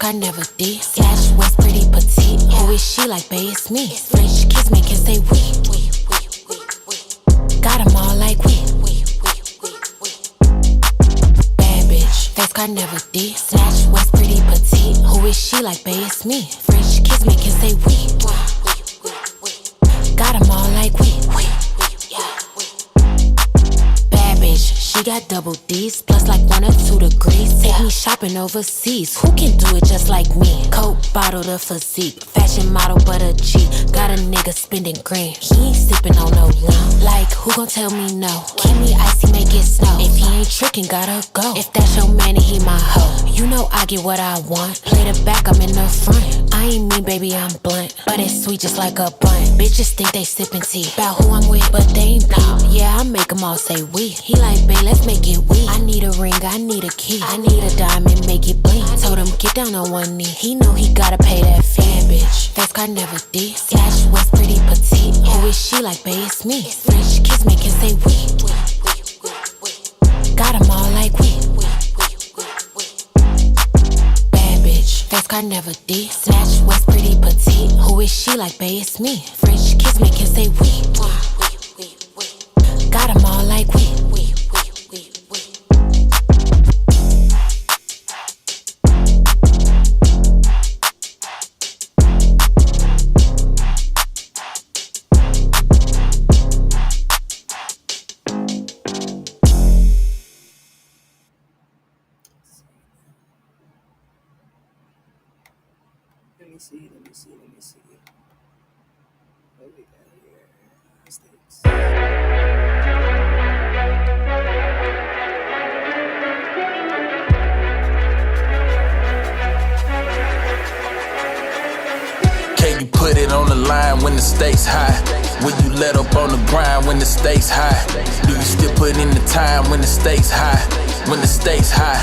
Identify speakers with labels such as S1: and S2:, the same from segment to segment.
S1: car never did. Slash West pretty petite. Who is she like, bae? It's me. French kiss make him say we. Got 'em all like we. Bad bitch, face car never did. Slash West pretty petite. Who is she like, bae? It's me. French kiss make him say we. Got 'em all like we. Bad bitch, she got double D's, plus like 1 or 2 degrees. Take me shopping overseas, who can do it just like me? Coke bottle the physique, fashion model but a G. Got a nigga spending green, he ain't sipping on no lean. Like, who gon' tell me no? Keep me icy, make it snow. If he ain't tricking, gotta go. If that's your man and he my hoe, you know I get what I want. Play the back, I'm in the front. I ain't mean, baby, I'm blunt, but it's sweet just like a blunt. Bitches think they sippin' tea, about who I'm with, but they ain't peep. Yeah, I make 'em all say we. He like, babe, let's make it we. I need a ring, I need a key, I need a diamond, make it bling. Told him get down on one knee, he know he gotta pay that fee. Bitch, face car never did. Slash West pretty petite. Who is she like, babe? It's me. French kiss make him say we. Got 'em all like we. Bad bitch, face car never did. Slash West pretty petite. Who is she like, babe? It's me. French kiss make him say we. Got 'em all like we.
S2: Let me see. What we got here? Mistakes.
S3: Can you put it on the line when the stakes high? Will you let up on the grind when the stakes high? Do you still put in the time when the stakes high? When the stakes high?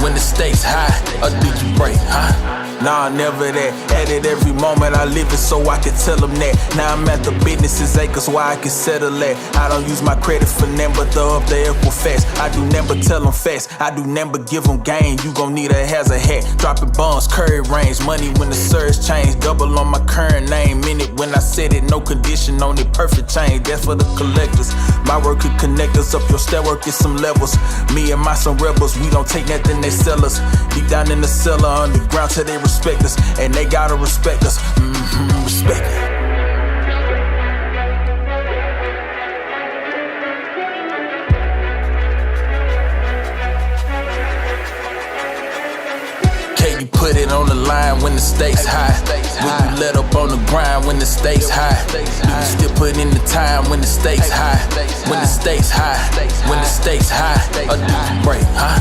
S3: When the stakes high? Or do you break, huh? Nah, never that. At it every moment I live it so I can tell them that. Now I'm at the business's acres where I can settle at. I don't use my credit for them but the up the equal facts. I do never tell them facts, I do never give them game. You gon' need a hazard hat. Dropping bombs, curry range. Money when the surge change. Double on my current name. Minute when I said it, no condition on it. Perfect change, that's for the collectors. My work could connect us up your stair work is some levels. Me and my some rebels, we don't take nothing they sell us. Deep down in the cellar, underground till they respect us, and they gotta respect us. Respect it. Can you put it on the line when the stakes high? Will you let up on the grind when the stakes high? Do you still put in the time when the stakes high? When the stakes high? When the stakes high? Or do you break, huh?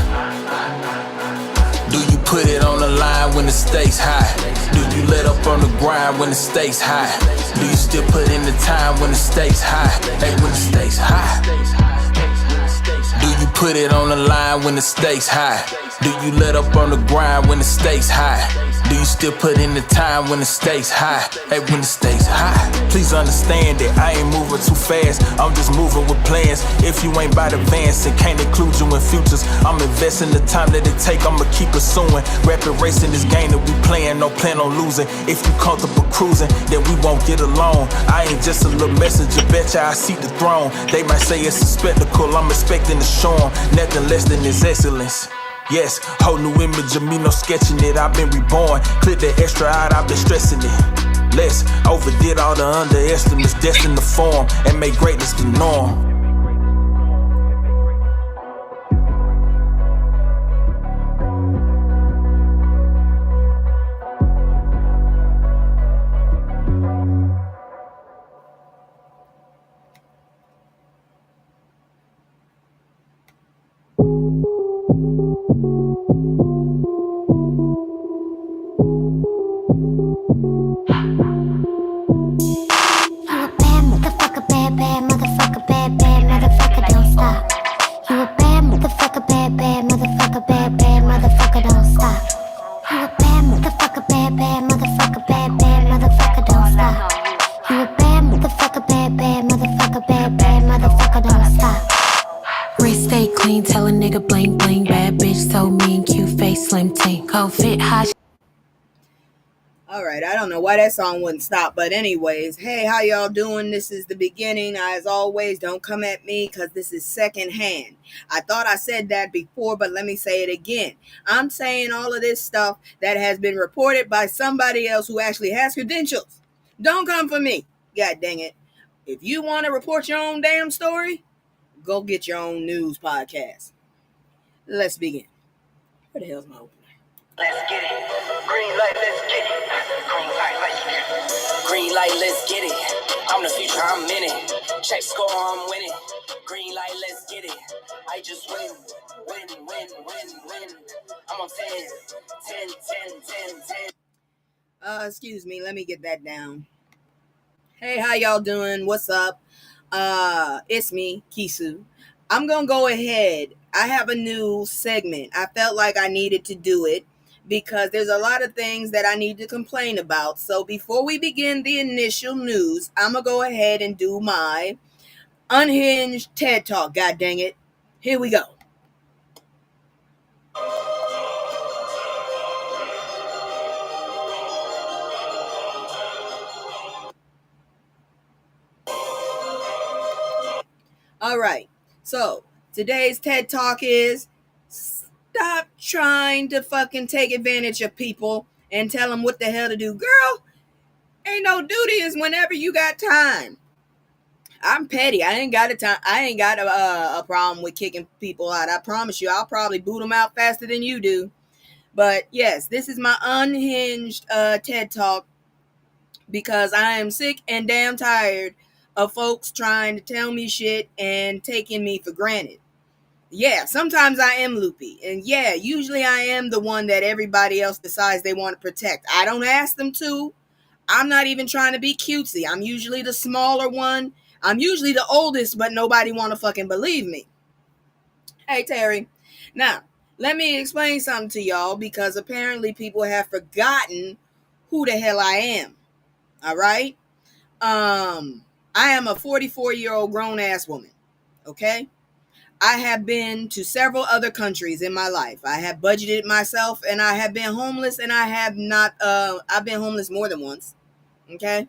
S3: Do you put it on the line when the stakes high? Do you let up on the grind when the stakes high? Do you still put in the time when the stakes high? Hey, when the stakes high? Do you put it on the line when the stakes high? Do you let up on the grind when the stakes high? Do you still put in the time when the stakes high? Hey, when the stakes high? Please understand that I ain't moving too fast, I'm just moving with plans. If you ain't by the advance and can't include you in futures, I'm investing the time that it take, I'ma keep pursuing. Rapid racing this game that we playing, no plan on losing. If you comfortable cruising, then we won't get along. I ain't just a little messenger, betcha I seek the throne. They might say it's a spectacle, I'm expecting to show 'em nothing less than his excellence. Yes, whole new image of me, no sketching it. I've been reborn, clip the extra out, I've been stressing it. Less, overdid all the underestimates, destined to form and make greatness the norm.
S1: Tell a nigga bling bling, bad bitch, so mean, cute face, slim ting. Cold fit, hot
S2: All right, I don't know why that song wouldn't stop, but anyways, hey, how y'all doing? This is the beginning. As always, don't come at me because this is secondhand. I thought I said that before, but let me say it again. I'm saying all of this stuff that has been reported by somebody else who actually has credentials. Don't come for me. God dang it. If you want to report your own damn story, go get your own news podcast. Let's begin. Where the hell's my opener?
S4: Let's get it. Green light, let's get it. Green light, let's get it. Green light, let's get it. I'm the future, I'm in it. Check score, I'm winning. Green light, let's get it. I just win. I'm on 10.
S2: Excuse me, let me get that down. Hey, how y'all doing? What's up? It's me, Kisu. I'm gonna go ahead. I have a new segment. I felt like I needed to do it because there's a lot of things that I need to complain about. So before we begin the initial news, I'm gonna go ahead and do my unhinged TED Talk. God dang it. Here we go. All right. So today's TED Talk is stop trying to fucking take advantage of people and tell them what the hell to do. Girl, ain't no duty is whenever you got time. I'm petty. I ain't got a problem with kicking people out. I promise you, I'll probably boot them out faster than you do. But yes, this is my unhinged TED Talk because I am sick and damn tired of folks trying to tell me shit and taking me for granted. Yeah, sometimes I am loopy. And yeah, usually I am the one that everybody else decides they want to protect. I don't ask them to. I'm not even trying to be cutesy. I'm usually the smaller one. I'm usually the oldest, but nobody want to fucking believe me. Hey, Terry. Now, let me explain something to y'all because apparently people have forgotten who the hell I am. All right? I am a 44-year-old grown-ass woman. Okay? I have been to several other countries in my life. I have budgeted myself and I have been homeless and I have not, I've been homeless more than once. Okay.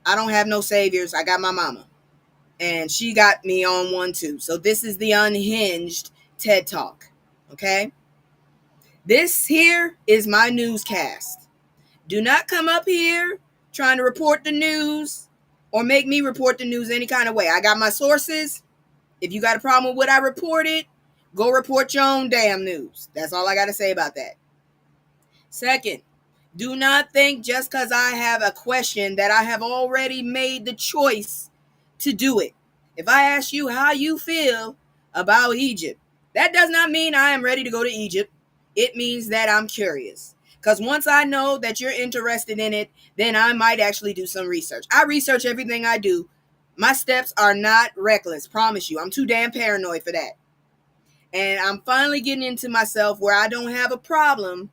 S2: I don't have no saviors. I got my mama and she got me on one too. So this is the unhinged TED Talk. Okay. This here is my newscast. Do not come up here trying to report the news or make me report the news any kind of way. I got my sources. If you got a problem with what I reported, go report your own damn news. That's all I got to say about that. Second, do not think just because I have a question that I have already made the choice to do it. If I ask you how you feel about Egypt, that does not mean I am ready to go to Egypt. It means that I'm curious. Because once I know that you're interested in it, then I might actually do some research. I research everything I do. My steps are not reckless, promise you. I'm too damn paranoid for that. And I'm finally getting into myself where I don't have a problem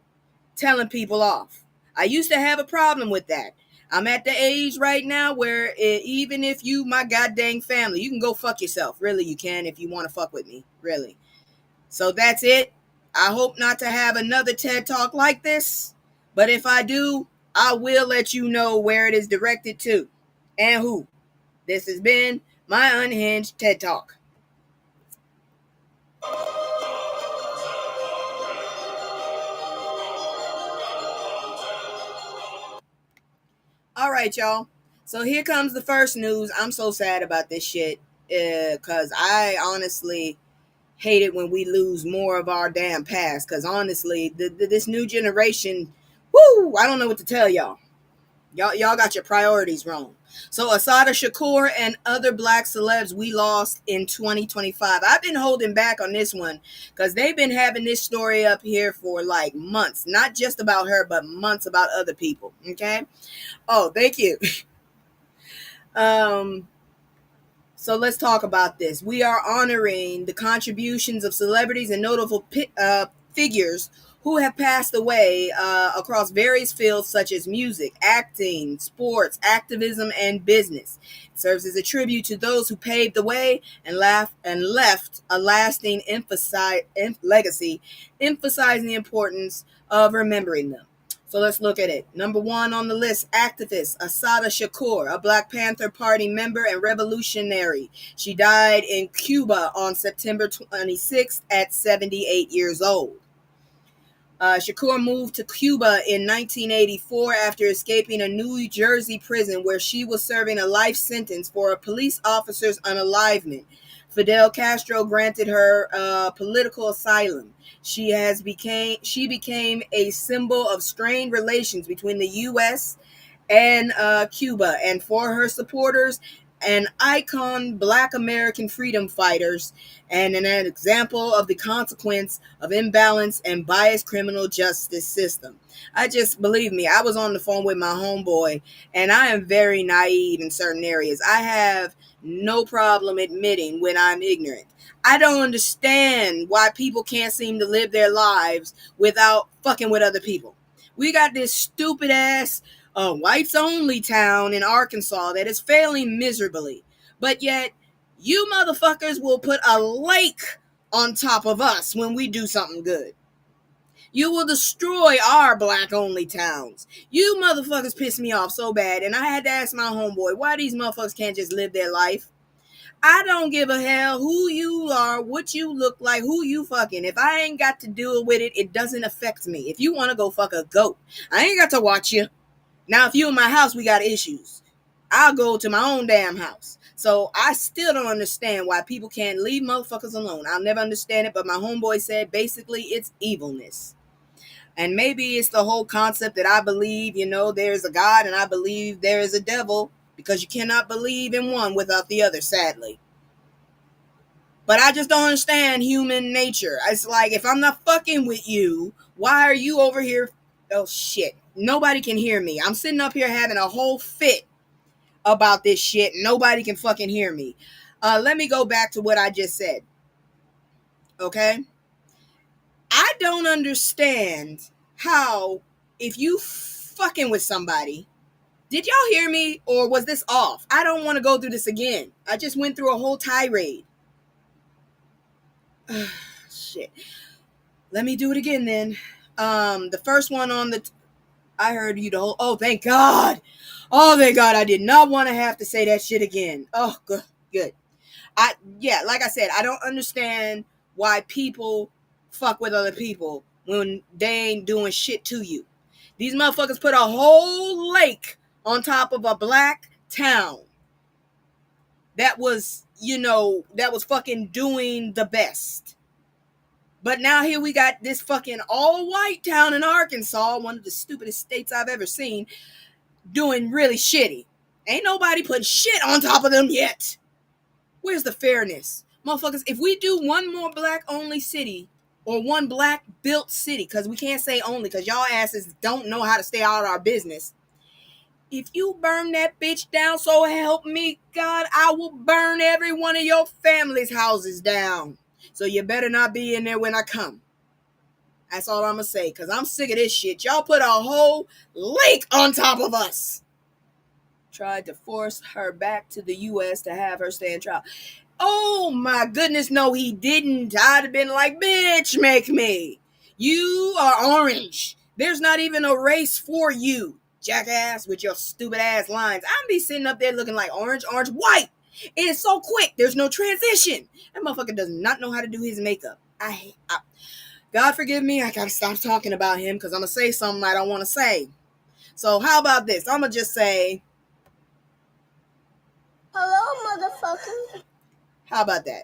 S2: telling people off. I used to have a problem with that. I'm at the age right now where even if you, my goddamn family, you can go fuck yourself. Really, you can if you want to fuck with me. Really. So that's it. I hope not to have another TED Talk like this. But if I do, I will let you know where it is directed to and who. This has been my unhinged TED Talk. All right, y'all. So here comes the first news. I'm so sad about this shit because I honestly hate it when we lose more of our damn past because honestly, this new generation, whoo, I don't know what to tell y'all. Y'all got your priorities wrong. So Assata Shakur and other black celebs we lost in 2025. I've been holding back on this one because they've been having this story up here for like months. Not just about her, but months about other people. Okay? Oh, thank you. So let's talk about this. We are honoring the contributions of celebrities and notable figures who have passed away across various fields such as music, acting, sports, activism, and business. It serves as a tribute to those who paved the way and left a lasting legacy, emphasizing the importance of remembering them. So let's look at it. Number 1 on the list, activist Assata Shakur, a Black Panther Party member and revolutionary. She died in Cuba on September 26th at 78 years old. Shakur moved to Cuba in 1984 after escaping a New Jersey prison where she was serving a life sentence for a police officer's unalivement. Fidel Castro granted her political asylum. She became a symbol of strained relations between the U.S. and Cuba, and for her supporters, an icon, Black American freedom fighters, and an example of the consequence of imbalance and biased criminal justice system. Believe me, I was on the phone with my homeboy, and I am very naive in certain areas. I have no problem admitting when I'm ignorant. I don't understand why people can't seem to live their lives without fucking with other people. We got this stupid ass whites only town in Arkansas that is failing miserably. But yet, you motherfuckers will put a lake on top of us when we do something good. You will destroy our black only towns. You motherfuckers piss me off so bad, and I had to ask my homeboy why these motherfuckers can't just live their life. I don't give a hell who you are, what you look like, who you fucking. If I ain't got to deal with it, it doesn't affect me. If you want to go fuck a goat, I ain't got to watch you. Now, if you in my house, we got issues. I'll go to my own damn house. So I still don't understand why people can't leave motherfuckers alone. I'll never understand it, but my homeboy said basically it's evilness. And maybe it's the whole concept that I believe, there's a God and I believe there is a devil, because you cannot believe in one without the other, sadly. But I just don't understand human nature. It's like, if I'm not fucking with you, why are you over here? Oh, shit. Nobody can hear me. I'm sitting up here having a whole fit about this shit. Nobody can fucking hear me. Let me go back to what I just said. Okay? I don't understand how, if you fucking with somebody, did y'all hear me, or was this off? I don't want to go through this again. I just went through a whole tirade. Shit. Let me do it again then. The first one on I heard you the whole... Oh, thank God. Oh, thank God. I did not want to have to say that shit again. Oh, good. Like I said, I don't understand why people fuck with other people when they ain't doing shit to you. These motherfuckers put a whole lake on top of a black town that was fucking doing the best. But now here we got this fucking all-white town in Arkansas, one of the stupidest states I've ever seen, doing really shitty. Ain't nobody putting shit on top of them yet. Where's the fairness? Motherfuckers, if we do one more black-only city, or one black-built city, because we can't say only, because y'all asses don't know how to stay out of our business. If you burn that bitch down, so help me God, I will burn every one of your family's houses down. So you better not be in there when I come. That's all I'm going to say, because I'm sick of this shit. Y'all put a whole lake on top of us. Tried to force her back to the U.S. to have her stand trial. Oh, my goodness, no, he didn't. I'd have been like, bitch, make me. You are orange. There's not even a race for you, jackass, with your stupid ass lines. I'd be sitting up there looking like orange, white. It is so quick. There's no transition. That motherfucker does not know how to do his makeup. God forgive me. I gotta stop talking about him because I'm gonna say something I don't want to say. So how about this? I'm gonna just say, hello, motherfucker. How about that?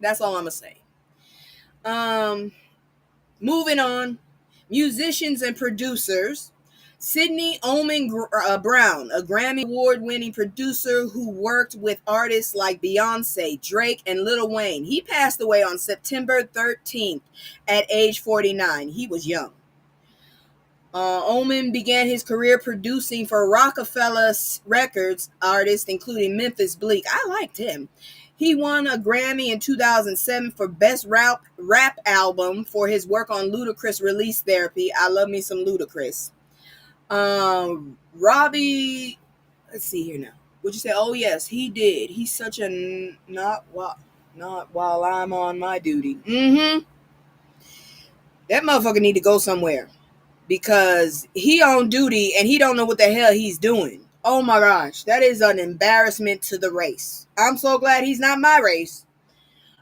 S2: That's all I'm gonna say. Moving on. Musicians and producers. Sidney Omen Brown, a Grammy Award-winning producer who worked with artists like Beyonce, Drake, and Lil Wayne. He passed away on September 13th at age 49. He was young. Omen began his career producing for Rockefeller Records artists, including Memphis Bleak. I liked him. He won a Grammy in 2007 for Best Rap Album for his work on Ludacris' Release Therapy. I love me some Ludacris. Robbie, let's see here now. What'd you say? Oh yes, he did. He's such a not while I'm on my duty. That motherfucker need to go somewhere. because he on duty and he don't know what the hell he's doing. Oh my gosh, that is an embarrassment to the race. I'm so glad he's not my race.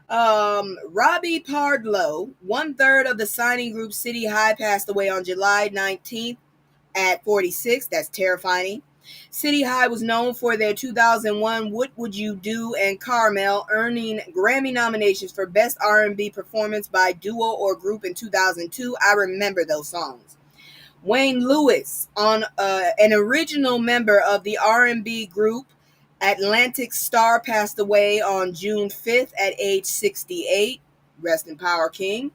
S2: Robbie Pardlow, 1/3 of the signing group City High, passed away on July 19th at 46. That's terrifying. City High was known for their 2001 What Would You Do and Carmel, earning Grammy nominations for Best R&B Performance by Duo or Group in 2002. I remember those songs. Wayne Lewis, an original member of the R&B group Atlantic Star, passed away on June 5th at age 68. Rest in power, King.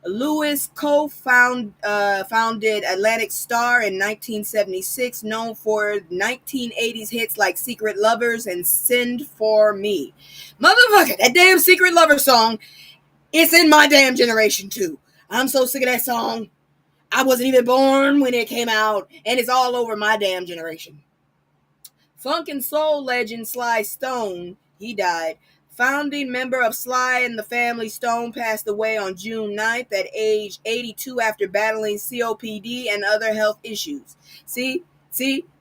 S2: Lewis founded Atlantic Star in 1976, known for 1980s hits like Secret Lovers and Send For Me. Motherfucker, that damn Secret Lover song, it's in my damn generation too. I'm so sick of that song. I wasn't even born when it came out, and it's all over my damn generation. Funk and soul legend Sly Stone, he died. Founding member of Sly and the Family Stone, passed away on June 9th at age 82 after battling COPD and other health issues. See,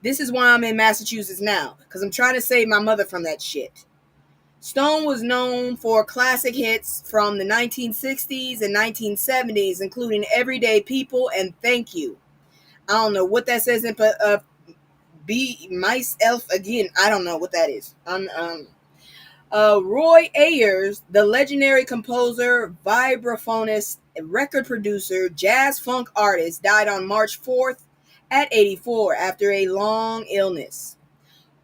S2: this is why I'm in Massachusetts now, because I'm trying to save my mother from that shit. Stone was known for classic hits from the 1960s and 1970s, including Everyday People and Thank You. I don't know what that says in Be Myself Again. I don't know what that is. Roy Ayers, the legendary composer, vibraphonist, record producer, jazz funk artist, died on March 4th at 84 after a long illness.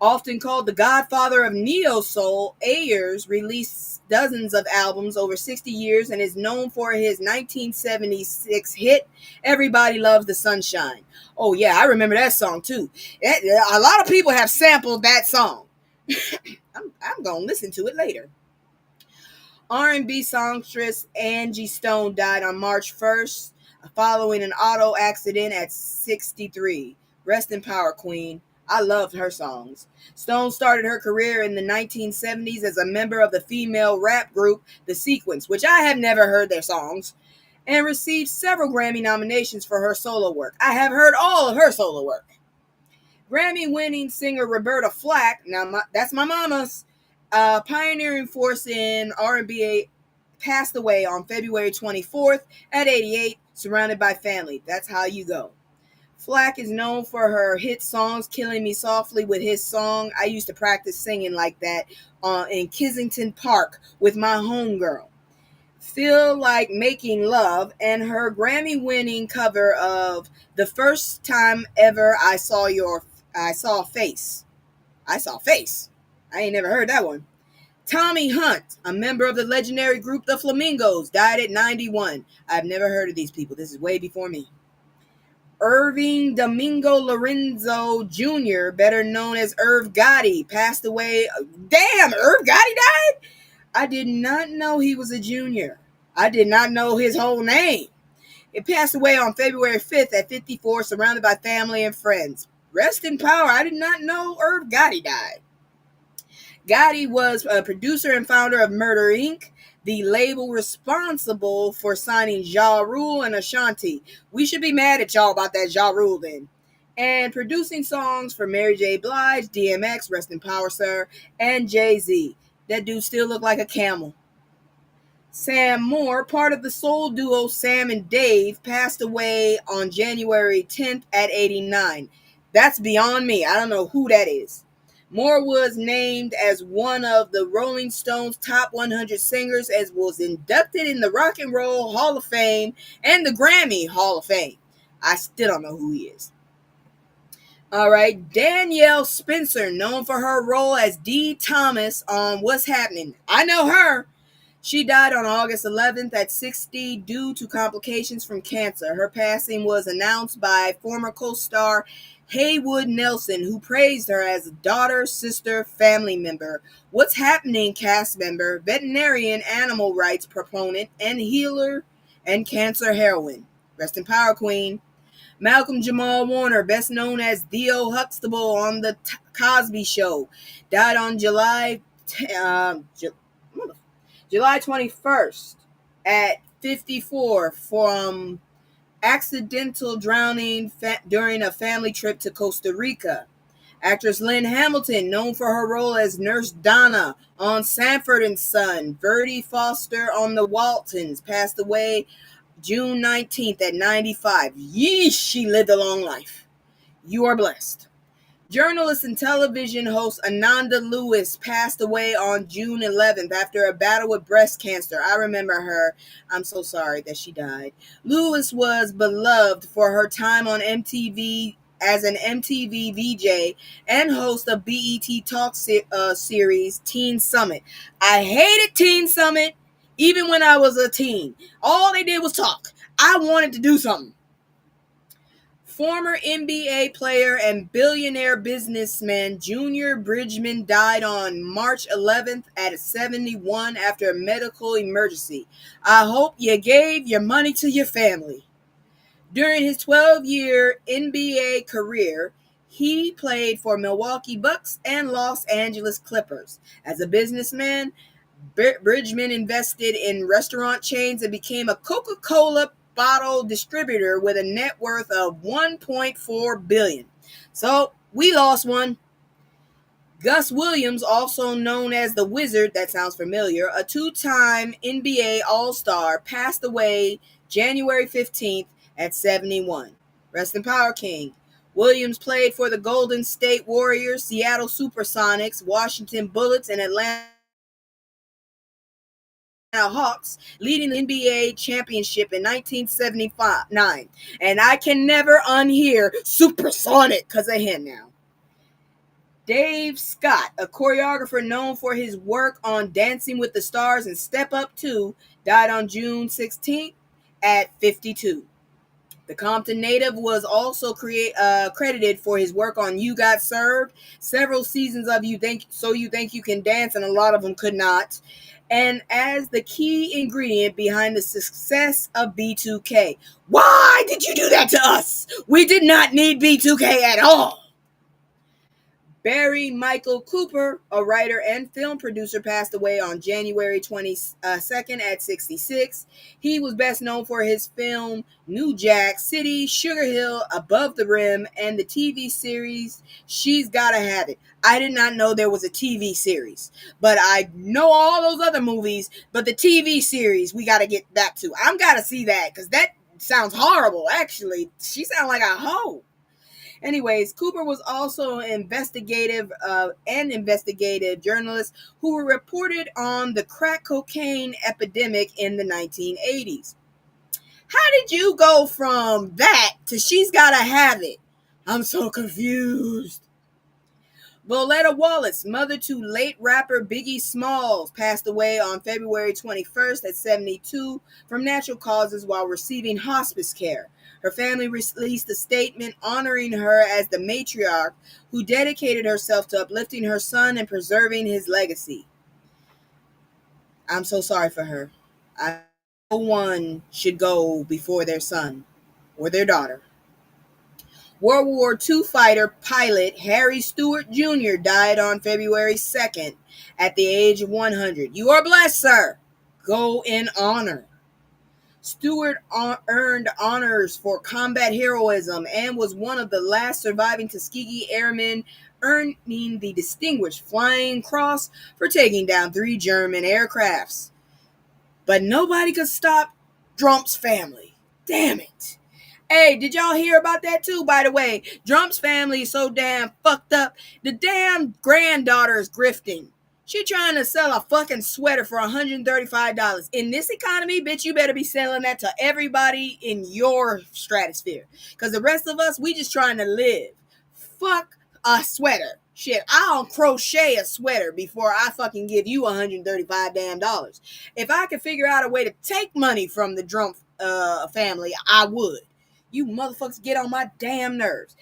S2: Often called the godfather of neo-soul, Ayers released dozens of albums over 60 years and is known for his 1976 hit, Everybody Loves the Sunshine. Oh yeah, I remember that song too. A lot of people have sampled that song. I'm going to listen to it later. R&B songstress Angie Stone died on March 1st following an auto accident at 63. Rest in power, Queen. I loved her songs. Stone started her career in the 1970s as a member of the female rap group The Sequence, which I have never heard their songs, and received several Grammy nominations for her solo work. I have heard all of her solo work. Grammy-winning singer Roberta Flack, that's my mama's, pioneering force in R&B, passed away on February 24th at 88, surrounded by family. That's how you go. Flack is known for her hit songs, Killing Me Softly with his song. I used to practice singing like that in Kensington Park with my homegirl. Feel Like Making Love, and her Grammy-winning cover of The First Time Ever I Saw Face. I Saw Face. I ain't never heard that one. Tommy Hunt, a member of the legendary group The Flamingos, died at 91. I've never heard of these people. This is way before me. Irving Domingo Lorenzo Jr., better known as Irv Gotti, passed away. Damn, Irv Gotti died? I did not know he was a junior. I did not know his whole name. It passed away on February 5th at 54, surrounded by family and friends. Rest in power. I did not know Irv Gotti died. Gotti was a producer and founder of Murder Inc., the label responsible for signing Ja Rule and Ashanti. We should be mad at y'all about that Ja Rule then. And producing songs for Mary J. Blige, DMX, rest in power, sir, and Jay-Z. That dude still looked like a camel. Sam Moore, part of the soul duo Sam and Dave, passed away on January 10th at 89. That's beyond me. I don't know who that is. Moore was named as one of the Rolling Stones' top 100 singers, as was inducted in the Rock and Roll Hall of Fame and the Grammy Hall of Fame. I still don't know who he is. All right, Danielle Spencer, known for her role as Dee Thomas on What's Happening. I know her. She died on August 11th at 60 due to complications from cancer. Her passing was announced by former co-star Haywood Nelson, who praised her as a daughter, sister, family member, What's Happening cast member, veterinarian, animal rights proponent, and healer, and cancer heroine. Rest in power, Queen. Malcolm Jamal Warner, best known as Theo Huxtable on The Cosby Show, died on July 21st at 54 from accidental drowning during a family trip to Costa Rica. Actress Lynn Hamilton, known for her role as Nurse Donna on Sanford and Son. Verdie Foster on The Waltons, passed away June 19th at 95. Yeesh, she lived a long life. You are blessed. Journalist and television host Ananda Lewis passed away on June 11th after a battle with breast cancer. I remember her. I'm so sorry that she died. Lewis was beloved for her time on MTV as an MTV VJ and host of BET Talk series Teen Summit. I hated Teen Summit even when I was a teen. All they did was talk. I wanted to do something. Former NBA player and billionaire businessman Junior Bridgman died on March 11th at 71 after a medical emergency. I hope you gave your money to your family. During his 12-year NBA career, he played for Milwaukee Bucks and Los Angeles Clippers. As a businessman, Bridgman invested in restaurant chains and became a Coca-Cola bottle distributor with a net worth of $1.4 billion. So we lost one. Gus Williams, also known as the Wizard, that sounds familiar, a two-time NBA All-Star, passed away January 15th at 71. Rest in power, King. Williams played for the Golden State Warriors, Seattle Supersonics, Washington Bullets, and Atlanta Hawks, leading the NBA championship in 1979. And I can never unhear Supersonic because of him now. Dave Scott, a choreographer known for his work on Dancing with the Stars and Step Up 2, died on June 16th at 52. The Compton native was also credited for his work on You Got Served, several seasons of You Think You Can Dance, and a lot of them could not, and as the key ingredient behind the success of B2K. Why did you do that to us? We did not need B2K at all. Barry Michael Cooper, a writer and film producer, passed away on January 22nd at 66. He was best known for his film New Jack City, Sugar Hill, Above the Rim, and the TV series She's Gotta Have It. I did not know there was a TV series, but I know all those other movies, but the TV series, we gotta get back to. I'm gotta see that, because that sounds horrible, actually. She sounds like a hoe. Anyways, Cooper was also an investigative journalist who reported on the crack cocaine epidemic in the 1980s. How did you go from that to She's Gotta Have It? I'm so confused. Violetta Wallace, mother to late rapper Biggie Smalls, passed away on February 21st at 72 from natural causes while receiving hospice care. Her family released a statement honoring her as the matriarch who dedicated herself to uplifting her son and preserving his legacy. I'm so sorry for her. No one should go before their son or their daughter. World War II fighter pilot Harry Stewart Jr. died on February 2nd at the age of 100. You are blessed, sir. Go in honor. Stewart earned honors for combat heroism and was one of the last surviving Tuskegee Airmen, earning the Distinguished Flying Cross for taking down 3 German aircrafts. But nobody could stop Drumpf's family. Damn it. Hey, did y'all hear about that too, by the way? Drumpf's family is so damn fucked up. The damn granddaughter is grifting. She trying to sell a fucking sweater for $135. In this economy, bitch, you better be selling that to everybody in your stratosphere. Because the rest of us, we just trying to live. Fuck a sweater. Shit, I'll crochet a sweater before I fucking give you $135 damn dollars. If I could figure out a way to take money from the Drumpf family, I would. You motherfuckers get on my damn nerves.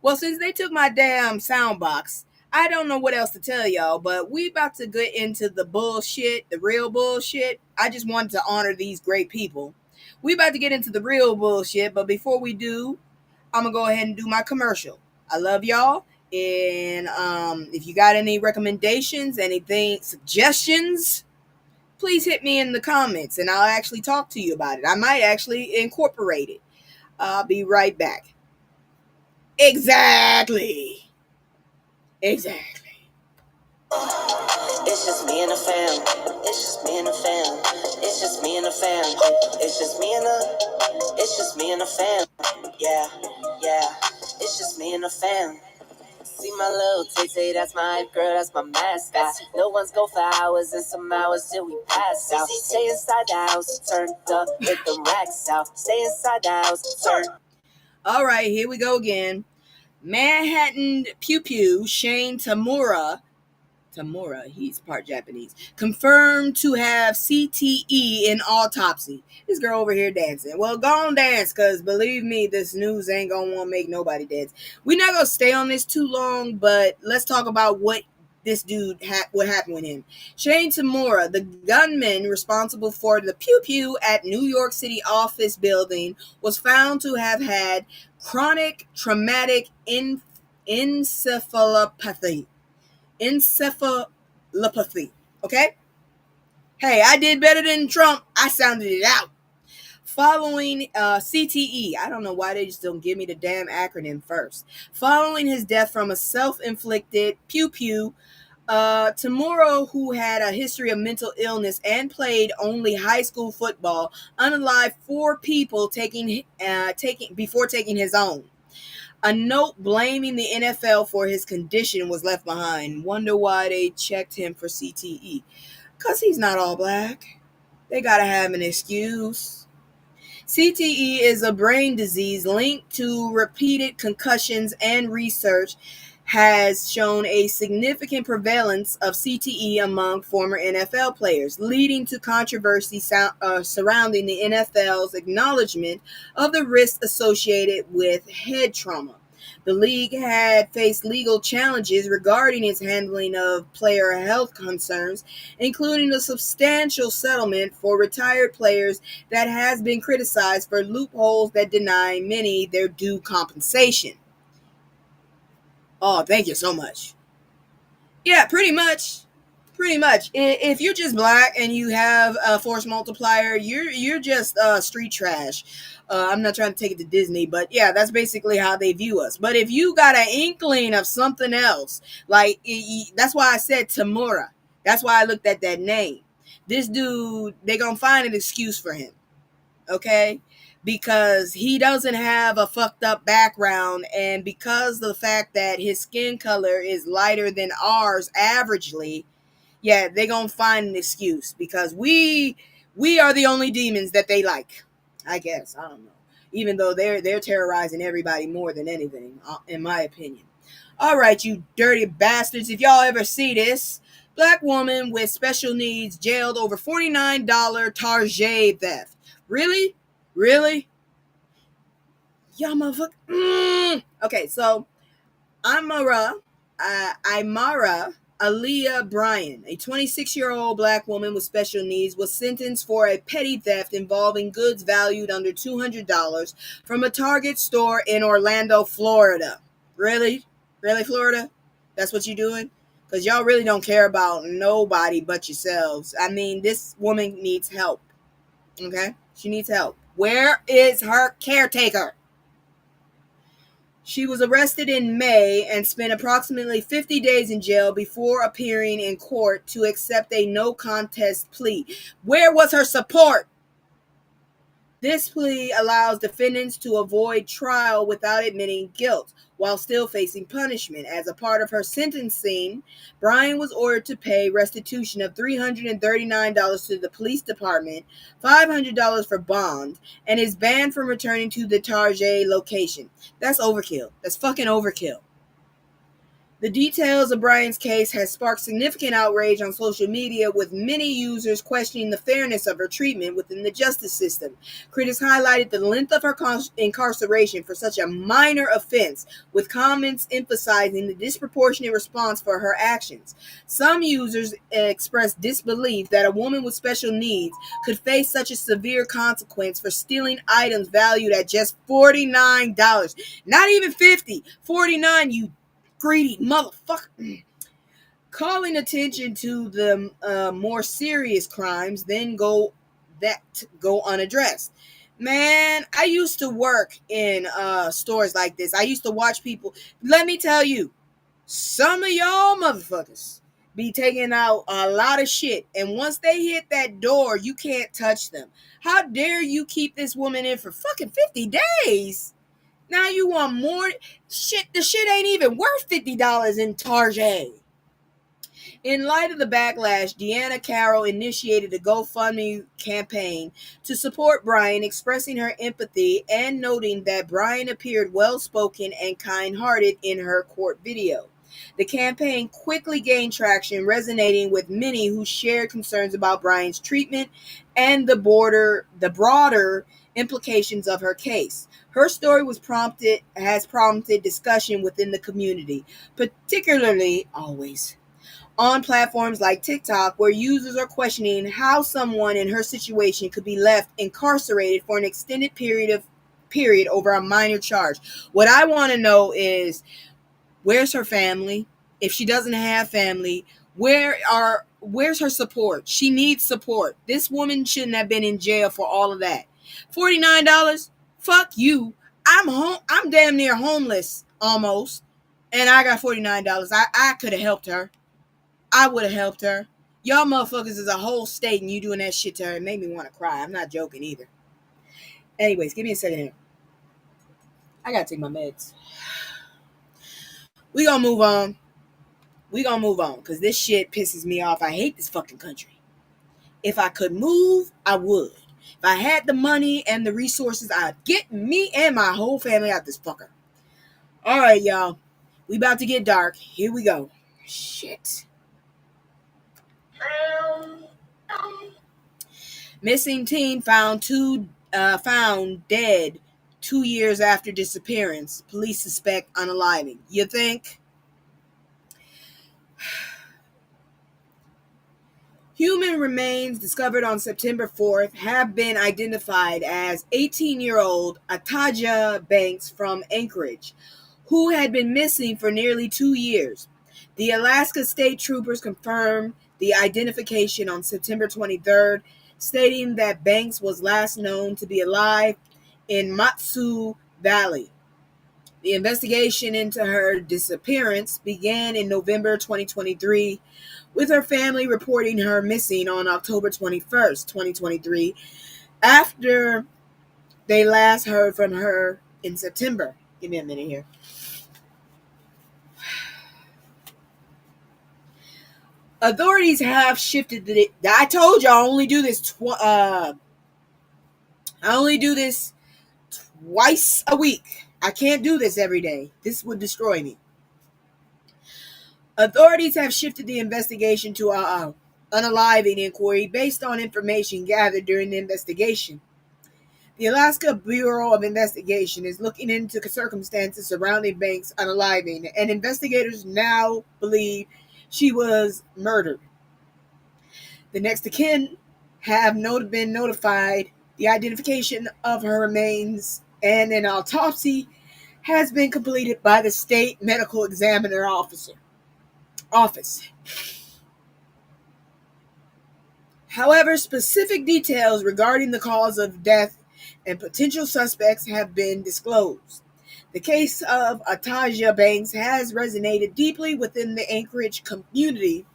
S2: Well, since they took my damn sound box, I don't know what else to tell y'all, but we about to get into the bullshit, the real bullshit. I just wanted to honor these great people. We about to get into the real bullshit, but before we do, I'm going to go ahead and do my commercial. I love y'all, and if you got any recommendations, anything, suggestions, please hit me in the comments, and I'll actually talk to you about it. I might actually incorporate it. I'll be right back. Exactly. Exactly.
S4: It's just me and the fam. It's just me and the fam. It's just me and the fam. It's just me and the. It's just me and the fam. Yeah, yeah. It's just me and the fam. See my little Tay, that's my hype girl, that's my mascot. No one's go for hours and some hours till we pass out. Stay inside the house, turned up with the racks out. Stay inside the house, turned.
S2: All right, here we go again. Manhattan Pew Pew Shane Tamura, he's part Japanese, confirmed to have CTE in autopsy. This girl over here dancing. Well, go on dance, because believe me, this news ain't going to want to make nobody dance. We're not going to stay on this too long, but let's talk about what this dude, what happened with him. Shane Tamura, the gunman responsible for the Pew Pew at New York City office building, was found to have had chronic traumatic encephalopathy. Okay? Hey, I did better than Trump. I sounded it out. Following CTE, I don't know why they just don't give me the damn acronym first. Following his death from a self-inflicted pew-pew, Tamura, who had a history of mental illness and played only high school football, unalived 4 people before taking his own. A note blaming the NFL for his condition was left behind. Wonder why they checked him for CTE. Because he's not all black. They gotta have an excuse. CTE is a brain disease linked to repeated concussions, and research has shown a significant prevalence of CTE among former NFL players, leading to controversy surrounding the NFL's acknowledgement of the risks associated with head trauma. The league had faced legal challenges regarding its handling of player health concerns, including a substantial settlement for retired players that has been criticized for loopholes that deny many their due compensation. Oh, thank you so much. Yeah, pretty much. If you're just black and you have a force multiplier, you're just street trash. I'm not trying to take it to Disney, but yeah, that's basically how they view us. But if you got an inkling of something else, like that's why I said Tamura. That's why I looked at that name. This dude, they gonna find an excuse for him, okay? Because he doesn't have a fucked up background, and because of the fact that his skin color is lighter than ours averagely, yeah, they're gonna find an excuse because we are the only demons that they like. I guess. I don't know. Even though they're terrorizing everybody more than anything, in my opinion. All right, you dirty bastards. If y'all ever see this, black woman with special needs jailed over $49 Target theft. Really? Really? Y'all motherfucker. Okay, so Imara Aliyah Bryan, a 26-year-old black woman with special needs, was sentenced for a petty theft involving goods valued under $200 from a Target store in Orlando, Florida. Really? Really, Florida? That's what you're doing? Because y'all really don't care about nobody but yourselves. I mean, this woman needs help. Okay? She needs help. Where is her caretaker? She was arrested in May and spent approximately 50 days in jail before appearing in court to accept a no-contest plea. Where was her support? This plea allows defendants to avoid trial without admitting guilt while still facing punishment. As a part of her sentencing, Bryan was ordered to pay restitution of $339 to the police department, $500 for bond, and is banned from returning to the Target location. That's overkill. That's fucking overkill. The details of Bryan's case has sparked significant outrage on social media, with many users questioning the fairness of her treatment within the justice system. Critics highlighted the length of her incarceration for such a minor offense, with comments emphasizing the disproportionate response for her actions. Some users expressed disbelief that a woman with special needs could face such a severe consequence for stealing items valued at just $49. Not even $50. $49, you greedy motherfucker. Calling attention to the more serious crimes then go unaddressed. Man, I used to work in stores like this. I used to watch people. Let me tell you, some of y'all motherfuckers be taking out a lot of shit, and once they hit that door, you can't touch them. How dare you keep this woman in for fucking 50 days? Now you want more shit? The shit ain't even worth $50 in Target. In light of the backlash, Deanna Carroll initiated a GoFundMe campaign to support Brian, expressing her empathy and noting that Brian appeared well-spoken and kind-hearted in her court video. The campaign quickly gained traction, resonating with many who shared concerns about Brian's treatment and the broader implications of her case. Her story has prompted discussion within the community, particularly always on platforms like TikTok, where users are questioning how someone in her situation could be left incarcerated for an extended period over a minor charge. What I want to know is, where's her family? If she doesn't have family, where's her support? She needs support. This woman shouldn't have been in jail for all of that. $49? Fuck you. I'm damn near homeless almost, and I got $49. I could have helped her. I would have helped her. Y'all motherfuckers is a whole state and you doing that shit to her. It made me want to cry. I'm not joking either. Anyways, give me a second here. I gotta take my meds. We gonna move on. Because this shit pisses me off. I hate this fucking country. If I could move, I would. If I had the money and the resources, I'd get me and my whole family out this fucker. Alright, y'all. We about to get dark. Here we go. Shit. Missing teen found dead 2 years after disappearance. Police suspect unaliving. You think? Human remains discovered on September 4th have been identified as 18-year-old Ataja Banks from Anchorage, who had been missing for nearly 2 years. The Alaska State Troopers confirmed the identification on September 23rd, stating that Banks was last known to be alive in Matsu Valley. The investigation into her disappearance began in November 2023, with her family reporting her missing on October 21st, 2023, after they last heard from her in September. Give me a minute here. Authorities have shifted I told you I only do this twice a week. I can't do this every day. This would destroy me. Authorities have shifted the investigation to unaliving inquiry based on information gathered during the investigation. The Alaska Bureau of Investigation is looking into circumstances surrounding Banks' unaliving, and investigators now believe she was murdered. The next of kin have been notified. The identification of her remains and an autopsy has been completed by the state medical examiner office. However, specific details regarding the cause of death and potential suspects have been disclosed. The case of Ataja Banks has resonated deeply within the Anchorage community,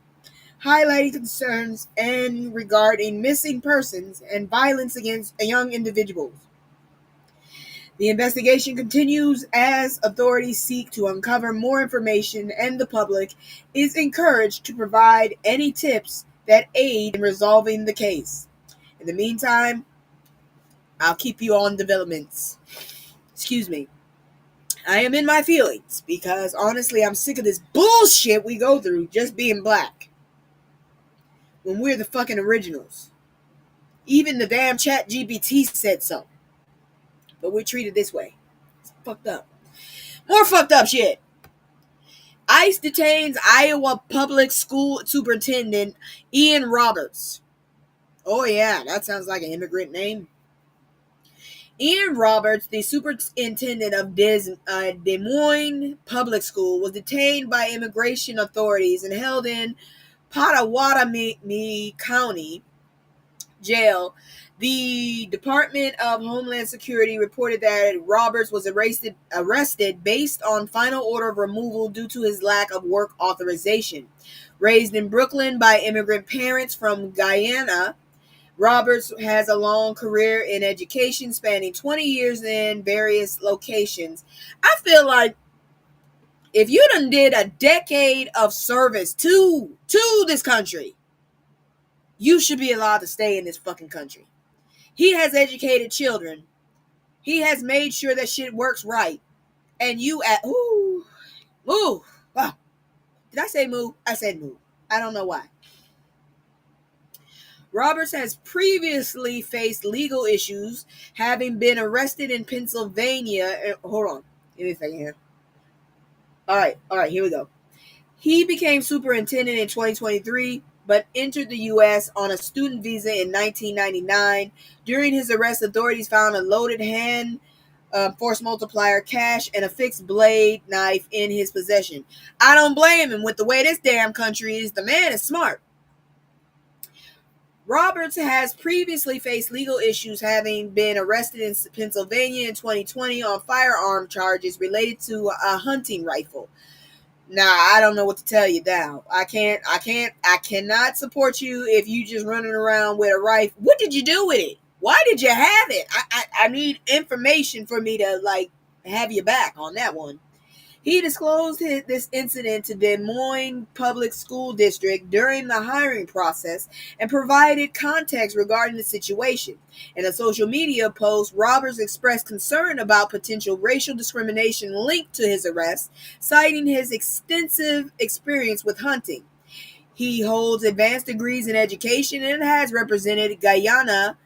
S2: highlighting concerns regarding missing persons and violence against young individuals. The investigation continues as authorities seek to uncover more information, and the public is encouraged to provide any tips that aid in resolving the case. In the meantime, I'll keep you on developments. Excuse me. I am in my feelings because honestly, I'm sick of this bullshit we go through just being black when we're the fucking originals. Even the damn ChatGPT said so. But we're treated this way. It's fucked up. More fucked up shit. ICE detains Iowa Public School Superintendent Ian Roberts. Oh yeah, that sounds like an immigrant name. Ian Roberts, the superintendent of Des Moines Public School, was detained by immigration authorities and held in Pottawatomie County jail. The Department of Homeland Security reported that Roberts was arrested based on final order of removal due to his lack of work authorization. Raised in Brooklyn by immigrant parents from Guyana, Roberts has a long career in education spanning 20 years in various locations. I feel like if you done did a decade of service to this country, you should be allowed to stay in this fucking country. He has educated children. He has made sure that shit works right. And you at move. Wow. Did I say move? I said move. I don't know why. Roberts has previously faced legal issues, having been arrested in Pennsylvania. Hold on. Give me a second here. All right, here we go. He became superintendent in 2023, but entered the U.S. on a student visa in 1999. During his arrest, authorities found a loaded hand force multiplier, cash, and a fixed blade knife in his possession. I don't blame him. With the way this damn country is, the man is smart. Roberts has previously faced legal issues, having been arrested in Pennsylvania in 2020 on firearm charges related to a hunting rifle. Nah, I don't know what to tell you now. I cannot support you if you just running around with a rifle. What did you do with it? Why did you have it? I need information for me to have you back on that one. He disclosed this incident to Des Moines Public School District during the hiring process and provided context regarding the situation. In a social media post, Roberts expressed concern about potential racial discrimination linked to his arrest, citing his extensive experience with hunting. He holds advanced degrees in education and has represented Guyana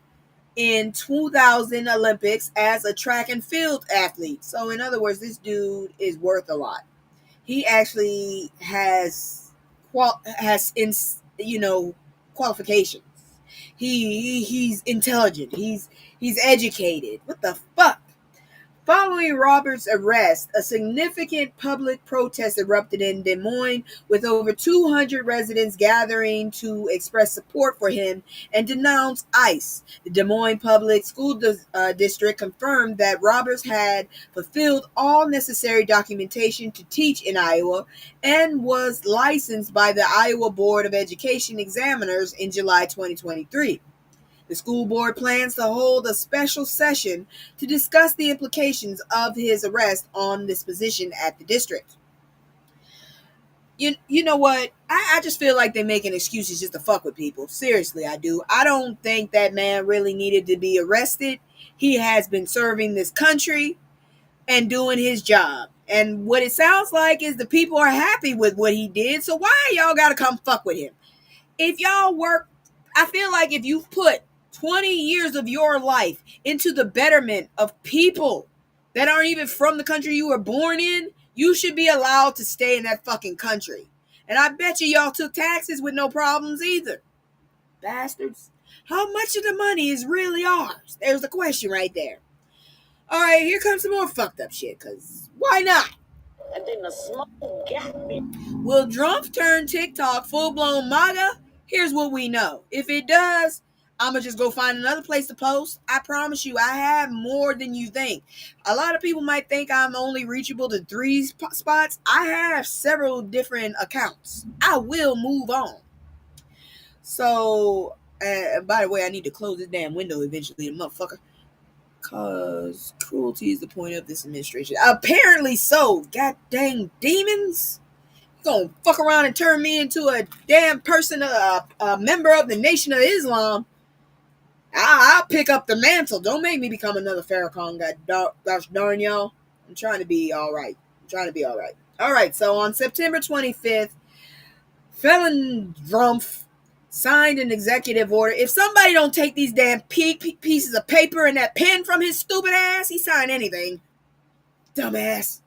S2: in 2000 Olympics as a track and field athlete. So in other words, this dude is worth a lot. He actually has qualifications. He's intelligent. He's educated. What the fuck? Following Roberts' arrest, a significant public protest erupted in Des Moines, with over 200 residents gathering to express support for him and denounce ICE. The Des Moines Public School District confirmed that Roberts had fulfilled all necessary documentation to teach in Iowa and was licensed by the Iowa Board of Education Examiners in July 2023. The school board plans to hold a special session to discuss the implications of his arrest on this position at the district. You know what? I just feel like they're making excuses just to fuck with people. Seriously, I do. I don't think that man really needed to be arrested. He has been serving this country and doing his job. And what it sounds like is the people are happy with what he did. So why y'all gotta come fuck with him? If y'all work, I feel like if you've put 20 years of your life into the betterment of people that aren't even from the country you were born in, you should be allowed to stay in that fucking country. And I bet you y'all took taxes with no problems either. Bastards. How much of the money is really ours? There's the question right there. All right, here comes some more fucked up shit, because why not?
S5: And then the smoke got me.
S2: Will Drumpf turn TikTok full-blown MAGA? Here's what we know. If it does, I'm going to just go find another place to post. I promise you, I have more than you think. A lot of people might think I'm only reachable to 3 spots. I have several different accounts. I will move on. So, by the way, I need to close this damn window eventually, motherfucker. Because cruelty is the point of this administration. Apparently so. God dang demons. You're going to fuck around and turn me into a damn person, a member of the Nation of Islam. I'll pick up the mantle. Don't make me become another Farrakhan. Gosh darn y'all. I'm trying to be all right. All right, so on September 25th, felon Drumpf signed an executive order. If somebody don't take these damn pieces of paper and that pen from his stupid ass, he signed anything. Dumbass.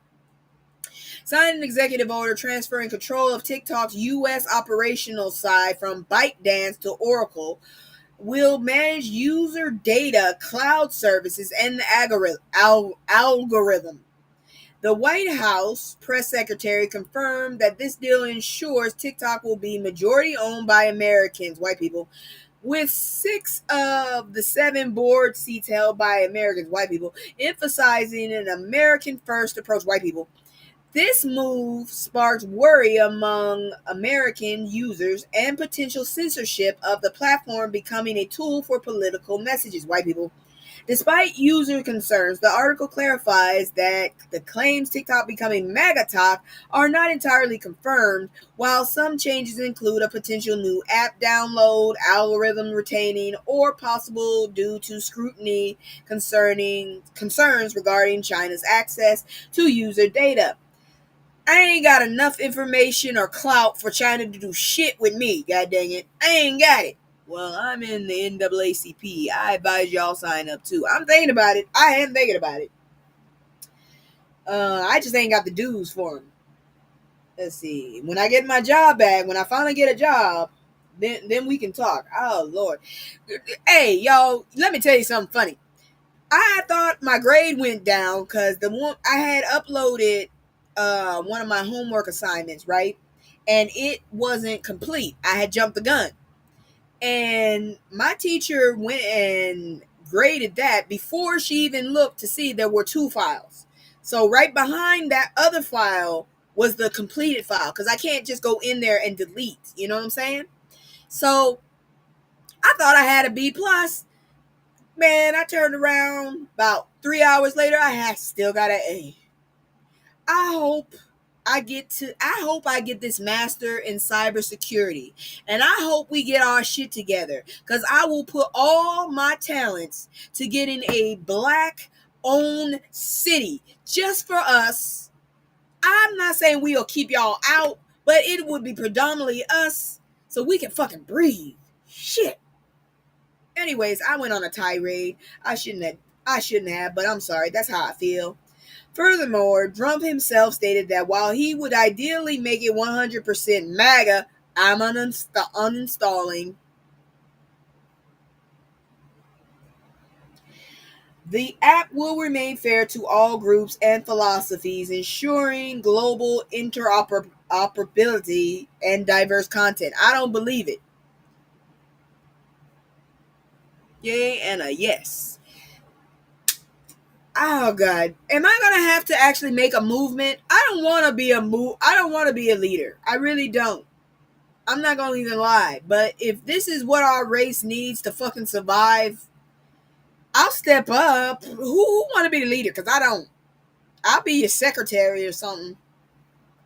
S2: Signed an executive order transferring control of TikTok's U.S. operational side from ByteDance to Oracle. Will manage user data, cloud services, and the algorithm. The White House press secretary confirmed that this deal ensures TikTok will be majority owned by Americans, white people, with 6 of the 7 board seats held by Americans, white people, emphasizing an American first approach, white people. This move sparked worry among American users and potential censorship of the platform becoming a tool for political messages, white people. Despite user concerns, the article clarifies that the claims TikTok becoming MAGA talk are not entirely confirmed, while some changes include a potential new app download, algorithm retaining, or possible due to scrutiny concerns regarding China's access to user data. I ain't got enough information or clout for China to do shit with me, god dang it. I ain't got it. Well, I'm in the NAACP. I advise y'all sign up too. I'm thinking about it. I am thinking about it. I just ain't got the dues for them. Let's see. When I get my job back, when I finally get a job, then we can talk. Oh, Lord. Hey, y'all, let me tell you something funny. I thought my grade went down because the one I had uploaded one of my homework assignments, right? And it wasn't complete. I had jumped the gun. And my teacher went and graded that before she even looked to see there were 2 files. So right behind that other file was the completed file, because I can't just go in there and delete. You know what I'm saying? So I thought I had a B plus. Man, I turned around about 3 hours later. I had still got an A. I hope I get this master in cybersecurity, and I hope we get our shit together, because I will put all my talents to getting a black owned city just for us. I'm not saying we'll keep y'all out, but it would be predominantly us so we can fucking breathe. Shit. Anyways, I went on a tirade. I shouldn't have, but I'm sorry. That's how I feel. Furthermore, Drumpf himself stated that while he would ideally make it 100% MAGA, I'm uninstalling. The app will remain fair to all groups and philosophies, ensuring global interoperability and diverse content. I don't believe it. Yay and a yes. Oh God, am I gonna have to actually make a movement? I don't want to be a leader. I really don't. I'm not gonna even lie. But if this is what our race needs to fucking survive, I'll step up. Who want to be the leader? Because I don't. I'll be your secretary or something.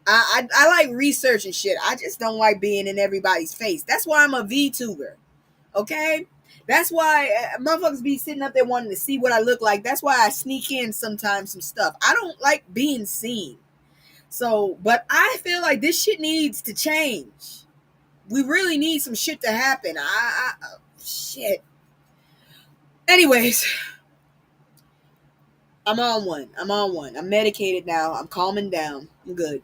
S2: I like research and shit. I just don't like being in everybody's face. That's why I'm a VTuber. Okay? That's why motherfuckers be sitting up there wanting to see what I look like. That's why I sneak in sometimes some stuff. I don't like being seen. So, but I feel like this shit needs to change. We really need some shit to happen. Shit. Anyways, I'm on one. I'm medicated now. I'm calming down. I'm good.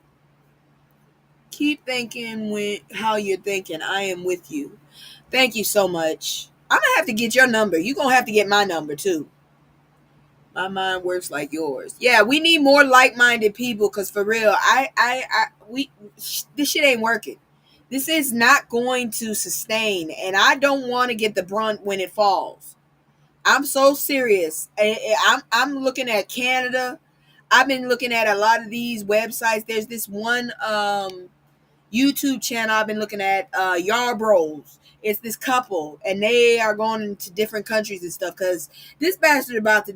S2: Keep thinking how you're thinking. I am with you. Thank you so much. I'm gonna have to get your number. You're gonna have to get my number too. My mind works like yours. Yeah, we need more like-minded people, because for real, this shit ain't working. This is not going to sustain, and I don't want to get the brunt when it falls. I'm so serious. I'm looking at Canada. I've been looking at a lot of these websites. There's this one YouTube channel I've been looking at, Yarbros. It's this couple, and they are going into different countries and stuff, because this bastard about to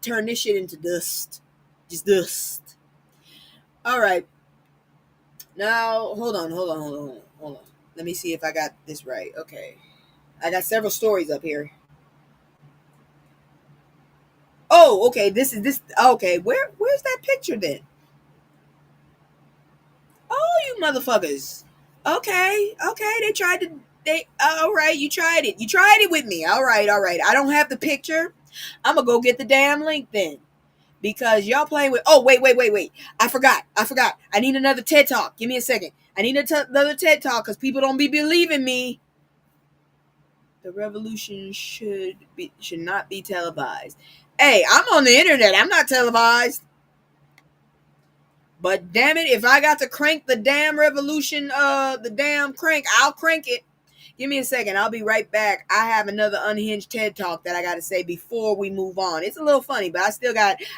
S2: turn this shit into dust. Just dust. All right. Now, hold on. Let me see if I got this right. Okay. I got several stories up here. Oh, okay. This. Okay. Where's that picture then? Oh, you motherfuckers. Okay. All right. You tried it. You tried it with me. All right. I don't have the picture. I'm going to go get the damn link then. Because y'all playing with... Oh, wait. I forgot. I need another TED Talk. Give me a second. I need another TED Talk, because people don't be believing me. The revolution should not be televised. Hey, I'm on the internet. I'm not televised. But damn it, if I got to crank the damn revolution, the damn crank, I'll crank it. Give me a second. I'll be right back. I have another unhinged TED Talk that I got to say before we move on. It's a little funny, but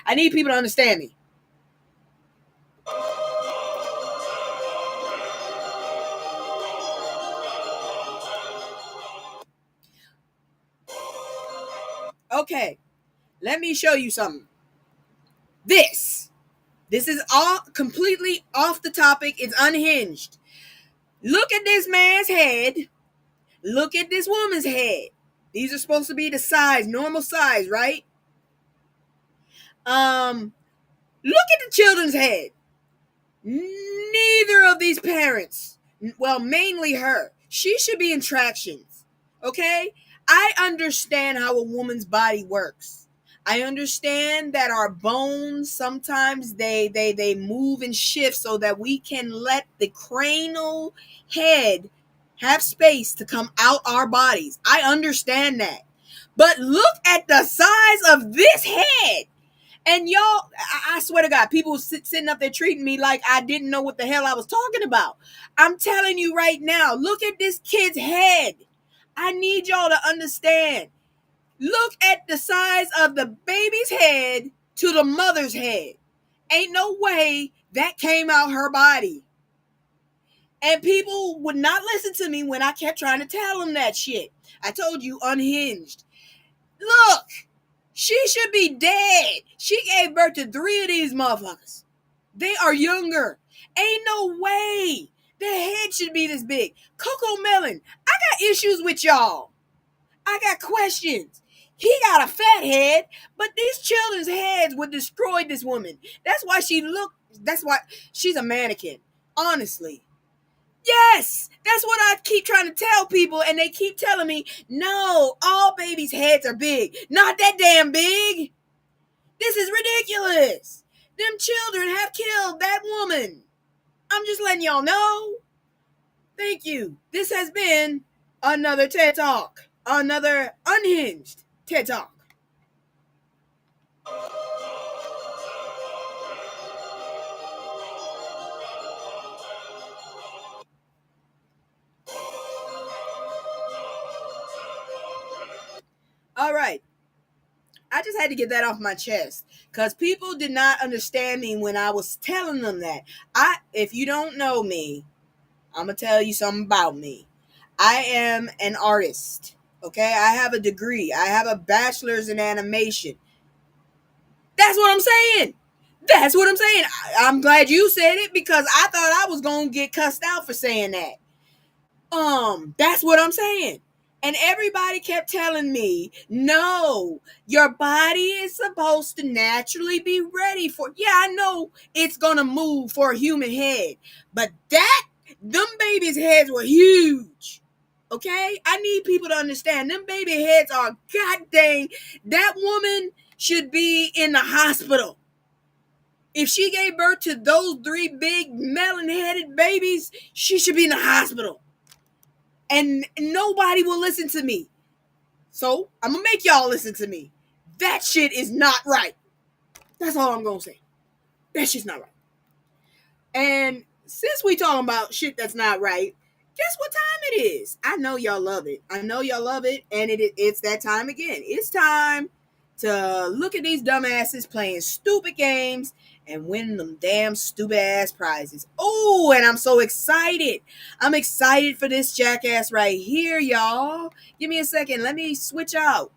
S2: I need people to understand me. Okay, let me show you something. This is all completely off the topic. It's unhinged. Look at this man's head. Look at this woman's head. These are supposed to be the size, normal size, right? Look at the children's head. Neither of these parents, well, mainly her, she should be in tractions. Okay? I understand how a woman's body works. I understand that our bones sometimes they move and shift so that we can let the cranial head have space to come out our bodies. I understand that. But look at the size of this head. And y'all, I swear to God, people sitting up there treating me like I didn't know what the hell I was talking about. I'm telling you right now, look at this kid's head. I need y'all to understand. Look at the size of the baby's head to the mother's head. Ain't no way that came out her body. And people would not listen to me when I kept trying to tell them that shit. I told you, unhinged. Look, she should be dead. She gave birth to 3 of these motherfuckers. They are younger. Ain't no way their head should be this big. Coco Melon, I got issues with y'all. I got questions. He got a fat head, but these children's heads would destroy this woman. That's why she's a mannequin. Honestly. Yes, that's what I keep trying to tell people, and they keep telling me, no, all babies' heads are big. Not that damn big. This is ridiculous. Them children have killed that woman. I'm just letting y'all know. Thank you. This has been another TED Talk. Another unhinged TED Talk. All right. I just had to get that off my chest because people did not understand me when I was telling them that. If you don't know me, I'm going to tell you something about me. I am an artist. Okay? I have a degree. I have a bachelor's in animation. That's what I'm saying. That's what I'm saying. I'm glad you said it because I thought I was going to get cussed out for saying that. That's what I'm saying. And everybody kept telling me, no, your body is supposed to naturally be ready for, yeah, I know it's going to move for a human head, but them babies' heads were huge. Okay? I need people to understand them baby heads are god dang, that woman should be in the hospital. If she gave birth to those 3 big melon-headed babies, she should be in the hospital. And nobody will listen to me. So, I'm going to make y'all listen to me. That shit is not right. That's all I'm going to say. That shit's not right. And since we talking about shit that's not right, guess what time it is? I know y'all love it. I know y'all love it. And it's that time again. It's time to look at these dumbasses playing stupid games and winning them damn stupid ass prizes. Oh, and I'm so excited. I'm excited for this jackass right here, y'all. Give me a second. Let me switch out.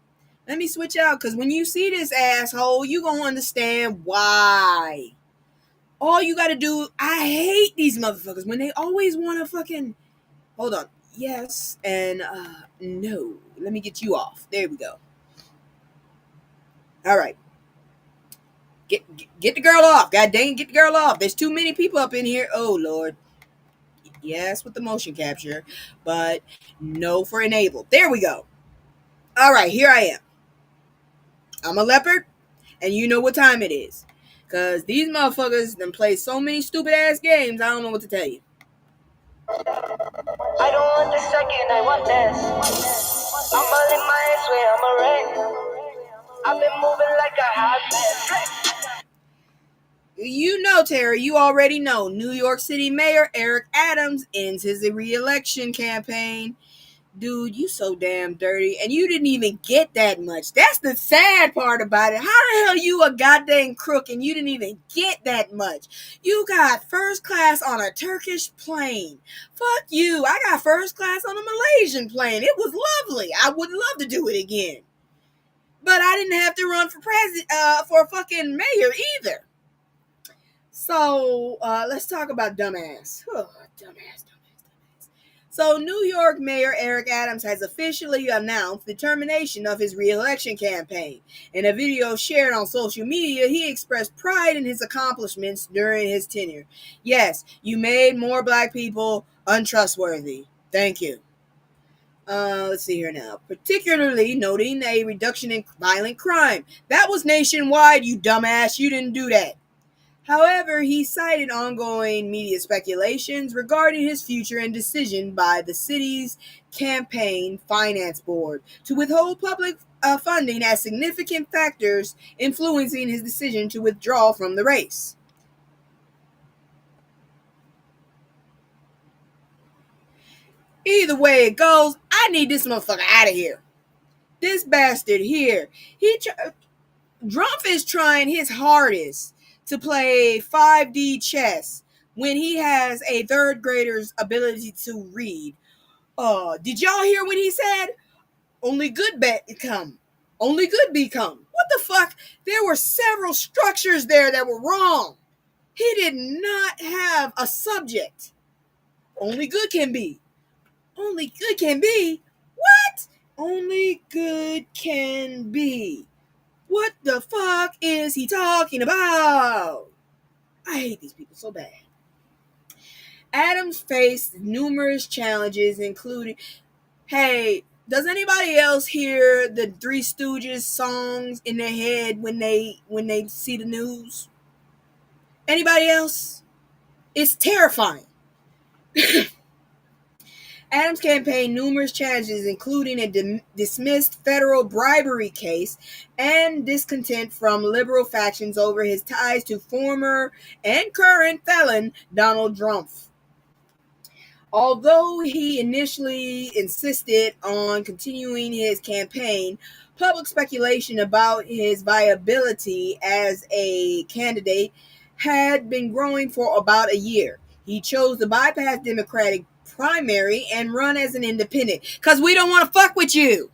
S2: Because when you see this asshole, you gonna understand why. All you gotta do, I hate these motherfuckers when they always want to fucking, hold on. Yes and no. Let me get you off. There we go. All right. Get the girl off. God dang it, get the girl off. There's too many people up in here. Oh, Lord. Yes, with the motion capture, but no for enable. There we go. All right, here I am. I'm a leopard, and you know what time it is. Because these motherfuckers done play so many stupid-ass games, I don't know what to tell you.
S5: I don't want the second, I want this. I'm all in my ass way, I'm a wreck. I've been moving like a hot mess.
S2: You know, Terry, you already know. New York City Mayor Eric Adams ends his re-election campaign. dude, you so damn dirty, and you didn't even get that much. That's the sad part about it. How the hell you a goddamn crook and you didn't even get that much? You got first class on a Turkish plane. Fuck you. I got first class on a Malaysian plane. It was lovely. I would love to do it again. But I didn't have to run for fucking mayor either. So let's talk about dumbass. Oh, dumbass. So New York Mayor Eric Adams has officially announced the termination of his re-election campaign. In a video shared on social media, he expressed pride in his accomplishments during his tenure. Yes, you made more black people untrustworthy. Thank you. Let's see here now. Particularly noting a reduction in violent crime. That was nationwide, you dumbass. You didn't do that. However, he cited ongoing media speculations regarding his future and decision by the city's campaign finance board to withhold public funding as significant factors influencing his decision to withdraw from the race. Either way it goes, I need this motherfucker out of here. This bastard here. Drumpf is trying his hardest to play 5D chess when he has a third grader's ability to read. Did y'all hear what he said? Only good become. Only good become. What the fuck? There were several structures there that were wrong. He did not have a subject. Only good can be. Only good can be? What? Only good can be. What the fuck is he talking about? I hate these people so bad. Adams faced numerous challenges, including, hey, does anybody else hear the Three Stooges songs in their head when they see the news? Anybody else? It's terrifying. Adams campaigned numerous challenges, including a dismissed federal bribery case and discontent from liberal factions over his ties to former and current felon Donald Drumpf. Although he initially insisted on continuing his campaign, public speculation about his viability as a candidate had been growing for about a year. He chose to bypass Democratic primary and run as an independent because we don't want to fuck with you,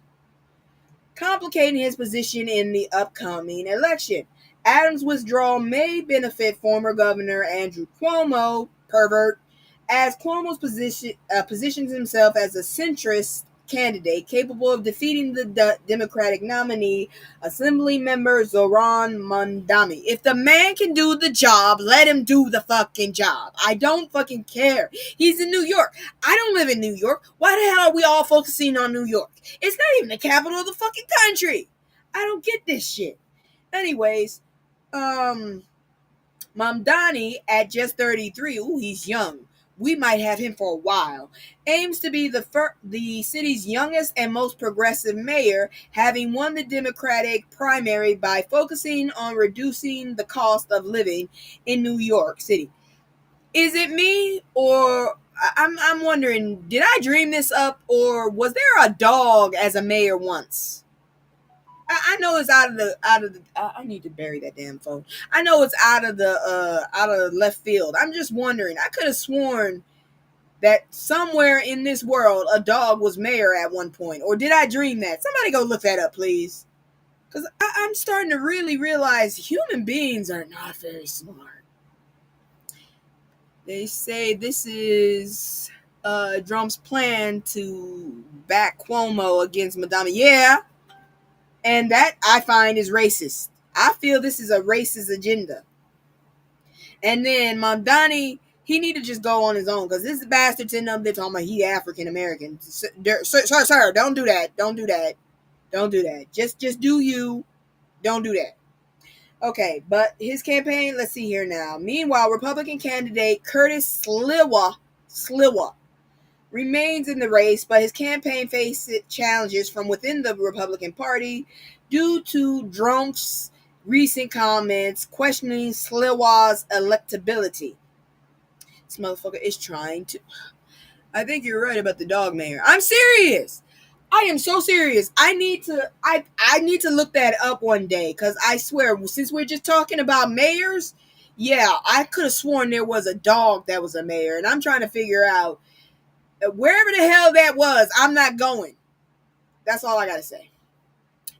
S2: complicating his position in the upcoming election. Adams' withdrawal may benefit former Governor Andrew Cuomo, pervert, as Cuomo positions himself as a centrist candidate capable of defeating the Democratic nominee, Assemblymember Zoran Mondani. If the man can do the job, let him do the fucking job. I don't fucking care. He's in New York. I don't live in New York. Why the hell are we all focusing on New York? It's not even the capital of the fucking country. I don't get this shit. Anyways, Mamdani, at just 33, ooh, he's young. We might have him for a while, aims to be the city's youngest and most progressive mayor, having won the Democratic primary by focusing on reducing the cost of living in New York City. Is it me, or I'm wondering, did I dream this up, or was there a dog as a mayor once? I know it's out of the. I need to bury that damn phone. I know it's out of left field. I'm just wondering. I could have sworn that somewhere in this world a dog was mayor at one point, or did I dream that? Somebody go look that up, please, because I'm starting to really realize human beings are not very smart. They say this is Drumpf's plan to back Cuomo against Madonna. Yeah. And that I find is racist. I feel this is a racist agenda. And then Mamdani, he need to just go on his own, because this bastard sitting up there talking about he African American. Sir, don't do that. Don't do that. Don't do that. Just do you. Don't do that. Okay, but his campaign, let's see here now. Meanwhile, Republican candidate Curtis Sliwa remains in the race, but his campaign faced challenges from within the Republican Party due to Drumpf's recent comments questioning Sliwa's electability. This motherfucker is trying to... I think you're right about the dog mayor. I'm serious. I am so serious. I need to look that up one day, because I swear, since we're just talking about mayors, yeah, I could have sworn there was a dog that was a mayor, and I'm trying to figure out wherever the hell that was. I'm not going. That's all I gotta say.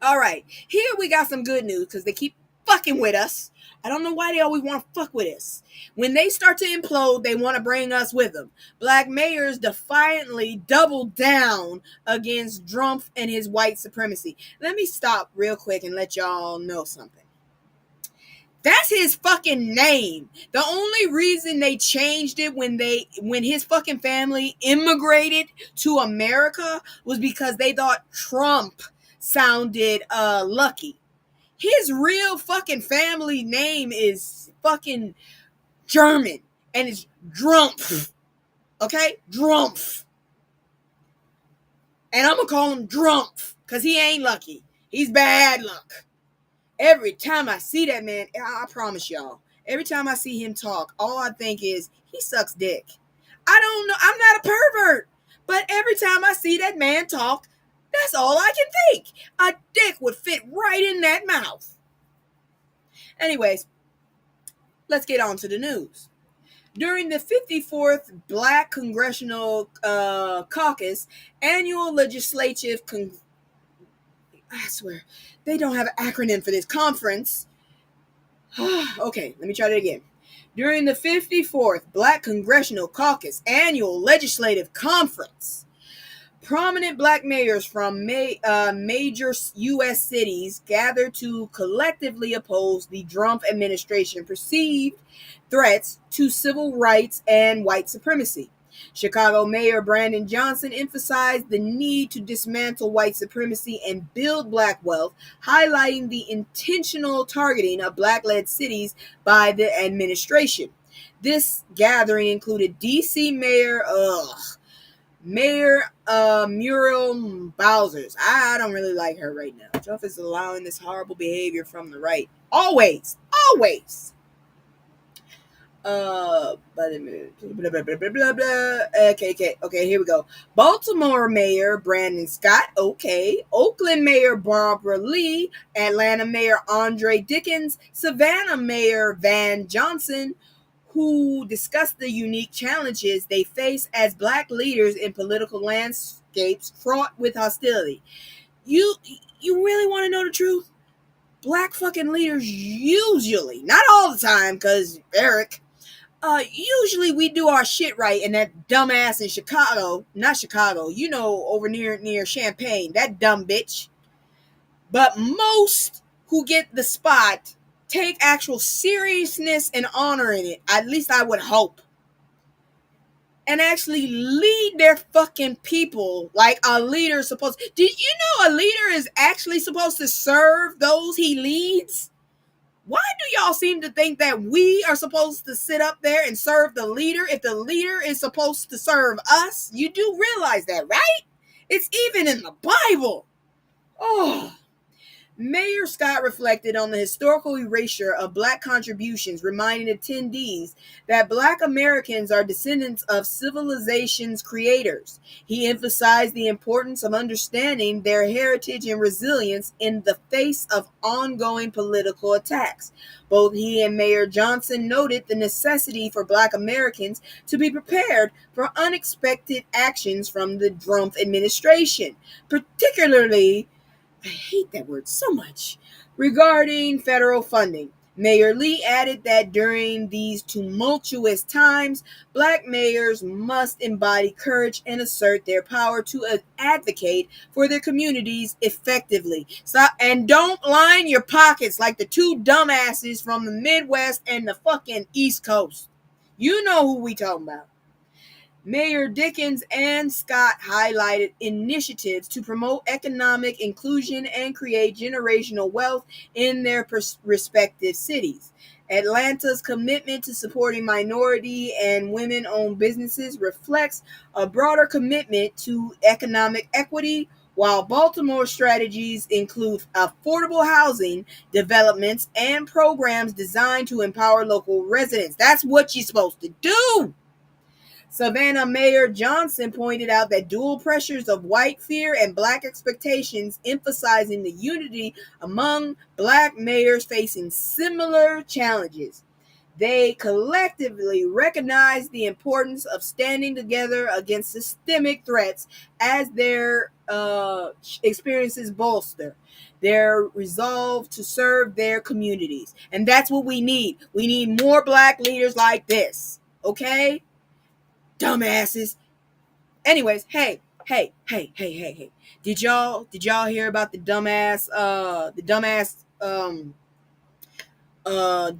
S2: All right, here we got some good news, because they keep fucking with us. I don't know why they always want to fuck with us. When they start to implode, they want to bring us with them. Black mayors defiantly doubled down against Drumpf and his white supremacy. Let me stop real quick and let y'all know something. That's his fucking name. The only reason they changed it when his fucking family immigrated to America was because they thought Trump sounded lucky. His real fucking family name is fucking German, and it's Drumpf. Okay? Drumpf. And I'm gonna call him Drumpf, because he ain't lucky. He's bad luck. Every time I see that man, I promise y'all, every time I see him talk, all I think is, he sucks dick. I don't know, I'm not a pervert, but every time I see that man talk, that's all I can think. A dick would fit right in that mouth. Anyways, let's get on to the news. During the 54th Black Congressional Caucus annual legislative I swear, they don't have an acronym for this conference. Okay, let me try that again. During the 54th Black Congressional Caucus annual legislative conference, prominent black mayors from major U.S. cities gathered to collectively oppose the Drumpf administration's perceived threats to civil rights and white supremacy. Chicago Mayor Brandon Johnson emphasized the need to dismantle white supremacy and build black wealth, highlighting the intentional targeting of black-led cities by the administration. This gathering included D.C. Mayor Muriel Bowsers. I don't really like her right now. Drumpf is allowing this horrible behavior from the right. Always. Okay, here we go. Baltimore Mayor Brandon Scott, okay. Oakland Mayor Barbara Lee, Atlanta Mayor Andre Dickens, Savannah Mayor Van Johnson, who discussed the unique challenges they face as black leaders in political landscapes fraught with hostility. You really want to know the truth? Black fucking leaders usually, not all the time, because Eric, usually we do our shit right, and that dumbass in Chicago, not Chicago, over near Champaign, that dumb bitch. But most who get the spot take actual seriousness and honor in it. At least I would hope. And actually lead their fucking people like a leader is supposed to. Did you know a leader is actually supposed to serve those he leads? Why do y'all seem to think that we are supposed to sit up there and serve the leader if the leader is supposed to serve us? You do realize that, right? It's even in the Bible. Oh. Mayor Scott reflected on the historical erasure of black contributions, reminding attendees that black Americans are descendants of civilization's creators. He emphasized the importance of understanding their heritage and resilience in the face of ongoing political attacks. Both he and Mayor Johnson noted the necessity for black Americans to be prepared for unexpected actions from the Drumpf administration, particularly, I hate that word so much, regarding federal funding. Mayor Lee added that during these tumultuous times, black mayors must embody courage and assert their power to advocate for their communities effectively. And don't line your pockets like the two dumbasses from the Midwest and the fucking East Coast. You know who we talking about. Mayor Dickens and Scott highlighted initiatives to promote economic inclusion and create generational wealth in their respective cities. Atlanta's commitment to supporting minority and women-owned businesses reflects a broader commitment to economic equity, while Baltimore's strategies include affordable housing developments and programs designed to empower local residents. That's what you're supposed to do. Savannah Mayor Johnson pointed out that dual pressures of white fear and black expectations, emphasizing the unity among black mayors facing similar challenges. They collectively recognize the importance of standing together against systemic threats as their experiences bolster their resolve to serve their communities. And that's what we need. We need more black leaders like this. Okay? Dumbasses. Anyways, hey. Did y'all hear about the dumbass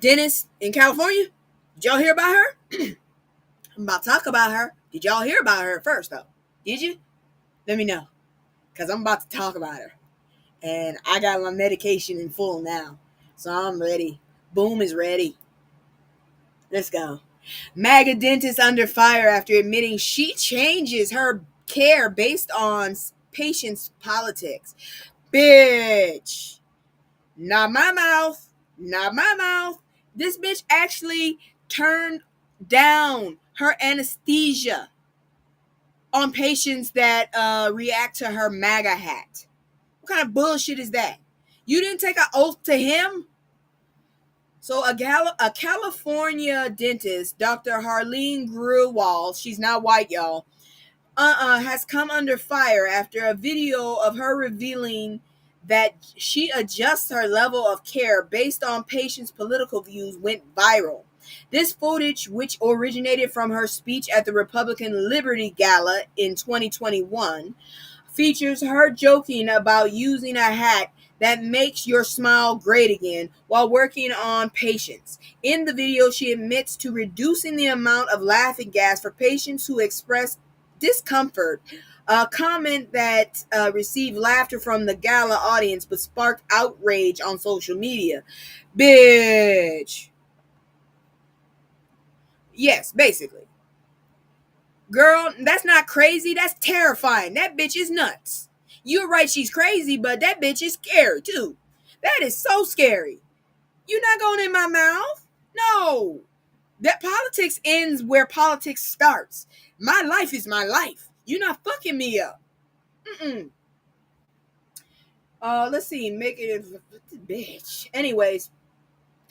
S2: dentist in California? Did y'all hear about her? I'm about to talk about her. Did y'all hear about her first though? Did you? Let me know. Cause I'm about to talk about her. And I got my medication in full now. So I'm ready. Boom is ready. Let's go. MAGA dentist under fire after admitting she changes her care based on patients' politics. Bitch. Not my mouth. Not my mouth. This bitch actually turned down her anesthesia on patients that react to her MAGA hat. What kind of bullshit is that? You didn't take an oath to him? So a California dentist, Dr. Harleen Grewal, she's not white, y'all, has come under fire after a video of her revealing that she adjusts her level of care based on patients' political views went viral. This footage, which originated from her speech at the Republican Liberty Gala in 2021, features her joking about using a hat that makes your smile great again while working on patients. In the video, she admits to reducing the amount of laughing gas for patients who express discomfort, a comment that received laughter from the gala audience but sparked outrage on social media. Bitch. Yes, basically. Girl, that's not crazy. That's terrifying. That bitch is nuts. You're right, she's crazy, but that bitch is scary too. That is so scary. You're not going in my mouth? No. That politics ends where politics starts. My life is my life. You're not fucking me up. Let's see. Make it bitch. Anyways,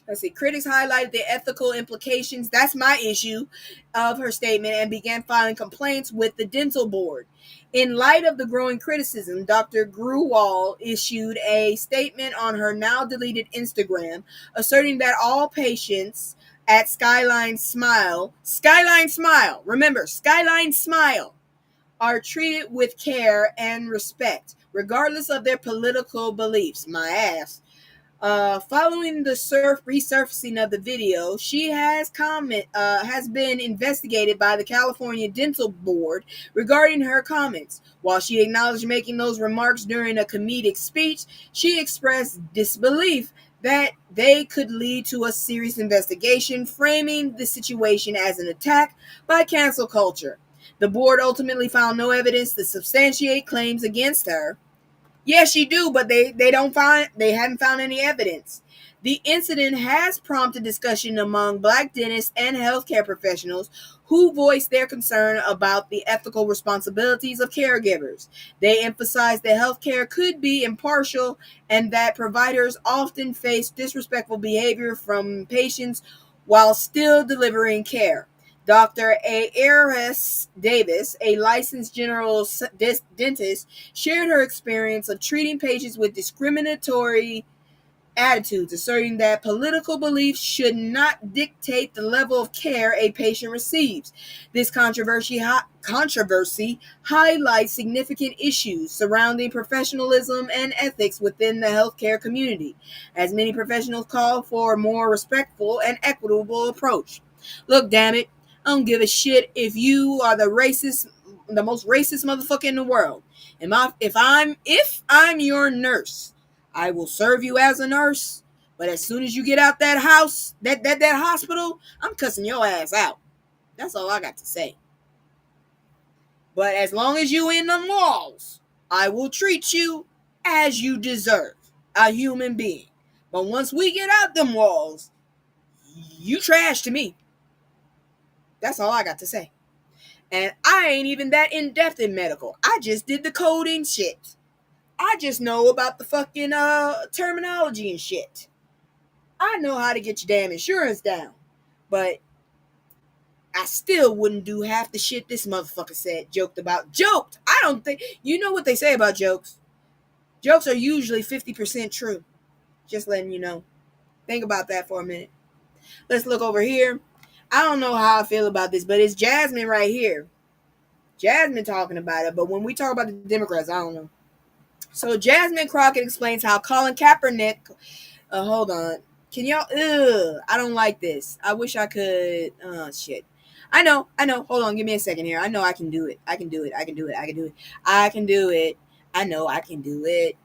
S2: let's see. Critics highlighted the ethical implications. That's my issue of her statement and began filing complaints with the dental board. In light of the growing criticism, Dr. Grewal issued a statement on her now deleted Instagram, asserting that all patients at Skyline Smile, remember, Skyline Smile, are treated with care and respect, regardless of their political beliefs. My ass. Following the resurfacing of the video, she has been investigated by the California Dental Board regarding her comments. While she acknowledged making those remarks during a comedic speech, she expressed disbelief that they could lead to a serious investigation, framing the situation as an attack by cancel culture. The board ultimately found no evidence to substantiate claims against her. Yes, you do, but they haven't found any evidence. The incident has prompted discussion among Black dentists and healthcare professionals who voiced their concern about the ethical responsibilities of caregivers. They emphasized that healthcare could be impartial and that providers often face disrespectful behavior from patients while still delivering care. Dr. Aris Davis, a licensed general dentist, shared her experience of treating patients with discriminatory attitudes, asserting that political beliefs should not dictate the level of care a patient receives. This controversy highlights significant issues surrounding professionalism and ethics within the healthcare community, as many professionals call for a more respectful and equitable approach. Look, damn it, I don't give a shit if you are the most racist motherfucker in the world. If I'm your nurse, I will serve you as a nurse. But as soon as you get out that house, that hospital, I'm cussing your ass out. That's all I got to say. But as long as you in them walls, I will treat you as you deserve, a human being. But once we get out them walls, you trash to me. That's all I got to say. And I ain't even that in-depth in medical. I just did the coding shit. I just know about the fucking terminology and shit. I know how to get your damn insurance down. But I still wouldn't do half the shit this motherfucker said, joked about. Joked! I don't think... You know what they say about jokes. Jokes are usually 50% true. Just letting you know. Think about that for a minute. Let's look over here. I don't know how I feel about this, but it's Jasmine right here. Jasmine talking about it, but when we talk about the Democrats, I don't know. So Jasmine Crockett explains how Colin Kaepernick... hold on. Can y'all... I don't like this. I wish I could... Oh, shit. I know. Hold on. Give me a second here. I know I can do it. I can do it. I can do it. I know I can do it.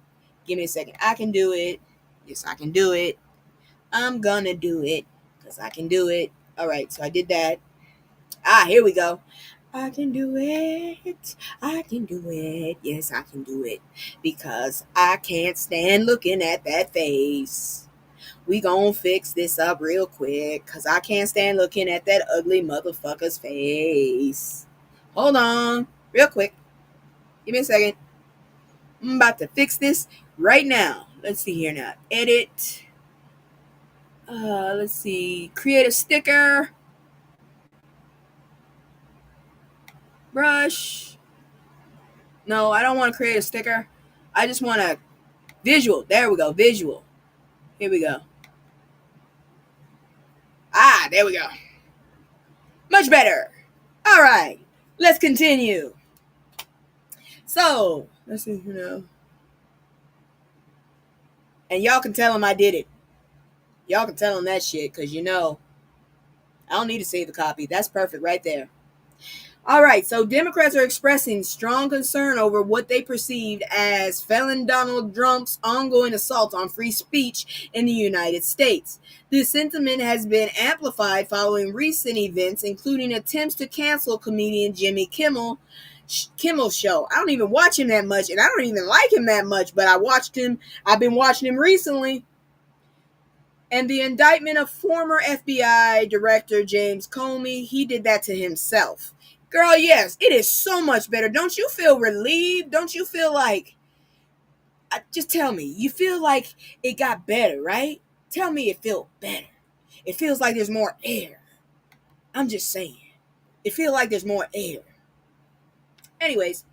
S2: Give me a second. I can do it. Yes, I can do it. I'm gonna do it. Because I can do it. All right. So I did that. Here we go. I can do it. I can do it. Yes, I can do it. Because I can't stand looking at that face. We gonna fix this up real quick. Because I can't stand looking at that ugly motherfucker's face. Hold on. Real quick. Give me a second. I'm about to fix this right now. Let's see here now. Edit. Let's see. Create a sticker. Brush. No, I don't want to create a sticker. I just want a visual. There we go. Visual. Here we go. There we go. Much better. All right. Let's continue. So, let's see, And y'all can tell him I did it. Y'all can tell him that shit because, I don't need to save the copy. That's perfect right there. All right, so Democrats are expressing strong concern over what they perceived as felon Donald Trump's ongoing assault on free speech in the United States. This sentiment has been amplified following recent events, including attempts to cancel comedian Jimmy Kimmel's show. I don't even watch him that much, and I don't even like him that much, but I've been watching him recently. And the indictment of former FBI Director James Comey, he did that to himself. Girl, yes, it is so much better. Don't you feel relieved? Don't you feel like... just tell me. You feel like it got better, right? Tell me it feels better. It feels like there's more air. I'm just saying. It feels like there's more air. Anyways.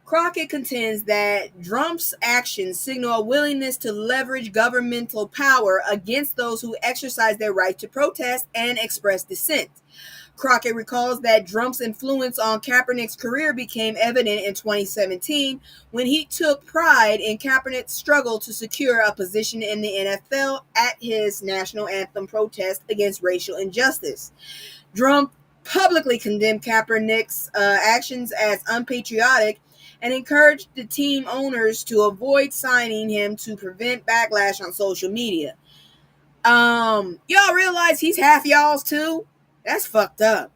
S2: Crockett contends that Drumpf's actions signal a willingness to leverage governmental power against those who exercise their right to protest and express dissent. Crockett recalls that Drumpf's influence on Kaepernick's career became evident in 2017 when he took pride in Kaepernick's struggle to secure a position in the NFL at his national anthem protest against racial injustice. Drumpf publicly condemned Kaepernick's actions as unpatriotic and encouraged the team owners to avoid signing him to prevent backlash on social media. Y'all realize he's half y'all's too? That's fucked up.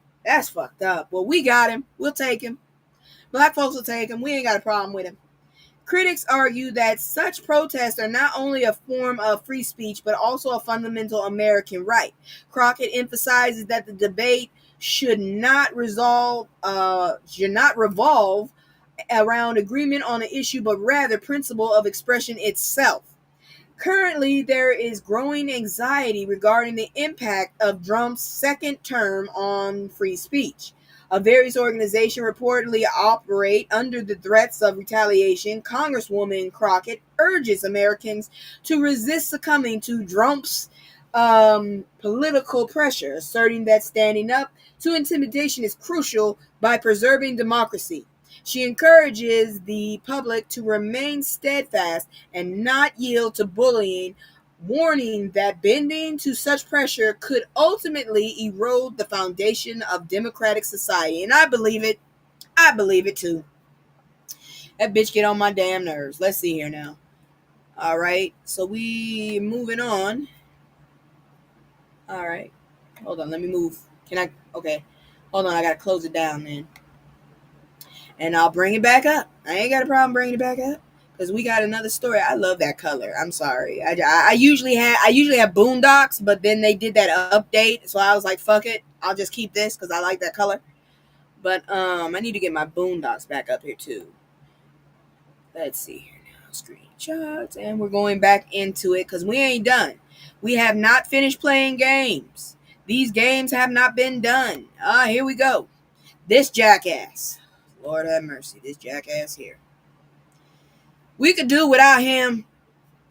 S2: Well, we got him. We'll take him. Black folks will take him. We ain't got a problem with him. Critics argue that such protests are not only a form of free speech, but also a fundamental American right. Crockett emphasizes that the debate should not revolve around agreement on an issue, but rather principle of expression itself. Currently, there is growing anxiety regarding the impact of Drumpf's second term on free speech. Various organizations reportedly operate under the threats of retaliation. Congresswoman Crockett urges Americans to resist succumbing to Drumpf's political pressure, asserting that standing up to intimidation is crucial by preserving democracy. She encourages the public to remain steadfast and not yield to bullying, warning that bending to such pressure could ultimately erode the foundation of democratic society. And I believe it. I believe it too. That bitch get on my damn nerves. Let's see here now. All right. So we moving on. All right. Hold on. Let me move. Can I? Okay. Hold on. I got to close it down then. And I'll bring it back up. I ain't got a problem bringing it back up because we got another story. I love that color. I'm sorry. I usually have Boondocks, but then they did that update, so I was like, fuck it. I'll just keep this because I like that color. But I need to get my boondocks back up here too. Let's see here now. Screenshots. And we're going back into it because we ain't done. We have not finished playing games. These games have not been done. Here we go. This jackass. Lord have mercy. This jackass here. We could do without him.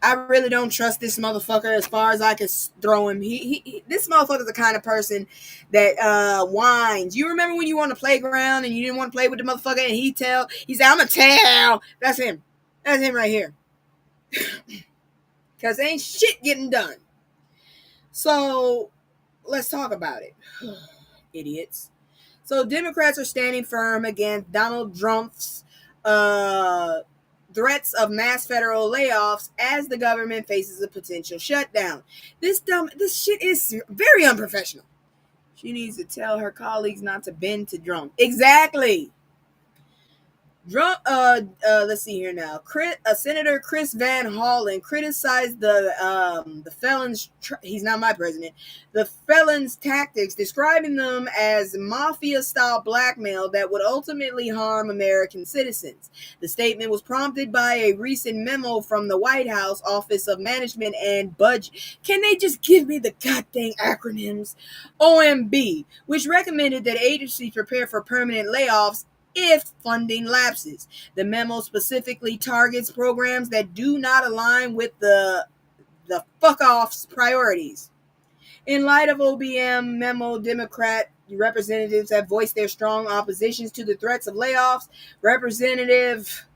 S2: I really don't trust this motherfucker as far as I can throw him. This motherfucker's the kind of person that whines. You remember when you were on the playground and you didn't want to play with the motherfucker and he said, I'm going to tell. That's him. That's him right here. Because ain't shit getting done. So, let's talk about it. Idiots. So, Democrats are standing firm against Donald Drumpf's threats of mass federal layoffs as the government faces a potential shutdown. This shit is very unprofessional. She needs to tell her colleagues not to bend to Drumpf. Exactly. Let's see here now. Senator Chris Van Hollen criticized the felons. He's not my president. The felons' tactics, describing them as mafia-style blackmail that would ultimately harm American citizens. The statement was prompted by a recent memo from the White House Office of Management and Budget. Can they just give me the goddamn acronyms? OMB, which recommended that agencies prepare for permanent layoffs if funding lapses. The memo specifically targets programs that do not align with the fuck-off's priorities. In light of OBM memo, Democrat representatives have voiced their strong oppositions to the threats of layoffs. Representative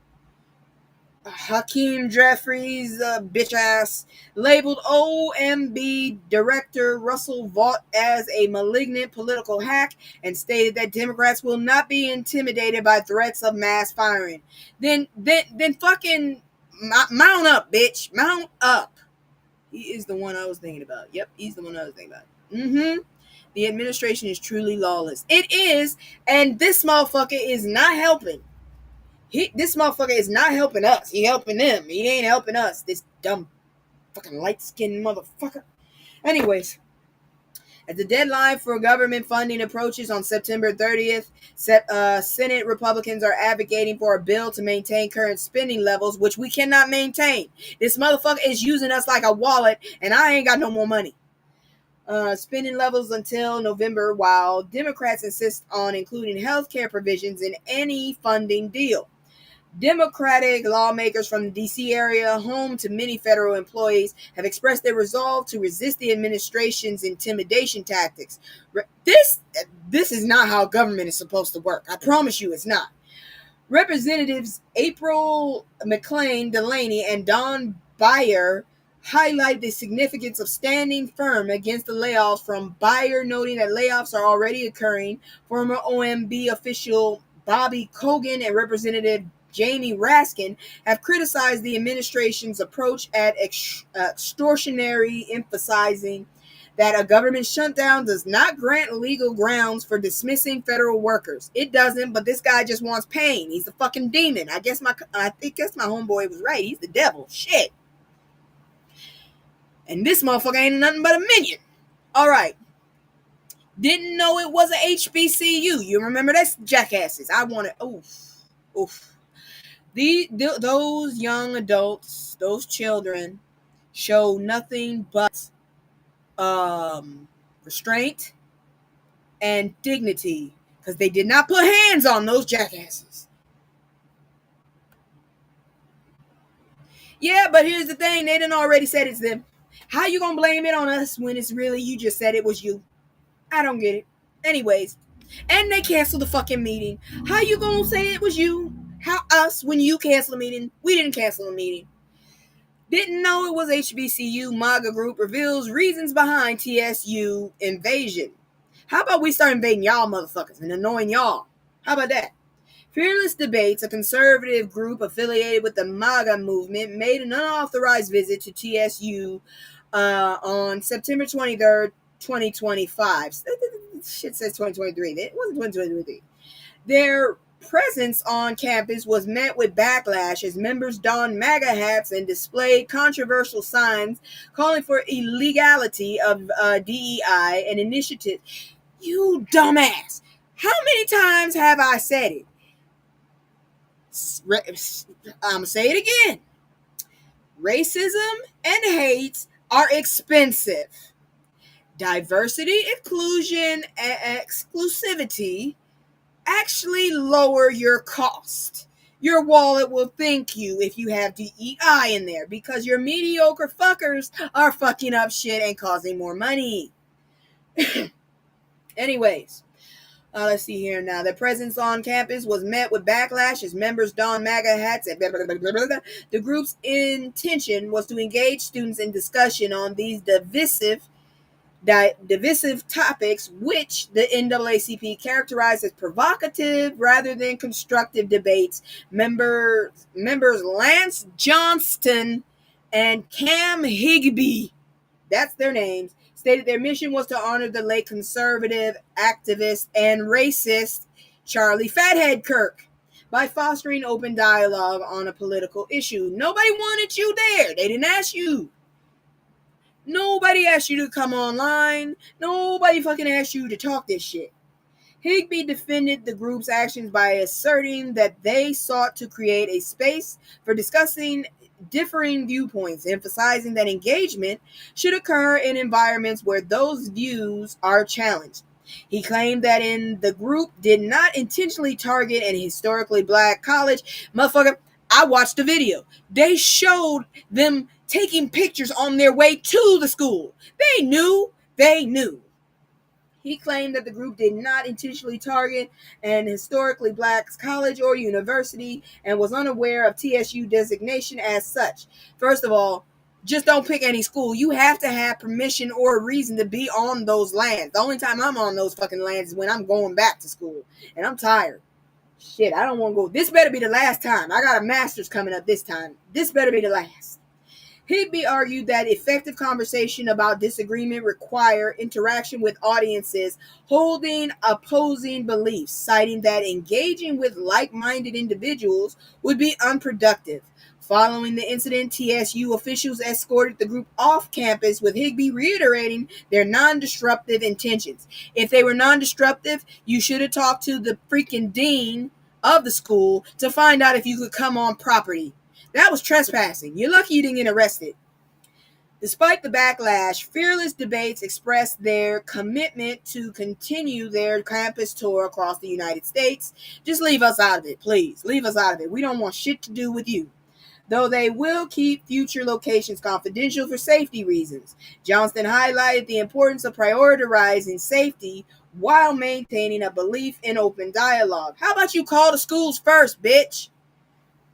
S2: Hakeem Jeffries, bitch ass, labeled OMB Director Russell Vought as a malignant political hack and stated that Democrats will not be intimidated by threats of mass firing. Then fucking mount up, bitch. Mount up. He is the one I was thinking about. Yep, he's the one I was thinking about. The administration is truly lawless. It is, and this motherfucker is not helping. This motherfucker is not helping us. He helping them. He ain't helping us. This dumb fucking light-skinned motherfucker. Anyways, as the deadline for government funding approaches on September 30th, Senate Republicans are advocating for a bill to maintain current spending levels, which we cannot maintain. This motherfucker is using us like a wallet, and I ain't got no more money. Spending levels until November, while Democrats insist on including health care provisions in any funding deal. Democratic lawmakers from the D.C. area, home to many federal employees, have expressed their resolve to resist the administration's intimidation tactics. This is not how government is supposed to work. I promise you it's not. Representatives April McClain Delaney and Don Beyer highlight the significance of standing firm against the layoffs from Beyer, noting that layoffs are already occurring. Former OMB official Bobby Kogan and Representative Jamie Raskin have criticized the administration's approach at extortionary, emphasizing that a government shutdown does not grant legal grounds for dismissing federal workers. It doesn't, but this guy just wants pain. He's the fucking demon. I guess my homeboy was right. He's the devil. Shit. And this motherfucker ain't nothing but a minion. All right. Didn't know it was a HBCU. You remember that? Jackasses. I wanted. Oof. Those young adults, those children, show nothing but restraint and dignity because they did not put hands on those jackasses. Yeah, but here's the thing. They done already said it's them. How you gonna blame it on us when it's really you just said it was you? I don't get it. Anyways, and they canceled the fucking meeting. How you gonna say it was you? How us when you cancel a meeting? We didn't cancel a meeting. Didn't know it was HBCU. MAGA group reveals reasons behind TSU invasion. How about we start invading y'all motherfuckers and annoying y'all? How about that? Fearless Debates, a conservative group affiliated with the MAGA movement, made an unauthorized visit to TSU on September 23rd, 2025. Shit says 2023. It wasn't 2023. Their presence on campus was met with backlash as members donned MAGA hats and displayed controversial signs calling for illegality of DEI and initiative. You dumbass. How many times have I said it? I'm going to say it again. Racism and hate are expensive. Diversity, inclusion, and exclusivity actually lower your cost. Your wallet will thank you if you have DEI in there because your mediocre fuckers are fucking up shit and causing more money. Anyways, let's see here now. Their presence on campus was met with backlash as members donned MAGA hats and blah, blah, blah, blah, blah. The group's intention was to engage students in discussion on these divisive topics, which the NAACP characterized as provocative rather than constructive debates. Members Lance Johnston and Cam Higby, that's their names, stated their mission was to honor the late conservative, activist, and racist Charlie Fathead Kirk by fostering open dialogue on a political issue. Nobody wanted you there. They didn't ask you. Nobody asked you to come online. Nobody fucking asked you to talk this shit. Higby defended the group's actions by asserting that they sought to create a space for discussing differing viewpoints, emphasizing that engagement should occur in environments where those views are challenged. He claimed that the group did not intentionally target an historically black college. Motherfucker, I watched the video. They showed them taking pictures on their way to the school. They knew. He claimed that the group did not intentionally target an historically black college or university and was unaware of TSU designation as such. First of all, just don't pick any school. You have to have permission or a reason to be on those lands. The only time I'm on those fucking lands is when I'm going back to school. And I'm tired. Shit, I don't want to go. This better be the last time. I got a master's coming up this time. This better be the last. Higby argued that effective conversation about disagreement require interaction with audiences holding opposing beliefs, citing that engaging with like-minded individuals would be unproductive. Following the incident, TSU officials escorted the group off campus, with Higby reiterating their non-disruptive intentions. If they were non-disruptive, you should have talked to the freaking dean of the school to find out if you could come on property. That was trespassing. You're lucky you didn't get arrested. Despite the backlash, Fearless Debates expressed their commitment to continue their campus tour across the United States. Just leave us out of it, please. Leave us out of it. We don't want shit to do with you. Though they will keep future locations confidential for safety reasons. Johnston highlighted the importance of prioritizing safety while maintaining a belief in open dialogue. How about you call the schools first, bitch?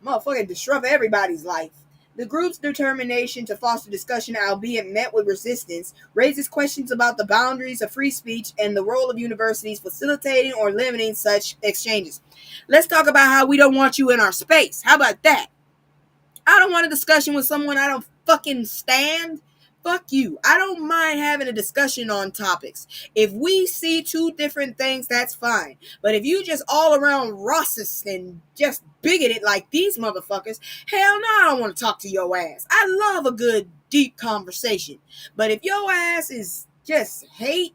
S2: Motherfucking disrupt everybody's life. The group's determination to foster discussion, albeit met with resistance, raises questions about the boundaries of free speech and the role of universities facilitating or limiting such exchanges. Let's talk about how we don't want you in our space. How about that? I don't want a discussion with someone I don't fucking stand. Fuck you. I don't mind having a discussion on topics. If we see two different things, that's fine. But if you just all around racist and just bigoted like these motherfuckers, hell no, I don't want to talk to your ass. I love a good, deep conversation. But if your ass is just hate,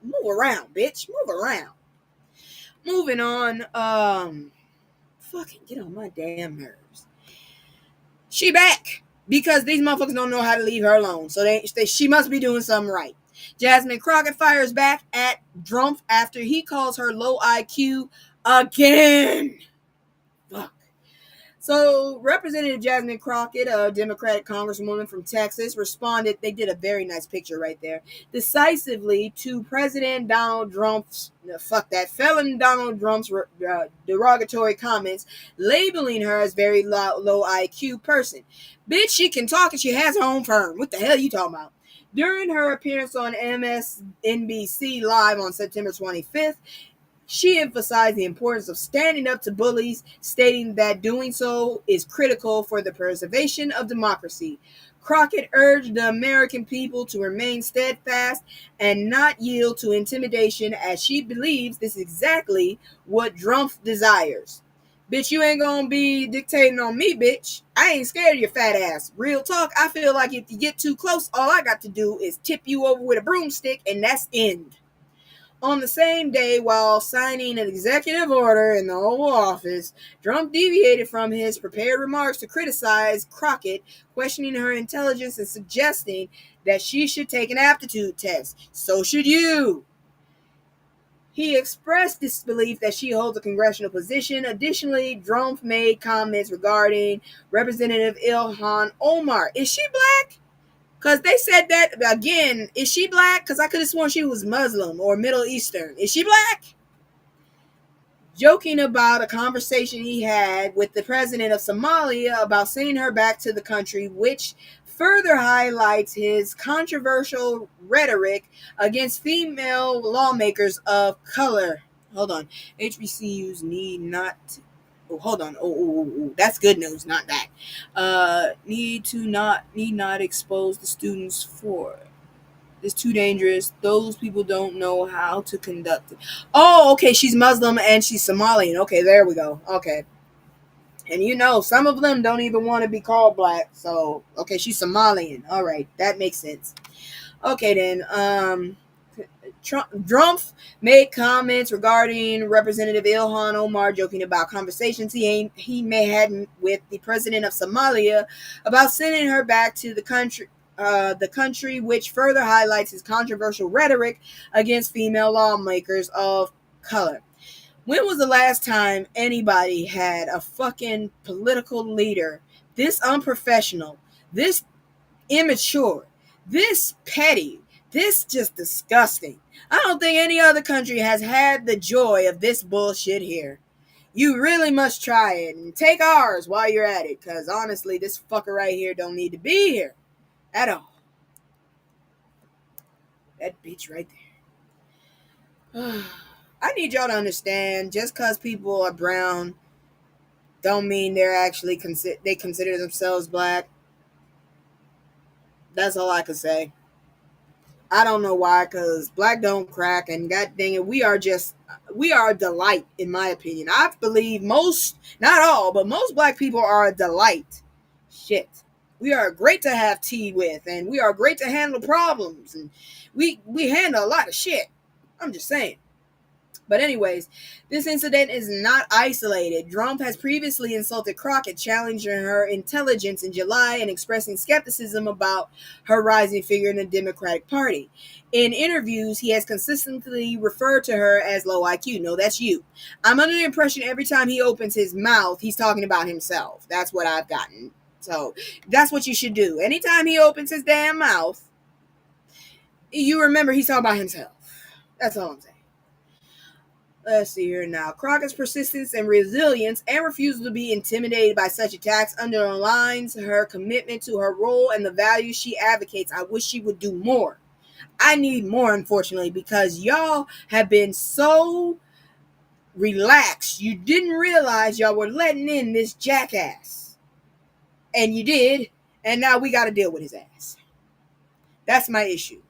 S2: move around, bitch. Move around. Moving on. Fucking get on my damn nerves. She back. Because these motherfuckers don't know how to leave her alone. So she must be doing something right. Jasmine Crockett fires back at Drumpf after he calls her low IQ again. Fuck. So Representative Jasmine Crockett, a Democratic congresswoman from Texas, responded. They did a very nice picture right there. Decisively to President Donald Trump's, felon Donald Trump's derogatory comments, labeling her as very low IQ person. Bitch, she can talk and she has her own firm. What the hell are you talking about? During her appearance on MSNBC Live on September 25th, she emphasized the importance of standing up to bullies, stating that doing so is critical for the preservation of democracy. Crockett urged the American people to remain steadfast and not yield to intimidation, as she believes this is exactly what Drumpf desires. Bitch, you ain't gonna be dictating on me, bitch. I ain't scared of your fat ass. Real talk, I feel like if you get too close, all I got to do is tip you over with a broomstick and that's end. On the same day, while signing an executive order in the Oval Office, Drumpf deviated from his prepared remarks to criticize Crockett, questioning her intelligence and suggesting that she should take an aptitude test. So should you. He expressed disbelief that she holds a congressional position. Additionally, Drumpf made comments regarding Representative Ilhan Omar. Is she black? Because they said that, again, is she black? Because I could have sworn she was Muslim or Middle Eastern. Is she black? Joking about a conversation he had with the president of Somalia about sending her back to the country, which further highlights his controversial rhetoric against female lawmakers of color. Hold on. HBCUs need not... Oh, hold on. Oh, that's good news, not that. Need not expose the students for. It's too dangerous. Those people don't know how to conduct it. Oh, okay. She's Muslim and she's Somalian. Okay, there we go. Okay. And you know, some of them don't even want to be called black. So, okay, she's Somalian. All right, that makes sense. Okay, then. Drumpf made comments regarding Representative Ilhan Omar, joking about conversations he may had with the president of Somalia about sending her back to the country, which further highlights his controversial rhetoric against female lawmakers of color. When was the last time anybody had a fucking political leader this unprofessional, this immature, this petty, this just disgusting? I don't think any other country has had the joy of this bullshit here. You really must try it and take ours while you're at it, because honestly, this fucker right here don't need to be here at all. That bitch right there. I need y'all to understand, just because people are brown don't mean they're actually they consider themselves black. That's all I can say. I don't know why, because black don't crack, and god dang it, we are a delight, in my opinion. I believe most, not all, but most black people are a delight. Shit. We are great to have tea with, and we are great to handle problems, and we handle a lot of shit. I'm just saying. But anyways, this incident is not isolated. Drumpf has previously insulted Crockett, challenging her intelligence in July and expressing skepticism about her rising figure in the Democratic Party. In interviews, he has consistently referred to her as low IQ. No, that's you. I'm under the impression every time he opens his mouth, he's talking about himself. That's what I've gotten. So that's what you should do. Anytime he opens his damn mouth, you remember he's talking about himself. That's all I'm saying. Let's see here now. Crockett's persistence and resilience and refusal to be intimidated by such attacks underlines her commitment to her role and the values she advocates. I wish she would do more. I need more, unfortunately, because y'all have been so relaxed. You didn't realize y'all were letting in this jackass. And you did. And now we got to deal with his ass. That's my issue.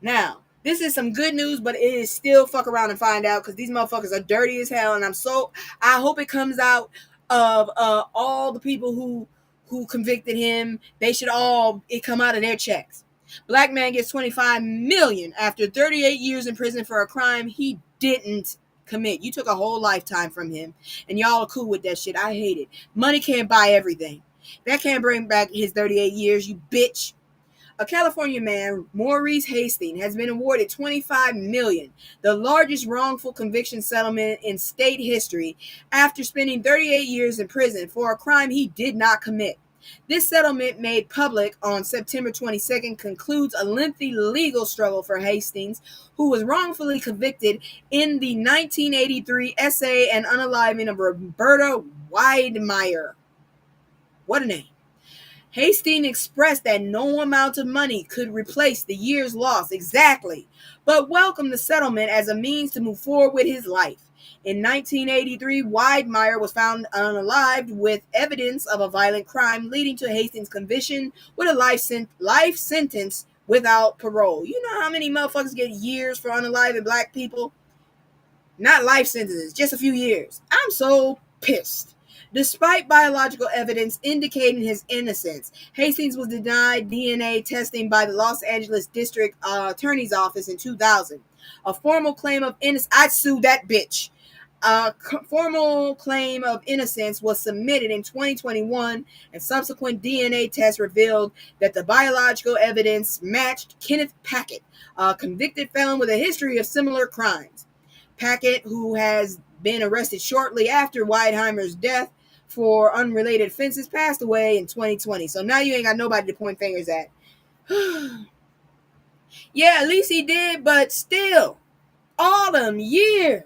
S2: Now, this is some good news, but it is still fuck around and find out, because these motherfuckers are dirty as hell, and I hope it comes out of all the people who convicted him. They should it come out of their checks. Black man gets $25 million after 38 years in prison for a crime he didn't commit. You took a whole lifetime from him, and y'all are cool with that shit. I hate it. Money can't buy everything. That can't bring back his 38 years, you bitch. A California man, Maurice Hastings, has been awarded $25 million, the largest wrongful conviction settlement in state history, after spending 38 years in prison for a crime he did not commit. This settlement, made public on September 22nd, concludes a lengthy legal struggle for Hastings, who was wrongfully convicted in the 1983 essay and unaliving of Roberta Weidmeyer. What a name. Hastings expressed that no amount of money could replace the years lost, exactly, but welcomed the settlement as a means to move forward with his life. In 1983, Weidmeyer was found unalived with evidence of a violent crime, leading to Hastings' conviction with a life sentence without parole. You know how many motherfuckers get years for unaliving black people? Not life sentences, just a few years. I'm so pissed. Despite biological evidence indicating his innocence, Hastings was denied DNA testing by the Los Angeles District Attorney's Office in 2000. A formal claim of innocence. I'd sue that bitch. A formal claim of innocence was submitted in 2021, and subsequent DNA tests revealed that the biological evidence matched Kenneth Packett, a convicted felon with a history of similar crimes. Packett, who has been arrested shortly after Weidheimer's death for unrelated offenses, passed away in 2020. So now you ain't got nobody to point fingers at. Yeah, at least he did, but still, all them years.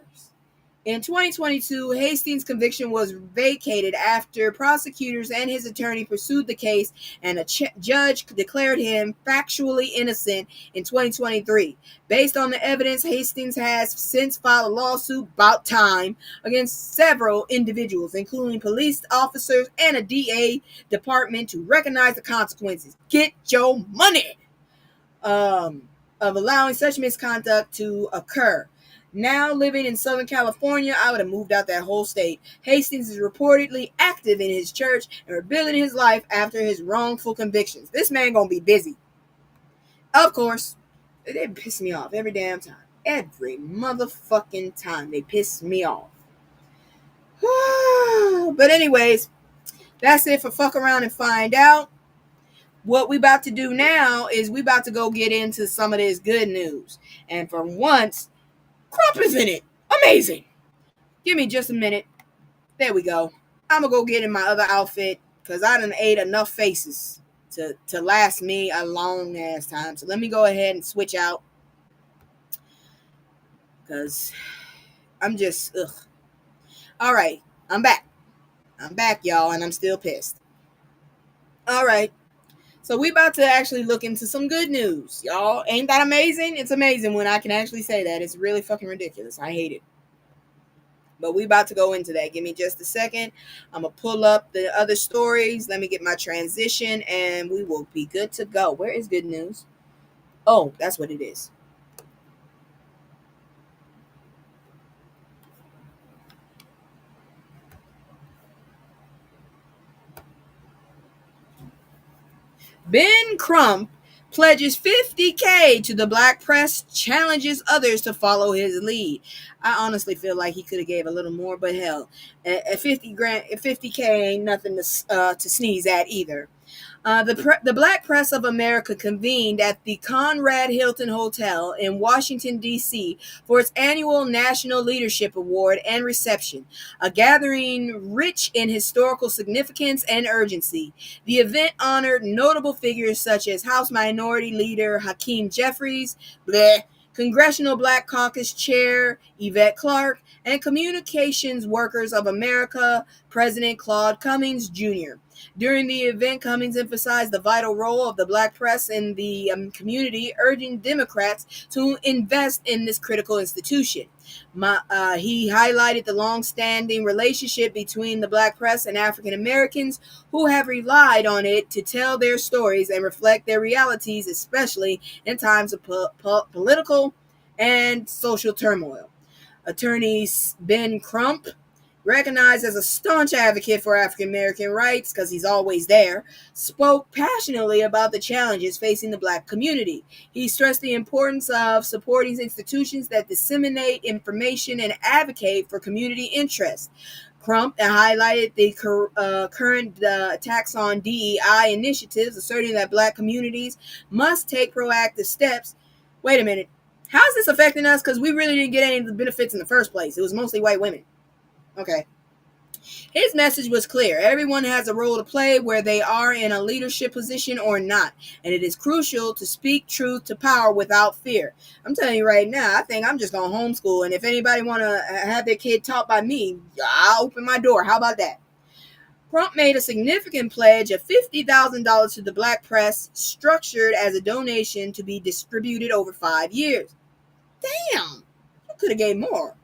S2: In 2022, Hastings' conviction was vacated after prosecutors and his attorney pursued the case, and a judge declared him factually innocent in 2023. Based on the evidence, Hastings has since filed a lawsuit, about time, against several individuals, including police officers and a DA department, to recognize the consequences. Get your money of allowing such misconduct to occur. Now living in Southern California, I would have moved out that whole state. Hastings is reportedly active in his church and rebuilding his life after his wrongful convictions. This man gonna be busy. Of course, they piss me off every damn time. Every motherfucking time they piss me off. But anyways, that's it for Fuck Around and Find Out. What we about to do now is we about to go get into some of this good news. And for once, Trump is in it. Amazing. Give me just a minute. There we go. I'm going to go get in my other outfit because I done ate enough faces to last me a long ass time. So let me go ahead and switch out because I'm just, ugh. All right. I'm back. I'm back, y'all, and I'm still pissed. All right. So we about to actually look into some good news, y'all. Ain't that amazing? It's amazing when I can actually say that. It's really fucking ridiculous. I hate it. But we about to go into that. Give me just a second. I'm going to pull up the other stories. Let me get my transition, and we will be good to go. Where is good news? Oh, that's what it is. Ben Crump pledges $50K to the black press, challenges others to follow his lead. I honestly feel like he could have gave a little more, but hell, at $50K ain't nothing to sneeze at either. The Black Press of America convened at the Conrad Hilton Hotel in Washington, D.C. for its annual National Leadership Award and reception, a gathering rich in historical significance and urgency. The event honored notable figures such as House Minority Leader Hakeem Jeffries, Congressional Black Caucus Chair Yvette Clarke, and Communications Workers of America President Claude Cummings, Jr. During the event, Cummings emphasized the vital role of the black press in the community, urging Democrats to invest in this critical institution. He highlighted the long-standing relationship between the black press and African Americans who have relied on it to tell their stories and reflect their realities, especially in times of political and social turmoil. Attorney Ben Crump, recognized as a staunch advocate for African American rights, because he's always there, spoke passionately about the challenges facing the black community. He stressed the importance of supporting institutions that disseminate information and advocate for community interests. Crump highlighted the current attacks on DEI initiatives, asserting that black communities must take proactive steps. Wait a minute. How is this affecting us? Because we really didn't get any of the benefits in the first place. It was mostly white women. Okay. His message was clear. Everyone has a role to play, where they are in a leadership position or not. And it is crucial to speak truth to power without fear. I'm telling you right now, I think I'm just going to homeschool. And if anybody want to have their kid taught by me, I'll open my door. How about that? Crump made a significant pledge of $50,000 to the black press, structured as a donation to be distributed over 5 years. Damn, you could have gave more.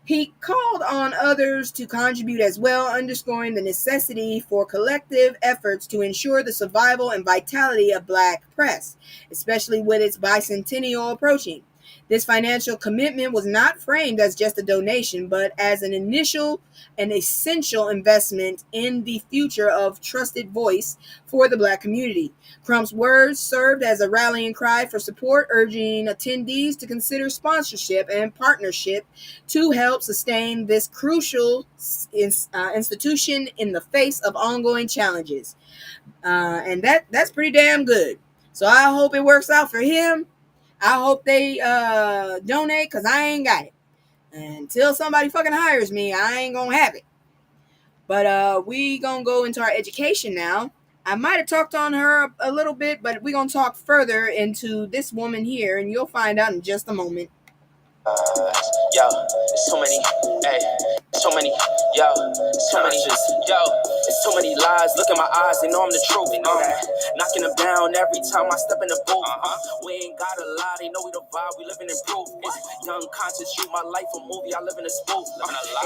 S2: He called on others to contribute as well, underscoring the necessity for collective efforts to ensure the survival and vitality of black press, especially with its bicentennial approaching. This financial commitment was not framed as just a donation, but as an initial and essential investment in the future of trusted voice for the Black community. Crump's words served as a rallying cry for support, urging attendees to consider sponsorship and partnership to help sustain this crucial institution in the face of ongoing challenges. And that's pretty damn good. So I hope it works out for him. I hope they donate, because I ain't got it. Until somebody fucking hires me, I ain't gonna have it. But we gonna go into our education now. I might have talked on her a little bit, but we gonna talk further into this woman here, and you'll find out in just a moment.
S4: Yo, it's so many, hey, so many, yo, so many, yo, it's so many lies. Look in my eyes, they know I'm the truth. They know that. Knocking them down every time I step in the booth. We ain't gotta lie, they know we the vibe, we living in proof. It's young conscious, shoot my life a movie, I live in a spoof.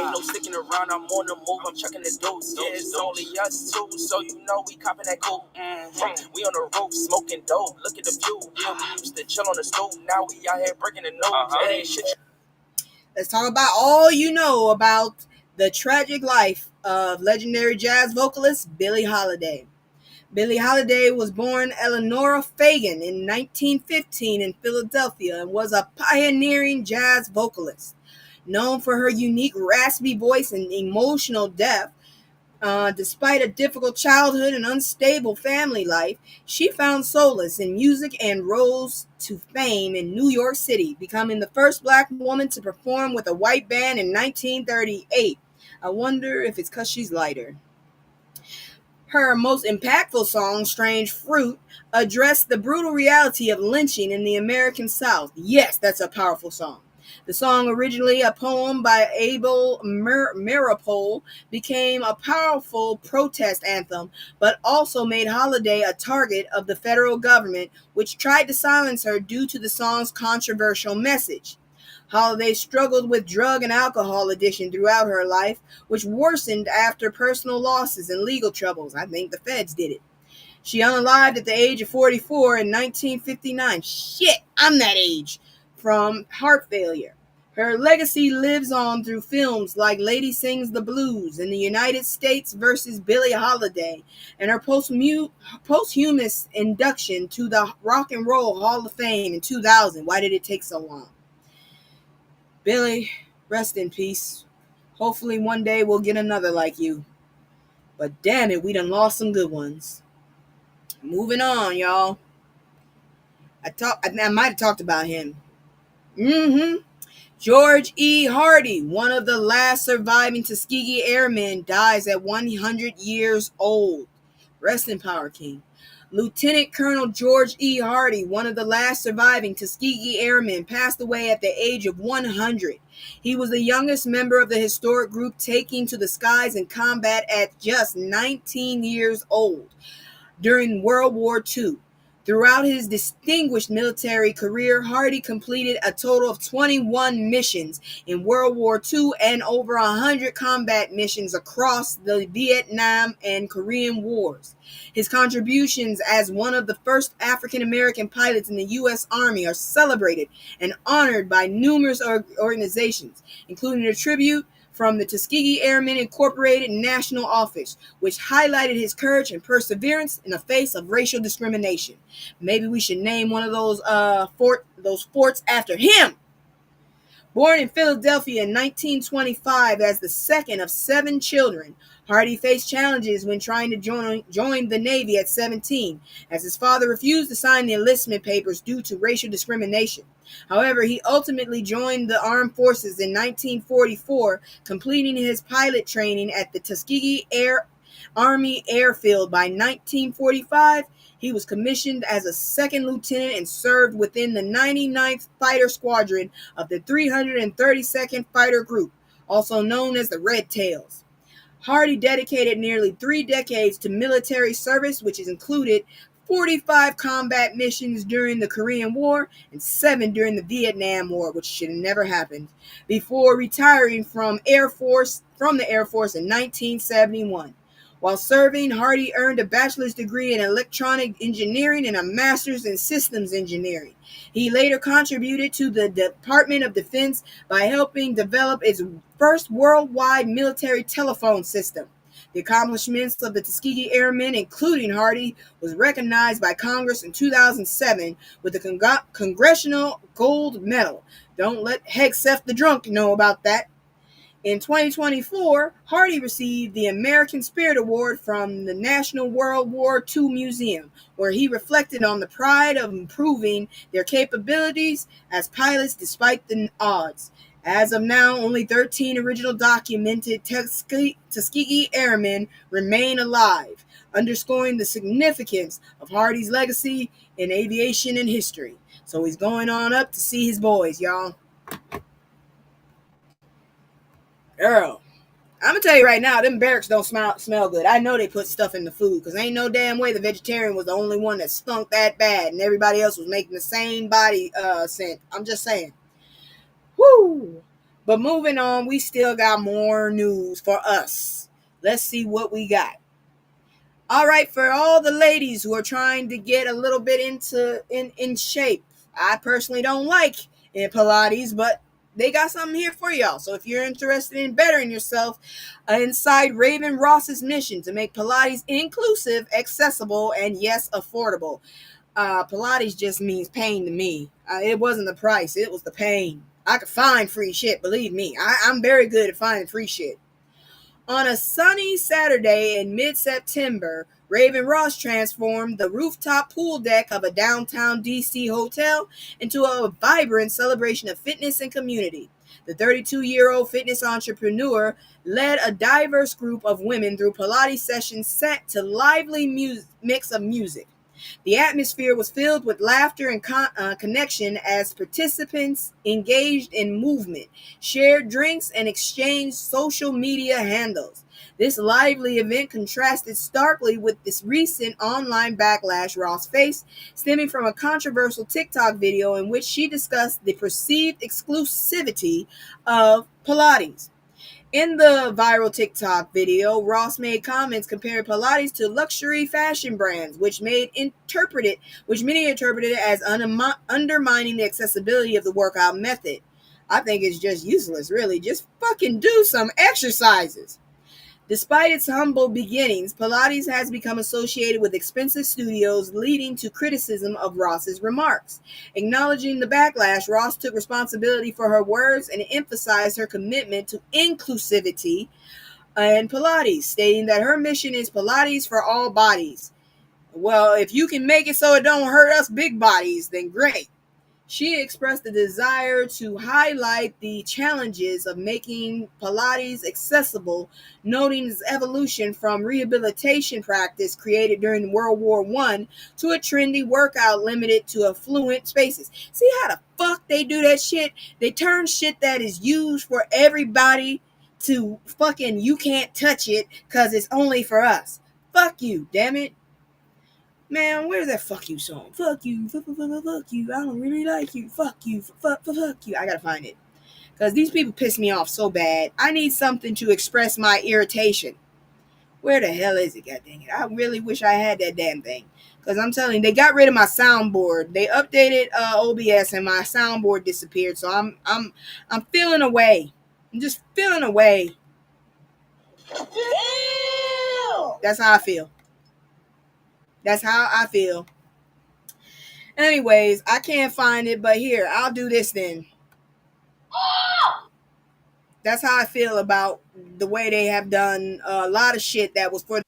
S4: Ain't no sticking around, I'm on the move, I'm checking the dudes. Yeah, it's only us two, so you know we copping that cool. We on the roof, smoking dope, look at the view. Yeah, we used to chill on the stool, now we out here breaking the news. It ain't shit.
S2: Let's talk about all you know about the tragic life of legendary jazz vocalist Billie Holiday. Billie Holiday was born Eleanora Fagan in 1915 in Philadelphia and was a pioneering jazz vocalist. Known for her unique raspy voice and emotional depth, despite a difficult childhood and unstable family life, she found solace in music and rose to fame in New York City, becoming the first Black woman to perform with a white band in 1938. I wonder if it's because she's lighter. Her most impactful song, Strange Fruit, addressed the brutal reality of lynching in the American South. Yes, that's a powerful song. The song, originally a poem by Abel Meeropol, became a powerful protest anthem, but also made Holiday a target of the federal government, which tried to silence her due to the song's controversial message. Holiday struggled with drug and alcohol addiction throughout her life, which worsened after personal losses and legal troubles. I think the feds did it. She unalived at the age of 44 in 1959. Shit, I'm that age. From heart failure. Her legacy lives on through films like Lady Sings the Blues in the United States versus Billie Holiday, and her posthumous induction to the Rock and Roll Hall of Fame in 2000. Why did it take so long? Billie, rest in peace. Hopefully one day we'll get another like you. But damn it, we done lost some good ones. Moving on, y'all. I might have talked about him. George E. Hardy, one of the last surviving Tuskegee Airmen, dies at 100 years old. Rest in power, King. Lieutenant Colonel George E. Hardy, one of the last surviving Tuskegee Airmen, passed away at the age of 100. He was the youngest member of the historic group taking to the skies in combat at just 19 years old during World War II. Throughout his distinguished military career, Hardy completed a total of 21 missions in World War II and over 100 combat missions across the Vietnam and Korean Wars. His contributions as one of the first African American pilots in the U.S. Army are celebrated and honored by numerous organizations, including a tribute from the Tuskegee Airmen Incorporated National Office, which highlighted his courage and perseverance in the face of racial discrimination. Maybe we should name one of those forts after him. Born in Philadelphia in 1925 as the second of 7 children, Hardy faced challenges when trying to join the Navy at 17, as his father refused to sign the enlistment papers due to racial discrimination. However, he ultimately joined the armed forces in 1944, completing his pilot training at the Tuskegee Army Airfield. By 1945, he was commissioned as a second lieutenant and served within the 99th Fighter Squadron of the 332nd Fighter Group, also known as the Red Tails. Hardy dedicated nearly 3 decades to military service, which has included 45 combat missions during the Korean War and 7 during the Vietnam War, which should have never happened, before retiring from the Air Force in 1971. While serving, Hardy earned a bachelor's degree in electronic engineering and a master's in systems engineering. He later contributed to the Department of Defense by helping develop its first worldwide military telephone system. The accomplishments of the Tuskegee Airmen, including Hardy, was recognized by Congress in 2007 with the Congressional Gold Medal. Don't let Hegseth the drunk know about that. In 2024, Hardy received the American Spirit Award from the National World War II Museum, where he reflected on the pride of improving their capabilities as pilots despite the odds. As of now, only 13 original documented Tuskegee Airmen remain alive, underscoring the significance of Hardy's legacy in aviation and history. So he's going on up to see his boys, y'all. Girl, I'm gonna tell you right now, them barracks don't smell good. I know they put stuff in the food, because ain't no damn way the vegetarian was the only one that stunk that bad and everybody else was making the same body scent. I'm just saying. Woo! But moving on, we still got more news for us. Let's see what we got. All right, for all the ladies who are trying to get a little bit in shape, I personally don't like Pilates, but they got something here for y'all. So if you're interested in bettering yourself inside Raven Ross's mission to make Pilates inclusive, accessible, and yes, affordable. Pilates just means pain to me. It wasn't the price, it was the pain. I could find free shit, believe me. I'm very good at finding free shit. On a sunny Saturday in mid-September, Raven Ross transformed the rooftop pool deck of a downtown D.C. hotel into a vibrant celebration of fitness and community. The 32-year-old fitness entrepreneur led a diverse group of women through Pilates sessions set to lively mix of music. The atmosphere was filled with laughter and connection as participants engaged in movement, shared drinks, and exchanged social media handles. This lively event contrasted starkly with this recent online backlash Ross faced, stemming from a controversial TikTok video in which she discussed the perceived exclusivity of Pilates. In the viral TikTok video, Ross made comments comparing Pilates to luxury fashion brands, which many interpreted as undermining the accessibility of the workout method. I think it's just useless, really. Just fucking do some exercises. Despite its humble beginnings, Pilates has become associated with expensive studios, leading to criticism of Ross's remarks. Acknowledging the backlash, Ross took responsibility for her words and emphasized her commitment to inclusivity in Pilates, stating that her mission is Pilates for all bodies. Well, if you can make it so it don't hurt us big bodies, then great. She expressed the desire to highlight the challenges of making Pilates accessible, noting its evolution from rehabilitation practice created during World War I to a trendy workout limited to affluent spaces. See how the fuck they do that shit? They turn shit that is used for everybody to fucking you can't touch it because it's only for us. Fuck you, damn it. Man, where's that fuck you song? Fuck you, fuck you, I don't really like you, fuck you, fuck you. I gotta find it. Because these people piss me off so bad. I need something to express my irritation. Where the hell is it, god dang it? I really wish I had that damn thing. Because I'm telling you, they got rid of my soundboard. They updated OBS and my soundboard disappeared. So I'm feeling away. I'm just feeling away. That's how I feel. That's how I feel. Anyways, I can't find it, but here, I'll do this then. That's how I feel about the way they have done a lot of shit that was for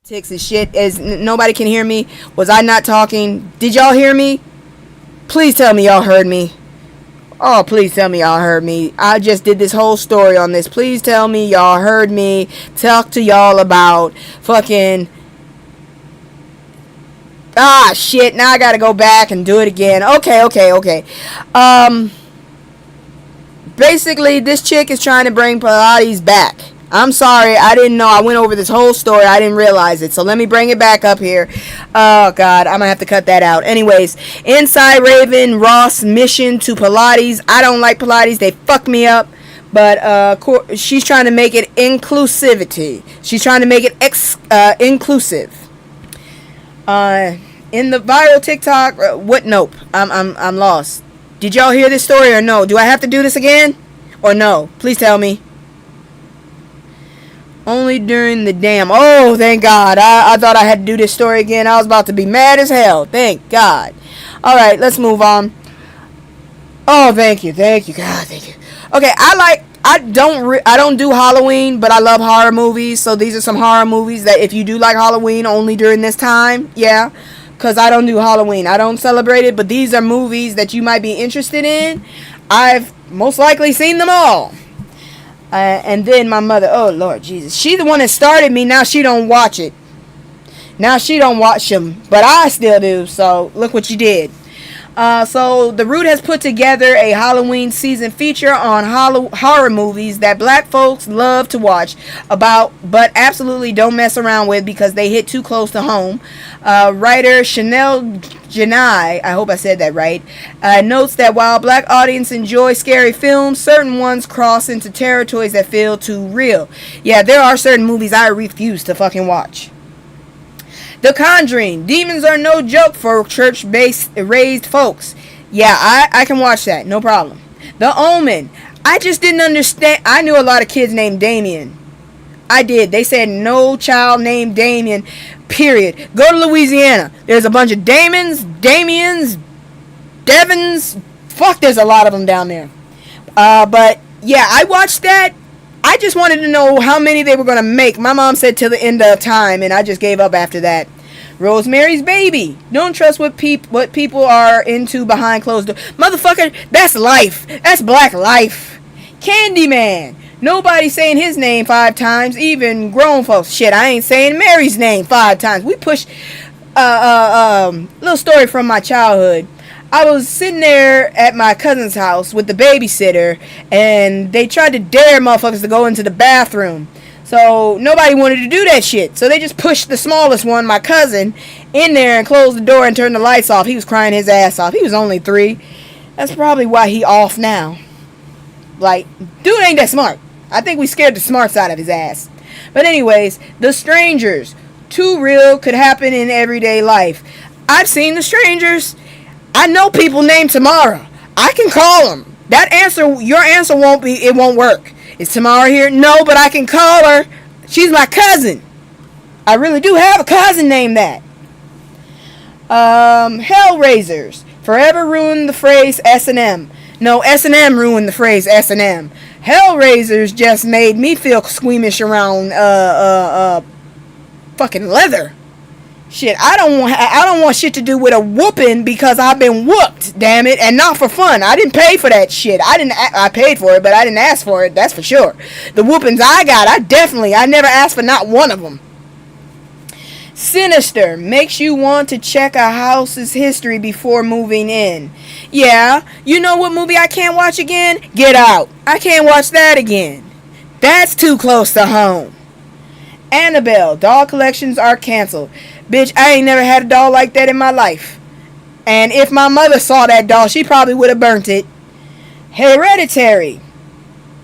S2: ticks and shit. As nobody can hear me. Was I not talking? Did y'all hear me? Please tell me y'all heard me. Oh, please tell me y'all heard me. I just did this whole story on this. Please tell me y'all heard me talk to y'all about fucking Ah, shit. Now I gotta go back and do it again. Okay. Basically, this chick is trying to bring Pilates back. I'm sorry, I didn't know. I went over this whole story. I didn't realize it. So let me bring it back up here. Oh, God. I'm going to have to cut that out. Anyways, Inside Raven Ross' mission to Pilates. I don't like Pilates. They fuck me up. But she's trying to make it inclusivity. She's trying to make it inclusive. In the viral TikTok, what? Nope. I'm lost. Did y'all hear this story or no? Do I have to do this again? Or no? Please tell me. Only during the damn... Oh, thank God. I thought I had to do this story again. I was about to be mad as hell. Thank God. Alright, let's move on. Oh, thank you. God, thank you. Okay, I don't do Halloween, but I love horror movies. So these are some horror movies that if you do like Halloween only during this time, yeah. Because I don't do Halloween. I don't celebrate it, but these are movies that you might be interested in. I've most likely seen them all. And then my mother, oh Lord Jesus, she's the one that started me. Now she don't watch it. Now she don't watch them, but I still do. So look what you did. So The Root has put together a Halloween season feature on horror movies that black folks love to watch about, but absolutely don't mess around with because they hit too close to home. Writer Chanel Janai, I hope I said that right, notes that while black audience enjoy scary films, certain ones cross into territories that feel too real. Yeah, there are certain movies I refuse to fucking watch. The Conjuring. Demons are no joke for church-based raised folks. Yeah, I can watch that. No problem. The Omen. I just didn't understand. I knew a lot of kids named Damien. I did. They said no child named Damien. Period. Go to Louisiana. There's a bunch of Damiens, Devons. Fuck, there's a lot of them down there. But, yeah, I watched that. I just wanted to know how many they were going to make. My mom said till the end of time, and I just gave up after that. Rosemary's Baby. Don't trust what people are into behind closed doors. Motherfucker, that's life. That's black life. Candyman. Nobody saying his name 5 times, even grown folks. Shit, I ain't saying Mary's name 5 times. We push little story from my childhood. I was sitting there at my cousin's house with the babysitter, and they tried to dare motherfuckers to go into the bathroom. So nobody wanted to do that shit. So they just pushed the smallest one, my cousin, in there and closed the door and turned the lights off. He was crying his ass off. He was only 3. That's probably why he off now. Like, dude ain't that smart. I think we scared the smarts out of his ass. But anyways, The Strangers. Too real, could happen in everyday life. I've seen The Strangers. I know people named Tamara. I can call them. Your answer won't work. Is Tamara here? No, but I can call her. She's my cousin. I really do have a cousin named that. Hellraisers. Forever ruined the phrase S&M. No, S&M ruined the phrase S&M. Hellraisers just made me feel squeamish around fucking leather. Shit, I don't want shit to do with a whooping because I've been whooped, damn it, and not for fun. I didn't pay for that shit. I paid for it, but I didn't ask for it. That's for sure. The whoopings I got, I never asked for not one of them. Sinister makes you want to check a house's history before moving in. Yeah, you know what movie I can't watch again? Get Out. I can't watch that again. That's too close to home. Annabelle, doll collections are canceled. Bitch, I ain't never had a doll like that in my life. And if my mother saw that doll, she probably would have burnt it. Hereditary.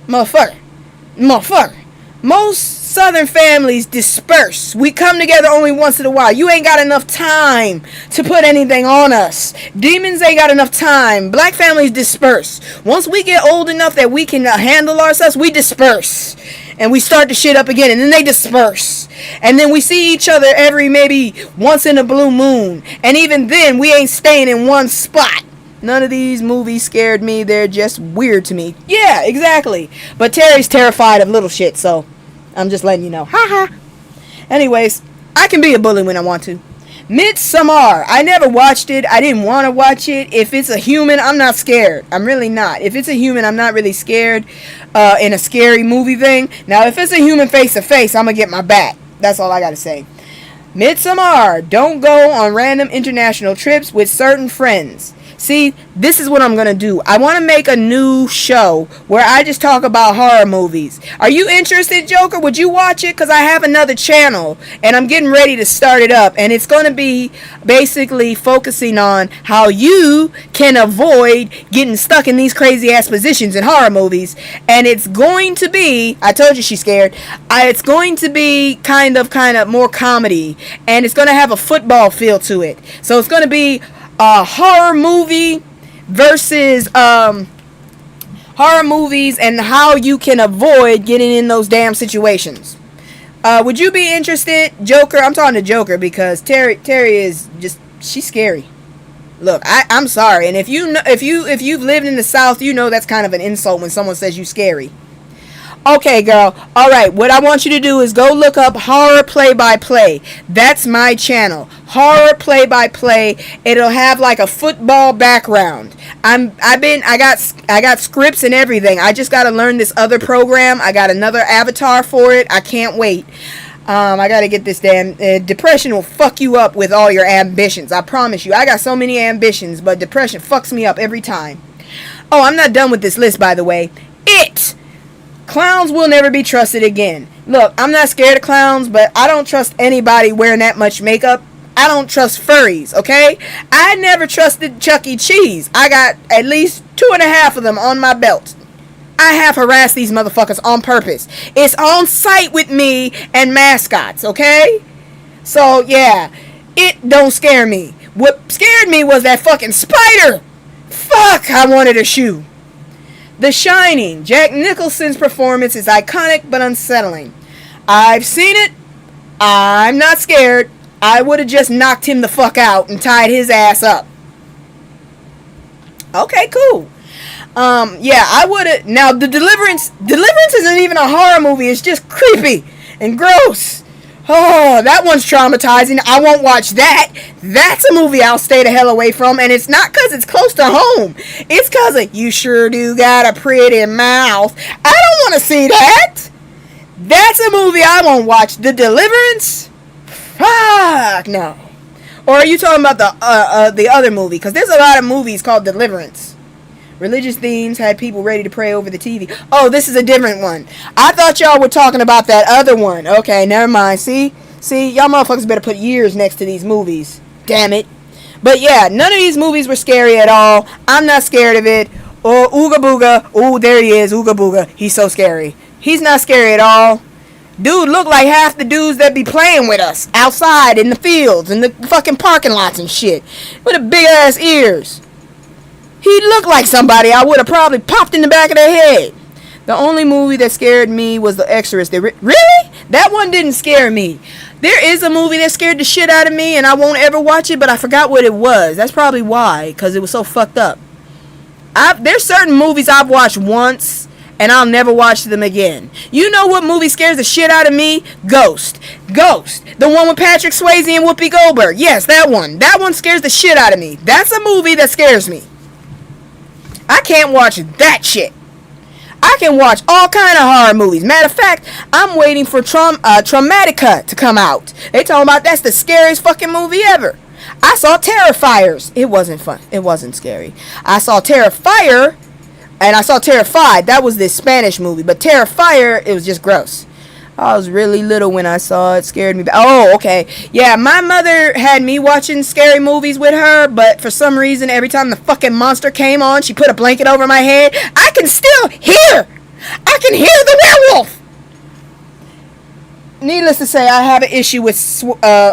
S2: Motherfucker. Most Southern families disperse. We come together only once in a while. You ain't got enough time to put anything on us. Demons ain't got enough time. Black families disperse. Once we get old enough that we can handle ourselves, we disperse. And we start the shit up again, and then they disperse. And then we see each other every maybe once in a blue moon. And even then, we ain't staying in one spot. None of these movies scared me. They're just weird to me. Yeah, exactly. But Terry's terrified of little shit, so I'm just letting you know. Ha ha. Anyways, I can be a bully when I want to. Midsommar. I never watched it. I didn't want to watch it. If it's a human, I'm not scared. I'm really not. If it's a human, I'm not really scared in a scary movie thing. Now, if it's a human face to face, I'm going to get my bat. That's all I got to say. Midsommar, don't go on random international trips with certain friends. See, this is what I'm going to do. I want to make a new show where I just talk about horror movies. Are you interested, Joker? Would you watch it? Because I have another channel and I'm getting ready to start it up. And it's going to be basically focusing on how you can avoid getting stuck in these crazy ass positions in horror movies. And it's going to be, I told you she's scared, it's going to be kind of more comedy. And it's going to have a football feel to it. So it's going to be a horror movie versus horror movies and how you can avoid getting in those damn situations. Would you be interested, Joker? I'm talking to Joker because Terry is just, she's scary. Look, I'm sorry, and if you've lived in the South, you know that's kind of an insult when someone says you scary. Okay, girl. All right. What I want you to do is go look up Horror Play-by-Play. That's my channel. Horror Play-by-Play. It'll have like a football background. I got scripts and everything. I just got to learn this other program. I got another avatar for it. I can't wait. I got to get this damn depression will fuck you up with all your ambitions. I promise you. I got so many ambitions, but depression fucks me up every time. Oh, I'm not done with this list, by the way. Clowns will never be trusted again. Look, I'm not scared of clowns, but I don't trust anybody wearing that much makeup. I don't trust furries, okay? I never trusted Chuck E. Cheese. I got at least 2.5 of them on my belt. I have harassed these motherfuckers on purpose. It's on site with me and mascots, okay? So, yeah, it don't scare me. What scared me was that fucking spider. Fuck, I wanted a shoe. The Shining. Jack Nicholson's performance is iconic but unsettling. I've seen it. I'm not scared. I would have just knocked him the fuck out and tied his ass up. Okay, cool. Yeah, I would have. Now, the Deliverance isn't even a horror movie. It's just creepy and gross. Oh, that one's traumatizing. I won't watch that. That's a movie I'll stay the hell away from. And it's not because it's close to home. It's because of you sure do got a pretty mouth. I don't want to see that. That's a movie I won't watch. The Deliverance? Fuck no. Or are you talking about the other movie? Because there's a lot of movies called Deliverance. Religious themes had people ready to pray over the TV. Oh, this is a different one. I thought y'all were talking about that other one. Okay, never mind. See, y'all motherfuckers better put years next to these movies. Damn it. But yeah, none of these movies were scary at all. I'm not scared of it. Oh, Ooga Booga. Oh, there he is, Ooga Booga. He's so scary. He's not scary at all. Dude look like half the dudes that be playing with us outside in the fields and the fucking parking lots and shit. With the big ass ears. He looked like somebody I would have probably popped in the back of their head. The only movie that scared me was The Exorcist. Really? That one didn't scare me. There is a movie that scared the shit out of me, and I won't ever watch it, but I forgot what it was. That's probably why, because it was so fucked up. There's certain movies I've watched once, and I'll never watch them again. You know what movie scares the shit out of me? Ghost. The one with Patrick Swayze and Whoopi Goldberg. Yes, that one. That one scares the shit out of me. That's a movie that scares me. I can't watch that shit. I can watch all kind of horror movies. Matter of fact, I'm waiting for Traumatica to come out. They talking about that's the scariest fucking movie ever. I saw Terrifiers. It wasn't fun. It wasn't scary. I saw Terrifier, and I saw Terrified. That was this Spanish movie. But Terrifier, it was just gross. I was really little when I saw it. Scared me. Oh, okay. Yeah, my mother had me watching scary movies with her, but for some reason, every time the fucking monster came on, she put a blanket over my head. I can still hear. I can hear the werewolf. Needless to say, I have an issue with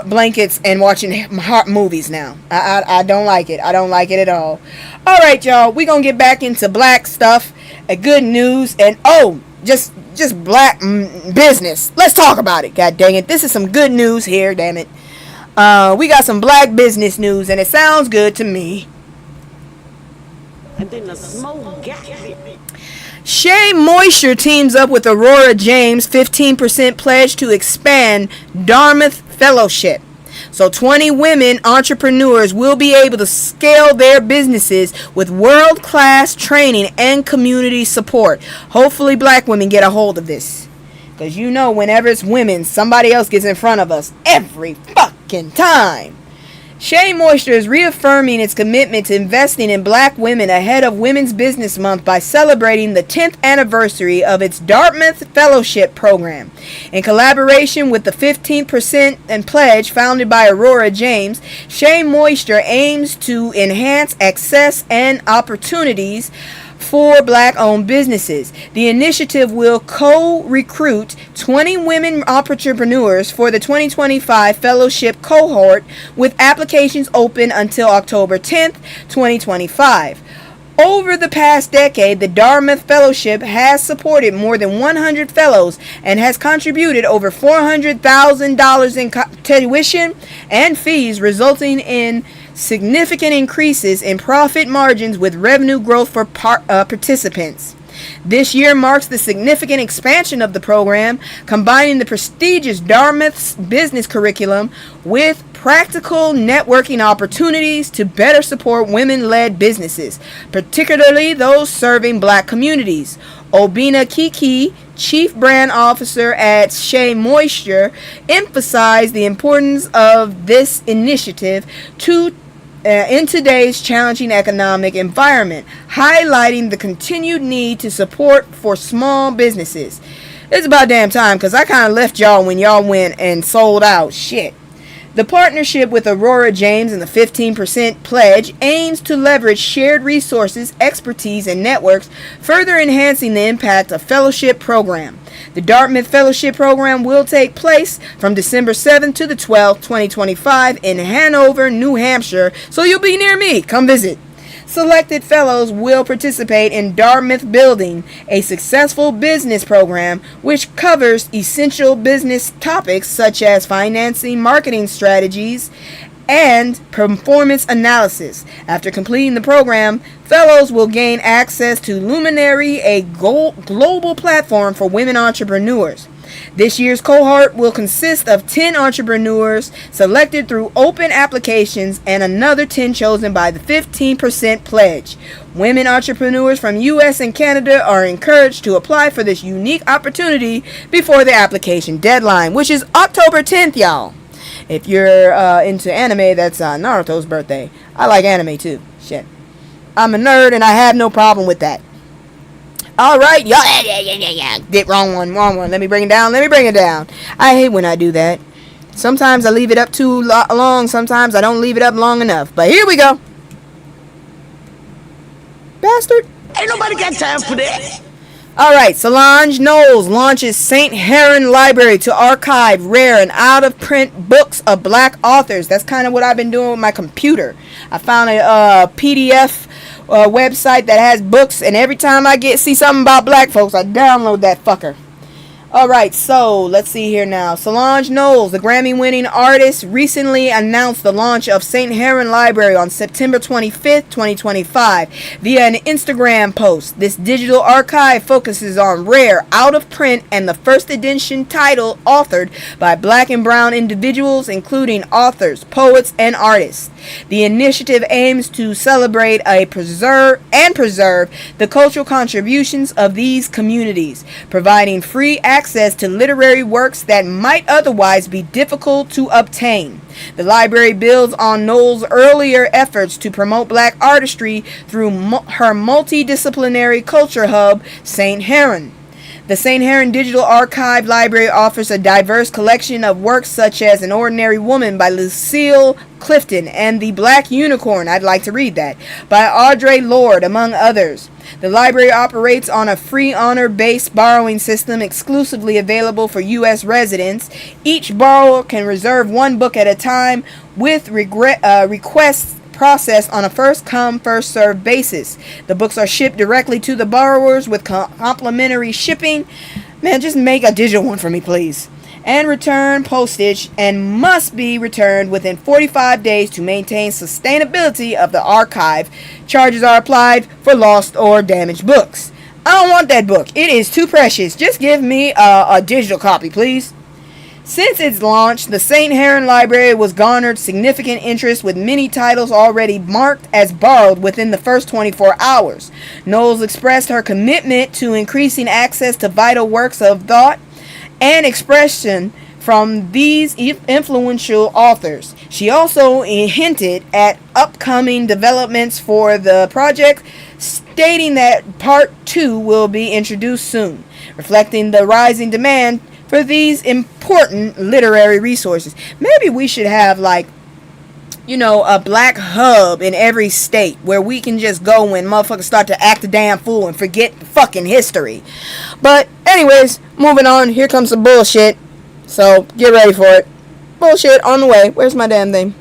S2: blankets and watching hot movies now. I don't like it. I don't like it at all. All right, y'all. We're going to get back into black stuff, good news, and just black business. Let's talk about it. God dang it. This is some good news here, damn it. We got some black business news, and it sounds good to me.
S6: And then the smoke got me.
S2: Shea Moisture teams up with Aurora James, 15% pledge to expand Dartmouth Fellowship. So 20 women entrepreneurs will be able to scale their businesses with world-class training and community support. Hopefully black women get a hold of this. Because you know whenever it's women, somebody else gets in front of us every fucking time. Shea Moisture is reaffirming its commitment to investing in black women ahead of Women's Business Month by celebrating the 10th anniversary of its Dartmouth Fellowship Program. In collaboration with the 15% and Pledge founded by Aurora James, Shea Moisture aims to enhance access and opportunities for black-owned businesses. The initiative will co-recruit 20 women entrepreneurs for the 2025 fellowship cohort, with applications open until October 10th, 2025. Over the past decade, the Dartmouth Fellowship has supported more than 100 fellows and has contributed over $400,000 in tuition and fees, resulting in significant increases in profit margins with revenue growth for participants. This year marks the significant expansion of the program, combining the prestigious Dartmouth's business curriculum with practical networking opportunities to better support women-led businesses, particularly those serving black communities. Obina Kiki, Chief Brand Officer at Shea Moisture, emphasized the importance of this initiative in today's challenging economic environment, highlighting the continued need to support for small businesses. It's about damn time, because I kind of left y'all when y'all went and sold out. Shit. The partnership with Aurora James and the 15% Pledge aims to leverage shared resources, expertise, and networks, further enhancing the impact of fellowship program. The Dartmouth Fellowship Program will take place from December 7th to the 12th, 2025 in Hanover, New Hampshire, so you'll be near me. Come visit. Selected fellows will participate in Dartmouth Building, a successful business program which covers essential business topics such as financing, marketing strategies, and performance analysis. After completing the program, fellows will gain access to Luminary, a global platform for women entrepreneurs. This year's cohort will consist of 10 entrepreneurs selected through open applications and another 10 chosen by the 15% Pledge. Women entrepreneurs from US and Canada are encouraged to apply for this unique opportunity before the application deadline, which is October 10th, y'all. If you're into anime, that's Naruto's birthday. I like anime too. Shit. I'm a nerd and I have no problem with that. Alright, y'all. Did wrong one. Let me bring it down. I hate when I do that. Sometimes I leave it up too long. Sometimes I don't leave it up long enough. But here we go. Bastard.
S6: Ain't nobody got time for that.
S2: Alright, Solange Knowles launches St. Heron Library to archive rare and out-of-print books of black authors. That's kind of what I've been doing with my computer. I found a PDF website that has books, and every time I see something about black folks, I download that fucker. Alright, so let's see here now. Solange Knowles, the Grammy-winning artist, recently announced the launch of St. Heron Library on September 25th, 2025 via an Instagram post. This digital archive focuses on rare, out-of-print, and the first edition title authored by black and brown individuals, including authors, poets, and artists. The initiative aims to celebrate and preserve the cultural contributions of these communities, providing free access to literary works that might otherwise be difficult to obtain. The library builds on Knowles' earlier efforts to promote black artistry through her multidisciplinary culture hub, St. Heron. The St. Heron Digital Archive Library offers a diverse collection of works such as An Ordinary Woman by Lucille Clifton and The Black Unicorn, I'd like to read that, by Audre Lorde, among others. The library operates on a free honor-based borrowing system exclusively available for U.S. residents. Each borrower can reserve one book at a time, with requests processed on a first-come, first-served basis. The books are shipped directly to the borrowers with complimentary shipping. Man, just make a digital one for me, please. And return postage, and must be returned within 45 days to maintain sustainability of the archive. Charges are applied for lost or damaged books. I don't want that book. It is too precious. Just give me a digital copy, please. Since its launch, the St. Heron Library was garnered significant interest, with many titles already marked as borrowed within the first 24 hours. Knowles expressed her commitment to increasing access to vital works of thought and expression from these influential authors. She also hinted at upcoming developments for the project, stating that Part 2 will be introduced soon, reflecting the rising demand for these important literary resources. Maybe we should have, like, you know, a black hub in every state where we can just go when motherfuckers start to act a damn fool and forget fucking history. But anyways, moving on. Here comes some bullshit. So get ready for it. Bullshit on the way. Where's my damn thing?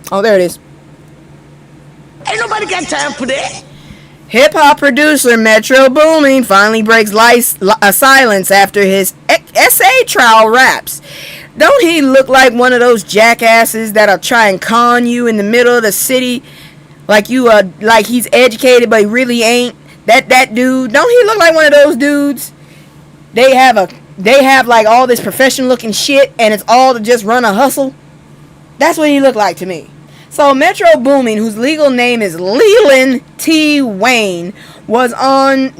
S2: Oh, there it is.
S6: Ain't nobody got time for that.
S2: Hip-hop producer Metro Boomin finally breaks silence after his essay trial wraps. Don't he look like one of those jackasses that'll try and con you in the middle of the city, like like he's educated but he really ain't? That dude. Don't he look like one of those dudes? They have like all this professional looking shit, and it's all to just run a hustle. That's what he looked like to me. So Metro Boomin, whose legal name is Leland T. Wayne, was on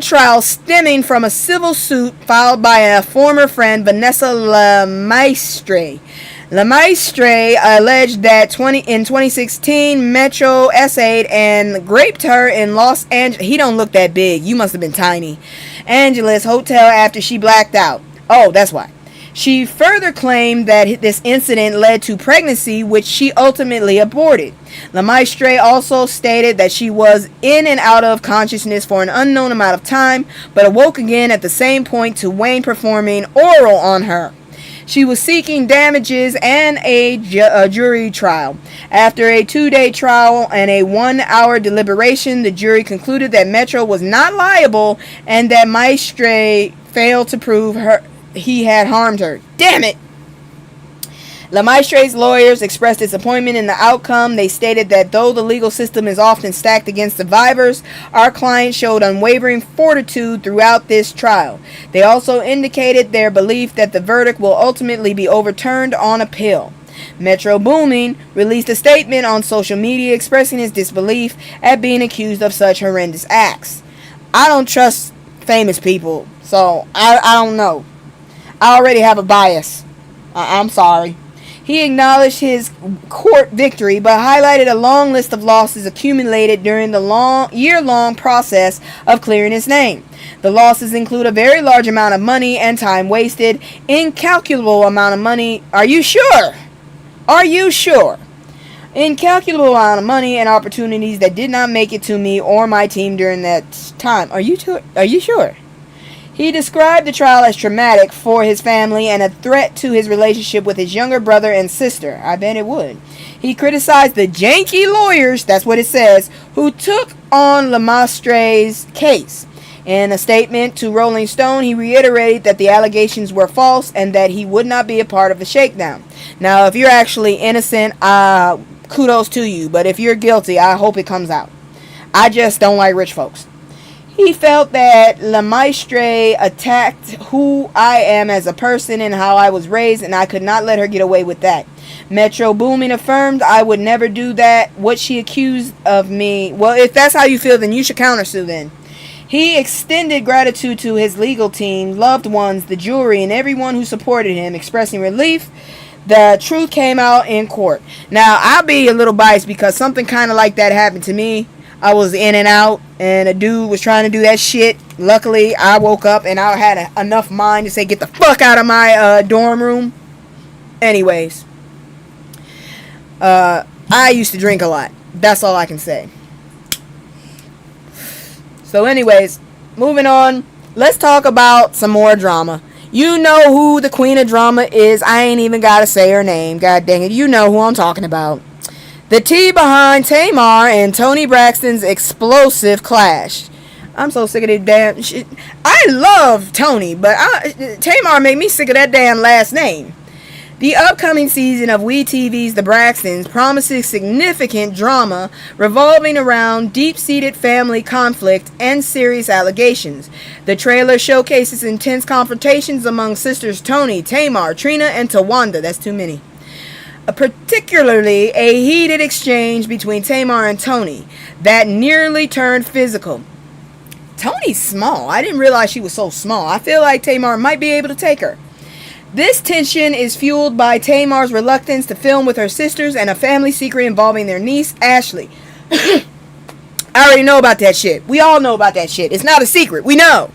S2: trial stemming from a civil suit filed by a former friend, Vanessa Lemaistre. Lemaistre alleged that in 2016, Metro essayed and raped her in Los Angeles. He don't look that big. You must have been tiny. Angeles hotel after she blacked out. Oh, that's why. She further claimed that this incident led to pregnancy, which she ultimately aborted. Lemaistre also stated that she was in and out of consciousness for an unknown amount of time, but awoke again at the same point to Wayne performing oral on her. She was seeking damages and a jury trial. After a 2-day trial and a 1-hour deliberation, the jury concluded that Metro was not liable and that Maistre failed to prove he had harmed her. Damn it! Lemaistre's lawyers expressed disappointment in the outcome. They stated that though the legal system is often stacked against survivors, our client showed unwavering fortitude throughout this trial. They also indicated their belief that the verdict will ultimately be overturned on appeal. Metro Boomin released a statement on social media expressing his disbelief at being accused of such horrendous acts. I don't trust famous people, so I don't know. I already have a bias. I'm sorry. He acknowledged his court victory, but highlighted a long list of losses accumulated during the year-long process of clearing his name. The losses include a very large amount of money and time wasted, incalculable amount of money. Are you sure? Are you sure? Incalculable amount of money and opportunities that did not make it to me or my team during that time. Are you sure? He described the trial as traumatic for his family and a threat to his relationship with his younger brother and sister. I bet it would. He criticized the janky lawyers, that's what it says, who took on Lemaistre's case. In a statement to Rolling Stone, he reiterated that the allegations were false and that he would not be a part of the shakedown. Now, if you're actually innocent, kudos to you. But if you're guilty, I hope it comes out. I just don't like rich folks. He felt that Lemaistre attacked who I am as a person and how I was raised, and I could not let her get away with that. Metro Boomin affirmed I would never do that. What she accused of me, well, if that's how you feel, then you should countersue then. He extended gratitude to his legal team, loved ones, the jury, and everyone who supported him, expressing relief. The truth came out in court. Now, I'll be a little biased because something kind of like that happened to me. I was in and out, and a dude was trying to do that shit. Luckily, I woke up, and I had enough mind to say, get the fuck out of my dorm room. Anyways, I used to drink a lot. That's all I can say. So anyways, moving on. Let's talk about some more drama. You know who the queen of drama is. I ain't even got to say her name. God dang it. You know who I'm talking about. The tea behind Tamar and Toni Braxton's explosive clash. I'm so sick of this damn shit. I love Toni, but Tamar made me sick of that damn last name. The upcoming season of WeTV's The Braxtons promises significant drama revolving around deep-seated family conflict and serious allegations. The trailer showcases intense confrontations among sisters Toni, Tamar, Trina, and Tawanda. That's too many. Particularly a heated exchange between Tamar and Toni that nearly turned physical. Toni's small. I didn't realize she was so small. I feel like Tamar might be able to take her. This tension is fueled by Tamar's reluctance to film with her sisters and a family secret involving their niece, Ashley. I already know about that shit. We all know about that shit. It's not a secret. We know.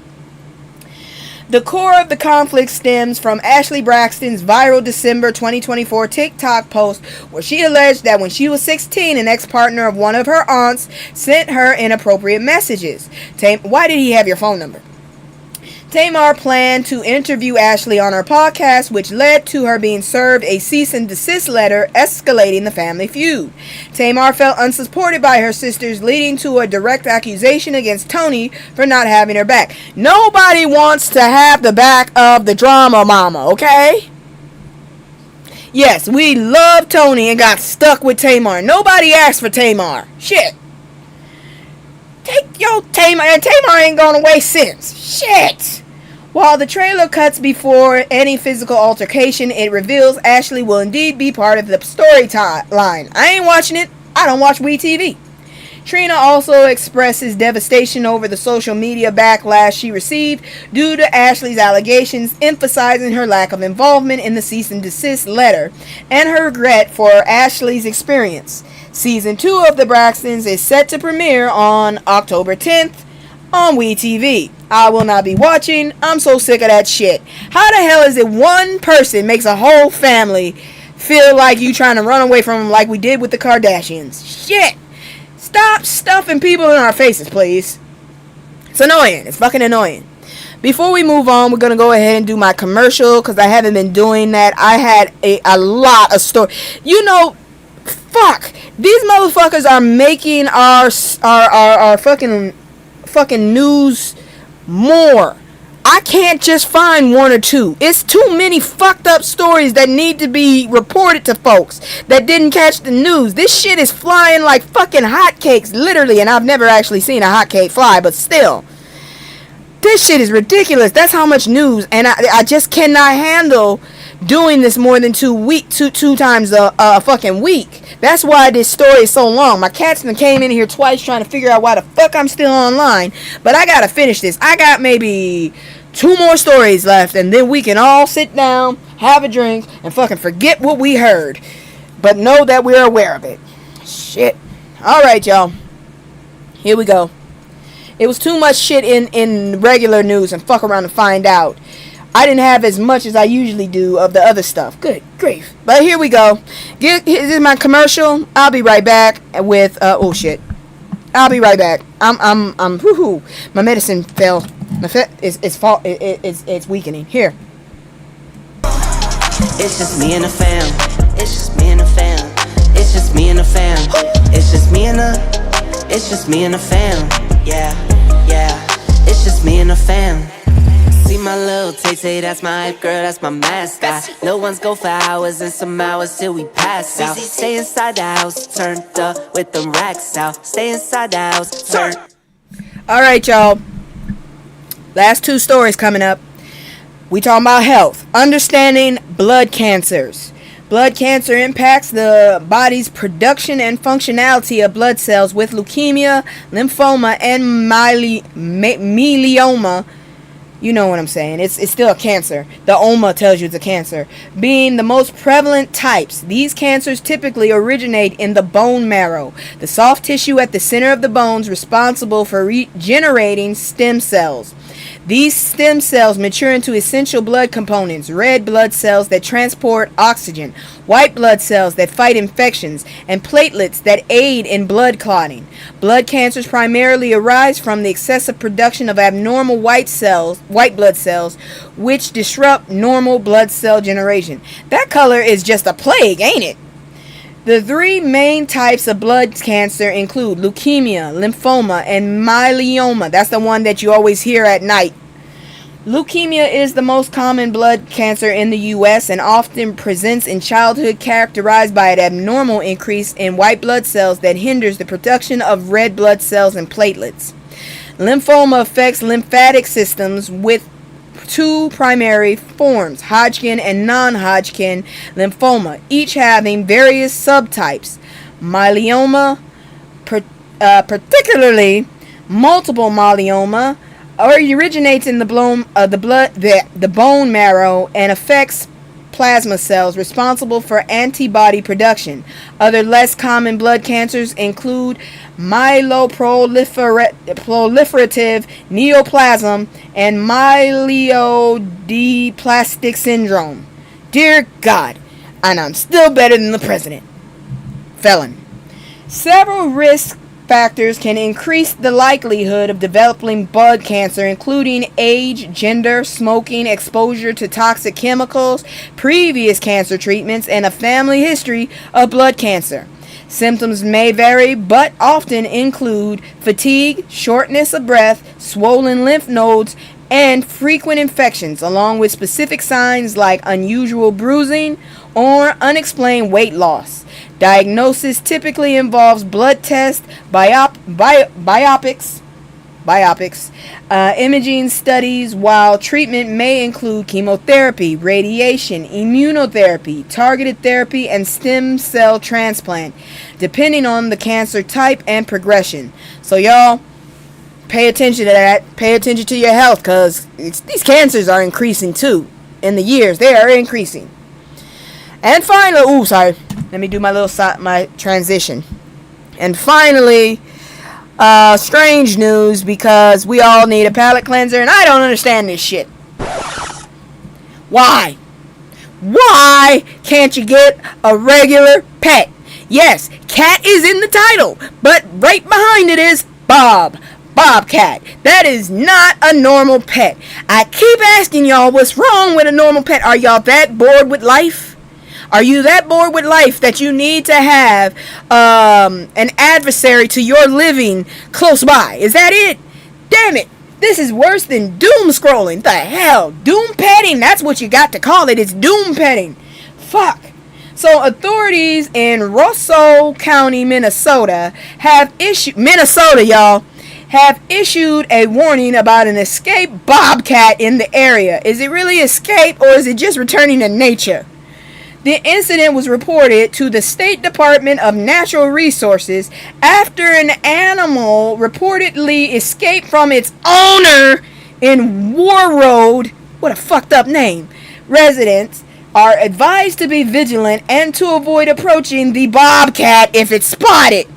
S2: The core of the conflict stems from Ashley Braxton's viral December 2024 TikTok post where she alleged that when she was 16, an ex-partner of one of her aunts sent her inappropriate messages. Why did he have your phone number? Tamar planned to interview Ashley on her podcast, which led to her being served a cease and desist letter escalating the family feud. Tamar felt unsupported by her sisters, leading to a direct accusation against Toni for not having her back. Nobody wants to have the back of the drama mama, okay? Yes, we love Toni and got stuck with Tamar. Nobody asked for Tamar. Shit. Take your Tamar, and Tamar ain't gone away since. Shit. While the trailer cuts before any physical altercation, it reveals Ashley will indeed be part of the storyline. I ain't watching it. I don't watch WeTV. Trina also expresses devastation over the social media backlash she received due to Ashley's allegations, emphasizing her lack of involvement in the cease and desist letter and her regret for Ashley's experience. Season 2 of The Braxtons is set to premiere on October 10th on WeTV. I will not be watching. I'm so sick of that shit. How the hell is it one person makes a whole family feel like you trying to run away from them like we did with the Kardashians? Shit. Stop stuffing people in our faces, please. It's annoying. It's fucking annoying. Before we move on, we're going to go ahead and do my commercial because I haven't been doing that. I had a lot of story. You know, fuck. These motherfuckers are making our fucking news more. I can't just find one or two. It's too many fucked up stories that need to be reported to folks that didn't catch the news. This shit is flying like fucking hotcakes, literally, and I've never actually seen a hotcake fly, but still. This shit is ridiculous. That's how much news, and I just cannot handle doing this more than two times a fucking week. That's why this story is so long. My cats came in here twice trying to figure out why the fuck I'm still online, but I gotta finish this. I got maybe 2 more stories left, and then we can all sit down, have a drink, and fucking forget what we heard, but know that we're aware of it. Shit. Alright, y'all. Here we go. It was too much shit in regular news, and fuck around and find out. I didn't have as much as I usually do of the other stuff. Good grief. But here we go. This is my commercial. I'll be right back with oh shit. I'll be right back. I'm my medicine fell. It's weakening. Here.
S4: It's just me and the fam. It's just me and the fam. It's just me and the fam. It's just me and the fam. Yeah. It's just me and the fam. See my little Tay-Tay, that's my hype girl, that's my mascot. Little ones go for hours and some hours till we pass out. Stay inside the house, turned up with them racks out. Stay inside the house, turned.
S2: Alright, y'all. Last 2 stories coming up. We talking about health. Understanding blood cancers. Blood cancer impacts the body's production and functionality of blood cells with leukemia, lymphoma, and myeloma. You know what I'm saying. It's still a cancer. The OMA tells you it's a cancer. Being the most prevalent types. These cancers typically originate in the bone marrow, the soft tissue at the center of the bones responsible for regenerating stem cells. These stem cells mature into essential blood components: red blood cells that transport oxygen, white blood cells that fight infections, and platelets that aid in blood clotting. Blood cancers primarily arise from the excessive production of abnormal white blood cells, which disrupt normal blood cell generation. That color is just a plague, ain't it? The 3 main types of blood cancer include leukemia, lymphoma, and myeloma. That's the one that you always hear at night. Leukemia is the most common blood cancer in the U.S. and often presents in childhood, characterized by an abnormal increase in white blood cells that hinders the production of red blood cells and platelets. Lymphoma affects lymphatic systems with 2 primary forms, Hodgkin and non-Hodgkin lymphoma, each having various subtypes. Myeloma, particularly multiple myeloma, originates in the bone marrow and affects plasma cells responsible for antibody production. Other less common blood cancers include myeloproliferative neoplasm and myelodysplastic syndrome. Dear God, and I'm still better than the president. Felon. Several risk factors can increase the likelihood of developing blood cancer, including age, gender, smoking, exposure to toxic chemicals, previous cancer treatments, and a family history of blood cancer. Symptoms may vary, but often include fatigue, shortness of breath, swollen lymph nodes, and frequent infections, along with specific signs like unusual bruising or unexplained weight loss. Diagnosis typically involves blood tests, biopics, imaging studies, while treatment may include chemotherapy, radiation, immunotherapy, targeted therapy, and stem cell transplant, depending on the cancer type and progression. So y'all, pay attention to that. Pay attention to your health, because these cancers are increasing too. In the years, they are increasing. And finally, let me do my transition. And finally, strange news, because we all need a palate cleanser, and I don't understand this shit. Why? Why can't you get a regular pet? Yes, cat is in the title, but right behind it is Bobcat. That is not a normal pet. I keep asking y'all, what's wrong with a normal pet? Are y'all that bored with life? Are you that bored with life that you need to have an adversary to your living close by? Is that it? Damn it. This is worse than doom scrolling. The hell? Doom petting. That's what you got to call it. It's doom petting. Fuck. So authorities in Roseau County, Minnesota have issued a warning about an escaped bobcat in the area. Is it really escaped, or is it just returning to nature? The incident was reported to the State Department of Natural Resources after an animal reportedly escaped from its owner in Warroad. What a fucked up name. Residents are advised to be vigilant and to avoid approaching the bobcat if it's spotted.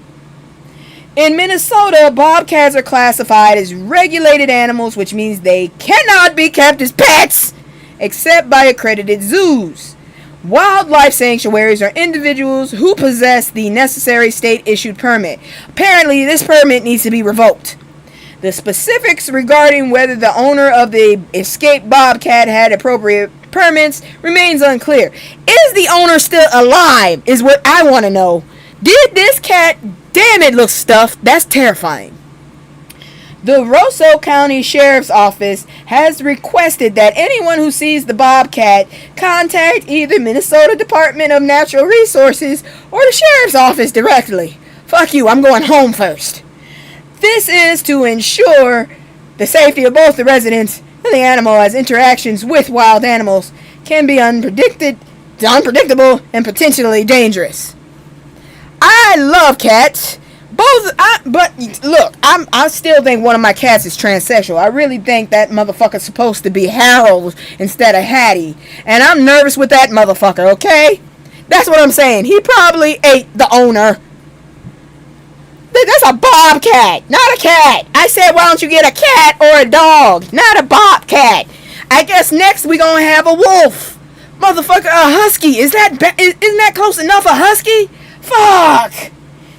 S2: In Minnesota, bobcats are classified as regulated animals, which means they cannot be kept as pets except by accredited zoos. Wildlife sanctuaries are individuals who possess the necessary state-issued permit. Apparently, this permit needs to be revoked. The specifics regarding whether the owner of the escaped bobcat had appropriate permits remains unclear. Is the owner still alive, is what I want to know. Did this cat, damn it looks stuffed, that's terrifying. The Roseau County Sheriff's Office has requested that anyone who sees the bobcat contact either Minnesota Department of Natural Resources or the Sheriff's Office directly. Fuck you, I'm going home first. This is to ensure the safety of both the residents and the animal, as interactions with wild animals can be unpredictable and potentially dangerous. I love cats. But look, I still think one of my cats is transsexual. I really think that motherfucker's supposed to be Harold instead of Hattie. And I'm nervous with that motherfucker, okay? That's what I'm saying. He probably ate the owner. That's a bobcat, not a cat. I said, why don't you get a cat or a dog, not a bobcat? I guess next we gonna have a wolf. Motherfucker, a husky. Isn't that close enough, a husky? Fuck.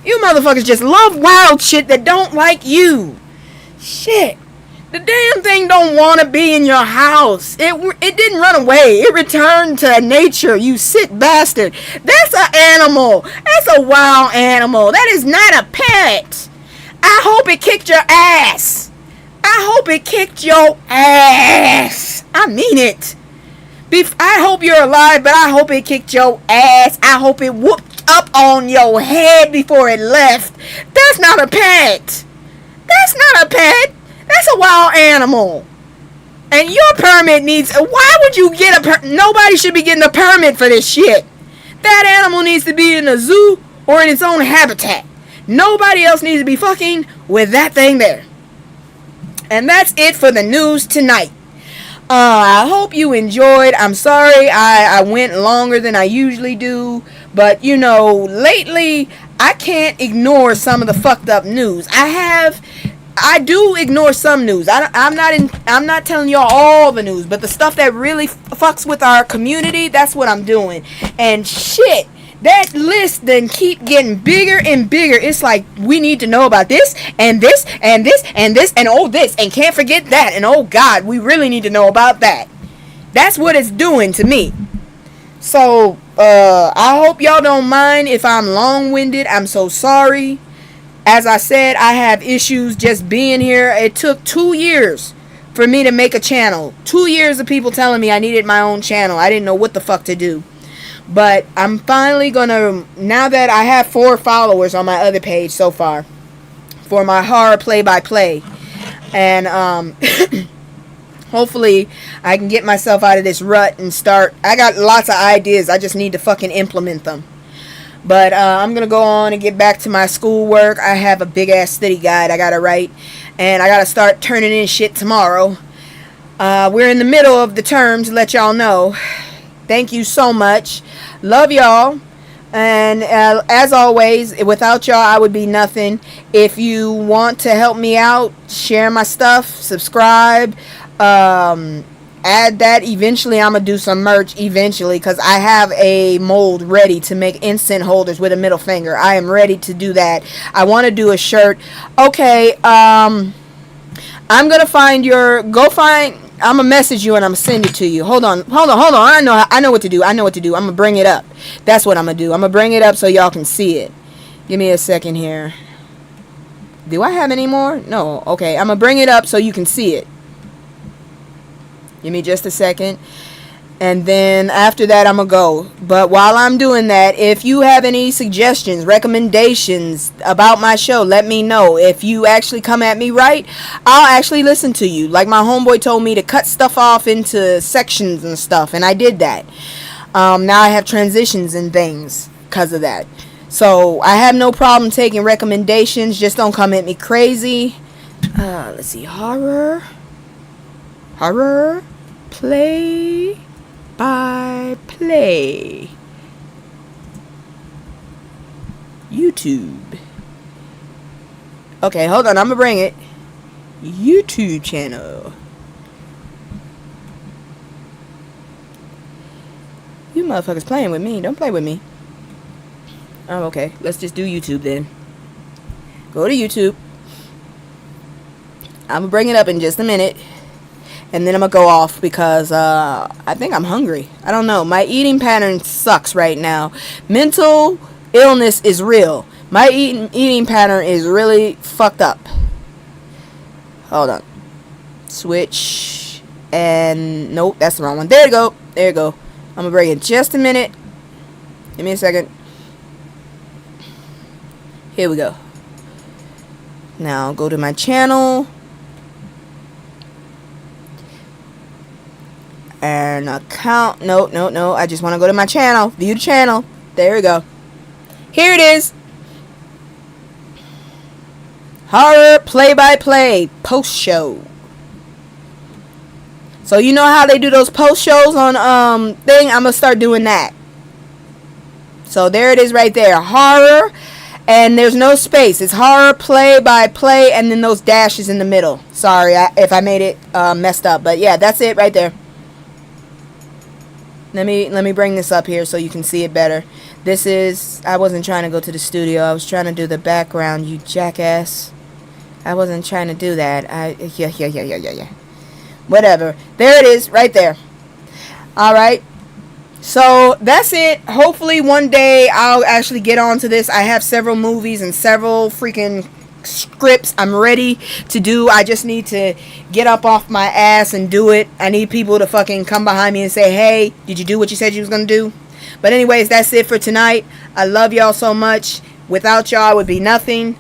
S2: You motherfuckers just love wild shit that don't like you. Shit. The damn thing don't want to be in your house. It didn't run away. It returned to nature, you sick bastard. That's an animal. That's a wild animal. That is not a pet. I hope it kicked your ass. I hope it kicked your ass. I mean it. I hope you're alive, but I hope it kicked your ass. I hope it whooped up on your head before it left. That's not a pet. That's not a pet. That's a wild animal. And your permit needs... Why would you get a... Nobody should be getting a permit for this shit. That animal needs to be in a zoo or in its own habitat. Nobody else needs to be fucking with that thing there. And that's it for the news tonight. I hope you enjoyed. I'm sorry I went longer than I usually do. But, you know, lately I can't ignore some of the fucked up news. I do ignore some news. I'm not telling y'all all the news, but the stuff that really fucks with our community, that's what I'm doing. And shit, that list then keep getting bigger and bigger. It's like we need to know about this and this and this and this and oh this and can't forget that and oh God, we really need to know about that. That's what it's doing to me. So I hope y'all don't mind if I'm long-winded. I'm so sorry. As I said, I have issues just being here. It took 2 years for me to make a channel. 2 years of people telling me I needed my own channel. I didn't know what the fuck to do. But I'm finally gonna, now that I have 4 followers on my other page so far, for my horror play-by-play. And hopefully I can get myself out of this rut and start. I got lots of ideas. I just need to fucking implement them. But I'm going to go on and get back to my schoolwork. I have a big-ass study guide I got to write. And I got to start turning in shit tomorrow. We're in the middle of the term to let y'all know. Thank you so much. Love y'all. And as always, without y'all, I would be nothing. If you want to help me out, share my stuff, subscribe, add that. Eventually I'm gonna do some merch eventually, because I have a mold ready to make instant holders with a middle finger. I am ready to do that. I want to do a shirt. Okay, I'm gonna find your, I'm gonna message you and I'm gonna send it to you. Hold on. I know what to do. I'm gonna bring it up. That's what I'm gonna do. I'm gonna bring it up so y'all can see it. Give me a second here. Do I have any more? No. Okay, I'm gonna bring it up so you can see it. Give me just a second. And then after that, I'm going to go. But while I'm doing that, if you have any suggestions, recommendations about my show, let me know. If you actually come at me right, I'll actually listen to you. Like my homeboy told me to cut stuff off into sections and stuff. And I did that. Now I have transitions and things because of that. So I have no problem taking recommendations. Just don't come at me crazy. Let's see. Horror. Play by play. YouTube. Okay, hold on. I'm gonna bring it. YouTube channel. You motherfuckers playing with me. Don't play with me. Oh, okay. Let's just do YouTube then. Go to YouTube. I'm gonna bring it up in just a minute. And then I'm going to go off because I think I'm hungry. I don't know. My eating pattern sucks right now. Mental illness is real. My eating pattern is really fucked up. Hold on. Switch. And nope, that's the wrong one. There you go. There you go. I'm going to bring it just a minute. Give me a second. Here we go. Now go to my channel. And account. No. I just want to go to my channel. View the channel. There we go. Here it is. Horror play-by-play post show. So you know how they do those post shows on thing? I'm gonna start doing that. So there it is right there. Horror, and there's no space. It's horror play-by-play, and then those dashes in the middle. Sorry if I made it messed up, but yeah, that's it right there. Let me bring this up here so you can see it better. This is, I wasn't trying to go to the studio. I was trying to do the background, you jackass. I wasn't trying to do that. Yeah. Whatever. There it is, right there. Alright. So, that's it. Hopefully one day I'll actually get onto this. I have several movies and several freaking scripts I'm ready to do. I just need to get up off my ass and do it. I need people to fucking come behind me and say, hey, did you do what you said you was gonna do? But anyways, that's it for tonight. I love y'all so much. Without y'all, I would be nothing.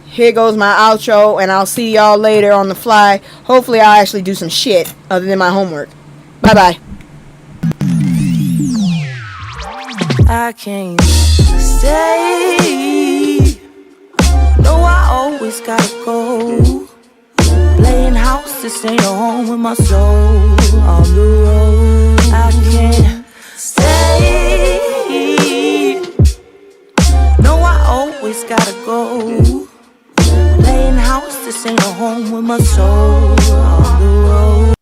S2: Here goes my outro, and I'll see y'all later on the fly. Hopefully I'll actually do some shit other than my homework. Bye bye.
S7: I can't stay. No, I always gotta go. this ain't a home with my soul on the road. I can't stay. No, I always gotta go. Playing house, this ain't a home with my soul on the road.